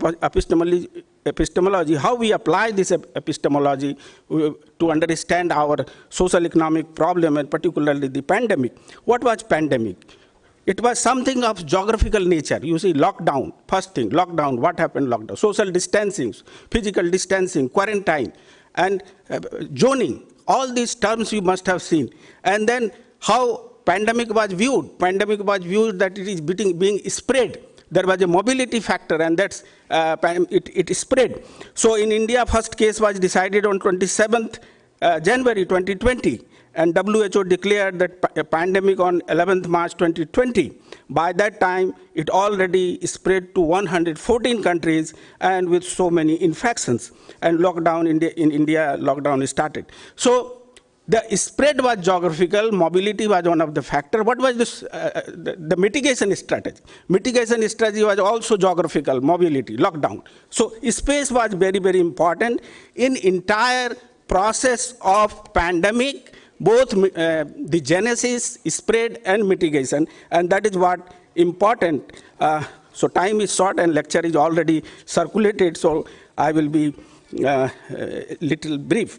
epistemology, how we apply this epistemology to understand our social economic problem, and particularly the pandemic. What was pandemic? It was something of geographical nature. You see, lockdown, first thing, lockdown, what happened lockdown? Social distancing, physical distancing, quarantine, and zoning. All these terms you must have seen. And then how pandemic was viewed. Pandemic was viewed that it is being spread. There was a mobility factor, and that's it spread. So in India, first case was decided on 27th January 2020. And WHO declared that pandemic on 11th March 2020. By that time, it already spread to 114 countries and with so many infections. And lockdown in India, lockdown started. So the spread was geographical, mobility was one of the factors. What was this, the mitigation strategy? Mitigation strategy was also geographical, mobility, lockdown. So space was very, very important in entire process of pandemic, both the genesis, spread, and mitigation, and that is what important. So time is short and lecture is already circulated, so I will be little brief.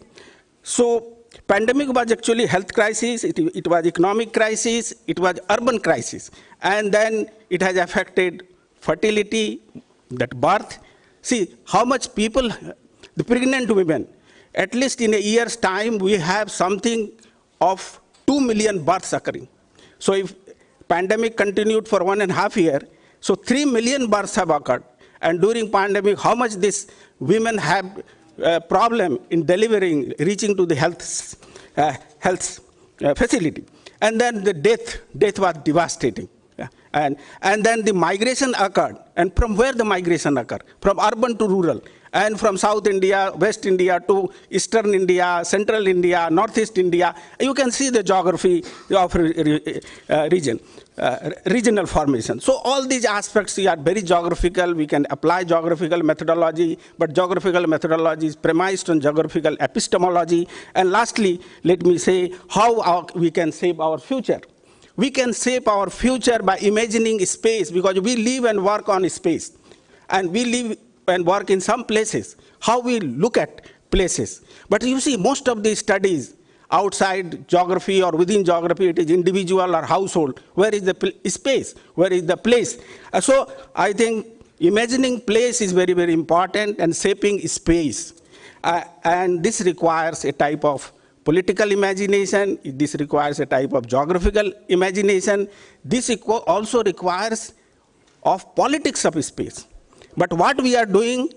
So pandemic was actually health crisis, it was economic crisis, it was urban crisis, and then it has affected fertility, that birth. See how much people, the pregnant women, at least in a year's time, we have something of 2 million births occurring. So if pandemic continued for 1.5 years, so 3 million births have occurred. And during pandemic, how much these women have problem in delivering, reaching to the health facility. And then the death was devastating. And then the migration occurred. And from where the migration occurred? From urban to rural. And from South India, West India to Eastern India, Central India, Northeast India, you can see the geography of regional formation. So all these aspects are very geographical. We can apply geographical methodology, but geographical methodology is premised on geographical epistemology. And lastly, let me say how we can shape our future. We can shape our future by imagining space, because we live and work on space. And we live and work in some places, how we look at places. But you see, most of the studies outside geography or within geography, it is individual or household. Where is the space? Where is the place? So I think imagining place is very, very important, and shaping space. And this requires a type of political imagination. This requires a type of geographical imagination. This also requires of politics of space. But what we are doing,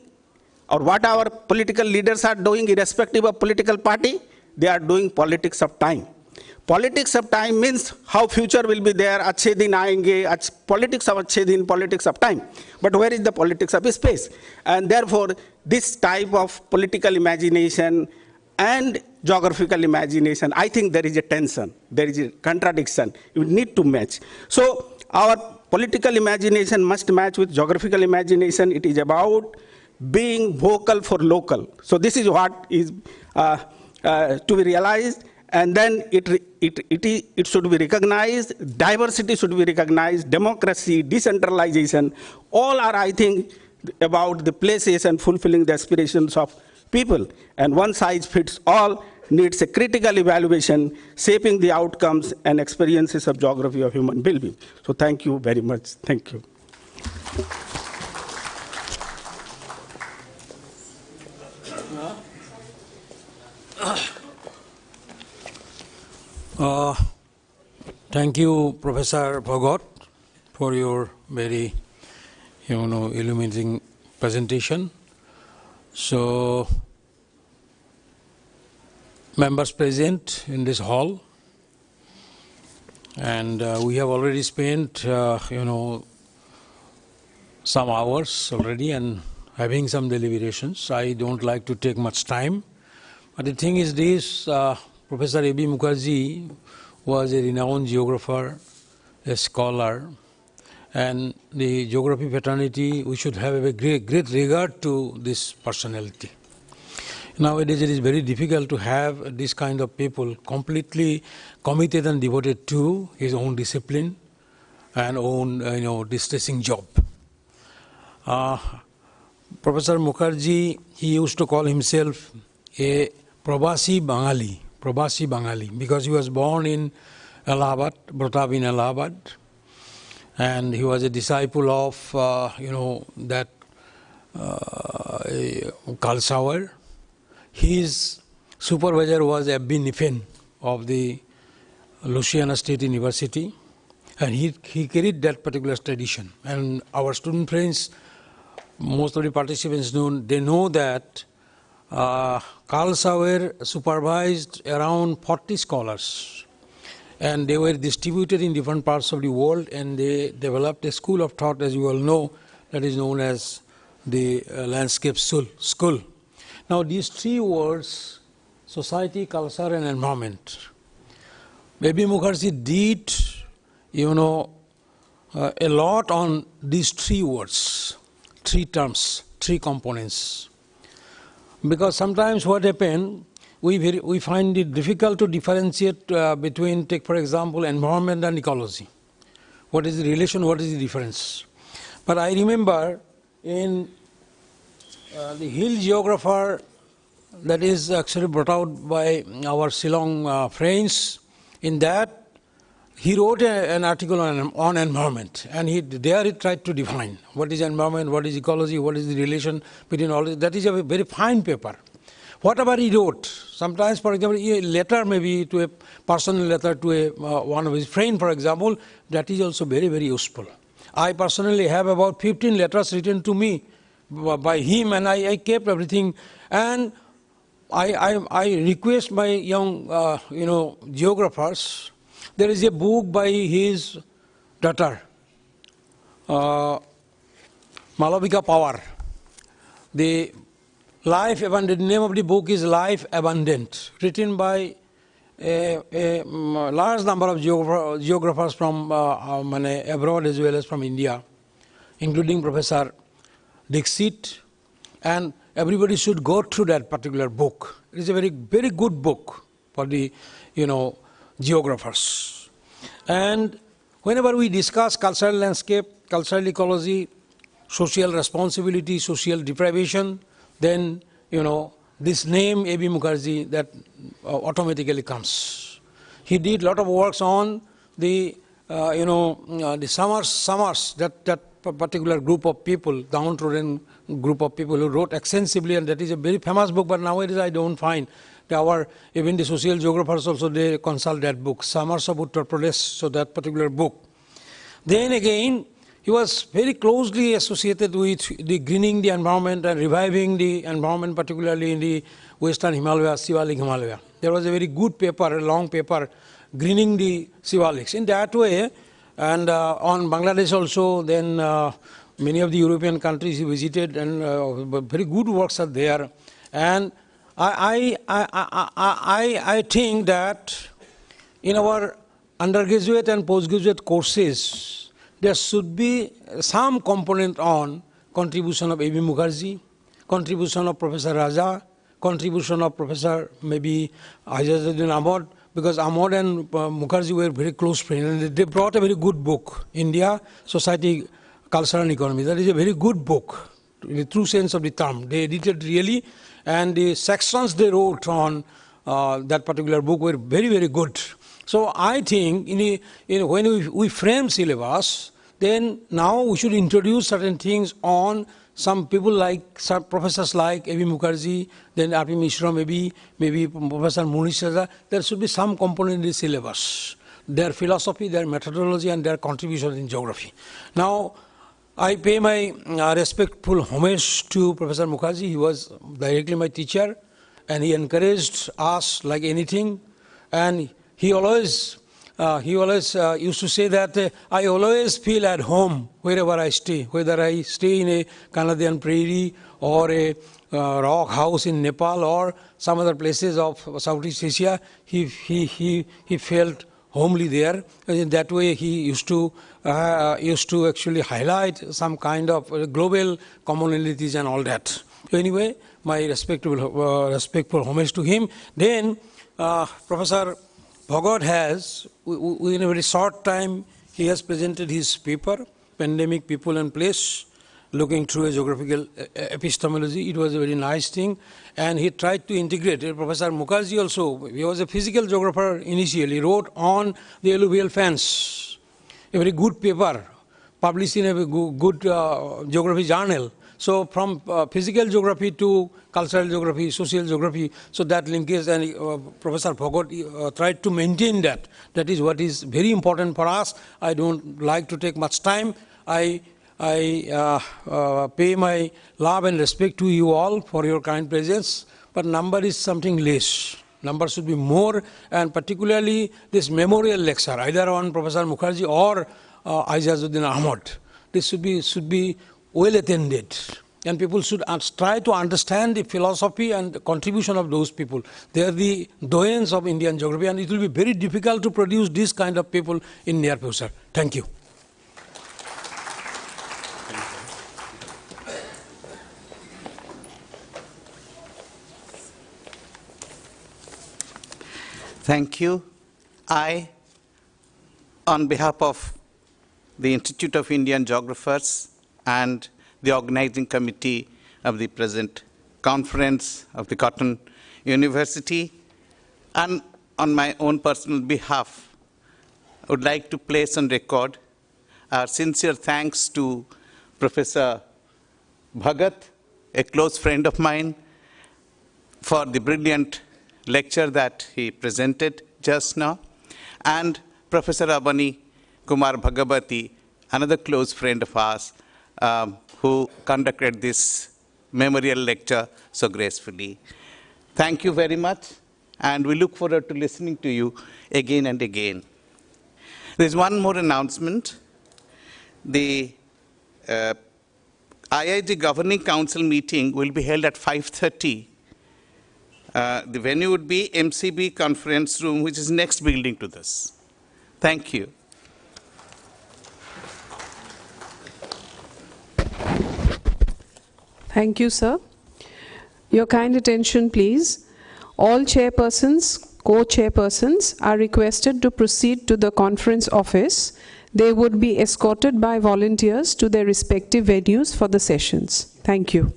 or what our political leaders are doing, irrespective of political party, they are doing politics of time. Politics of time means how future will be there, अच्छे दिन आएंगे, politics of अच्छे दिन, politics of time. But where is the politics of space? And therefore, this type of political imagination and geographical imagination, I think there is a tension, there is a contradiction. You need to match. So our political imagination must match with geographical imagination. It is about being vocal for local. So this is what is to be realized. And then it should be recognized, diversity should be recognized, democracy, decentralization, all are, I think, about the places and fulfilling the aspirations of people. And one size fits all needs a critical evaluation, shaping the outcomes and experiences of geography of human well-being. So thank you very much. Thank you. Thank you, Professor Bhagat, for your very, illuminating presentation. So, members present in this hall, and we have already spent, some hours already and having some deliberations. I don't like to take much time, but the thing is this. Professor A.B. Mukarji was a renowned geographer, a scholar, and the geography fraternity, we should have a great regard to this personality. Nowadays, it is very difficult to have this kind of people completely committed and devoted to his own discipline and own, distressing job. Professor Mukarji, he used to call himself a Prabasi Bangali, because he was born in Allahabad, brought up in Allahabad, and he was a disciple of, that Khalsawar. His supervisor was F.B. Niffen of the Louisiana State University, and he carried that particular tradition. And our student friends, most of the participants know that Khalsawar supervised around 40 scholars, and they were distributed in different parts of the world, and they developed a school of thought, as you all know, that is known as the landscape school. Now these three words, society, culture and environment, A.B. Mukarji did, a lot on these three words, three terms, three components. Because sometimes what happens, we find it difficult to differentiate between, take for example, environment and ecology. What is the relation, what is the difference? But I remember in the Hill Geographer, that is actually brought out by our Shillong friends, in that he wrote an article on environment, and there he tried to define what is environment, what is ecology, what is the relation between all this. That is a very fine paper. Whatever he wrote, sometimes, for example, a letter maybe to a personal letter to one of his friends, for example, that is also very, very useful. I personally have about 15 letters written to me by him, and I kept everything. And I request my young, geographers. There is a book by his daughter, Malavika Power. The name of the book is Life Abundant, written by a large number of geographers from abroad as well as from India, including Professor Dixit, and everybody should go through that particular book. It is a very, very good book for the, geographers. And whenever we discuss cultural landscape, cultural ecology, social responsibility, social deprivation, then, this name A.B. Mukarji, that automatically comes. He did a lot of works on the, the Summers, that particular group of people, downtrodden group of people who wrote extensively, and that is a very famous book, but nowadays I don't find. Even the social geographers also, they consult that book, Summers of Uttar Pradesh, so that particular book. Then again, he was very closely associated with the greening the environment and reviving the environment, particularly in the Western Himalaya, Shivalik Himalaya. There was a very good paper, a long paper, greening the Shivaliks. In that way, and on Bangladesh also, then many of the European countries he visited, and very good works are there. And I think that in our undergraduate and postgraduate courses, there should be some component on contribution of A.B. Mukarji, contribution of Professor Raja, contribution of Professor maybe Ajazuddin Ahmad, because Ahmad and Mukarji were very close friends, and they brought a very good book, India, Society, Culture and Economy. That is a very good book, in the true sense of the term. They edited really, and the sections they wrote on that particular book were very, very good. So I think when we frame syllabus, then now we should introduce certain things on some people like, some professors like A.B. Mukarji, then R.P. Mishra, maybe Professor Munish Raza. There should be some component in the syllabus, their philosophy, their methodology, and their contribution in geography. Now, I pay my respectful homage to Professor Mukarji. He was directly my teacher, and he encouraged us like anything. And he always used to say that I always feel at home wherever I stay, whether I stay in a Canadian prairie or a rock house in Nepal or some other places of Southeast Asia. He felt homely there. And in that way, he used to actually highlight some kind of global commonalities and all that. Anyway, my respectful homage to him. Then Professor Bhagat has, in a very short time, he has presented his paper, Pandemic, People and Place, looking through a geographical epistemology. It was a very nice thing. And he tried to integrate it. Professor Mukarji also, he was a physical geographer initially, wrote on the alluvial fans, a very good paper, published in a good geography journal. So from physical geography to cultural geography, social geography, so that linkage, and Professor Bhagat tried to maintain that. That is what is very important for us. I don't like to take much time. I pay my love and respect to you all for your kind presence, but number is something less. Number should be more, and particularly this memorial lecture, either on Professor Mukarji or Ajazuddin Ahmad. This should be well attended, and people should try to understand the philosophy and the contribution of those people. They are the doyens of Indian geography, and it will be very difficult to produce this kind of people in near future. Thank you. Thank you. I, on behalf of the Institute of Indian Geographers and the organizing committee of the present conference of the Cotton University, and on my own personal behalf, I would like to place on record our sincere thanks to Professor Bhagat, a close friend of mine, for the brilliant lecture that he presented just now, and Professor Abani Kumar Bhagavati, another close friend of ours, who conducted this memorial lecture so gracefully. Thank you very much, and we look forward to listening to you again and again. There's one more announcement. The IIG Governing Council meeting will be held at 5:30. The venue would be MCB Conference Room, which is next building to this. Thank you. Thank you, sir. Your kind attention, please. All chairpersons, co-chairpersons are requested to proceed to the conference office. They would be escorted by volunteers to their respective venues for the sessions. Thank you.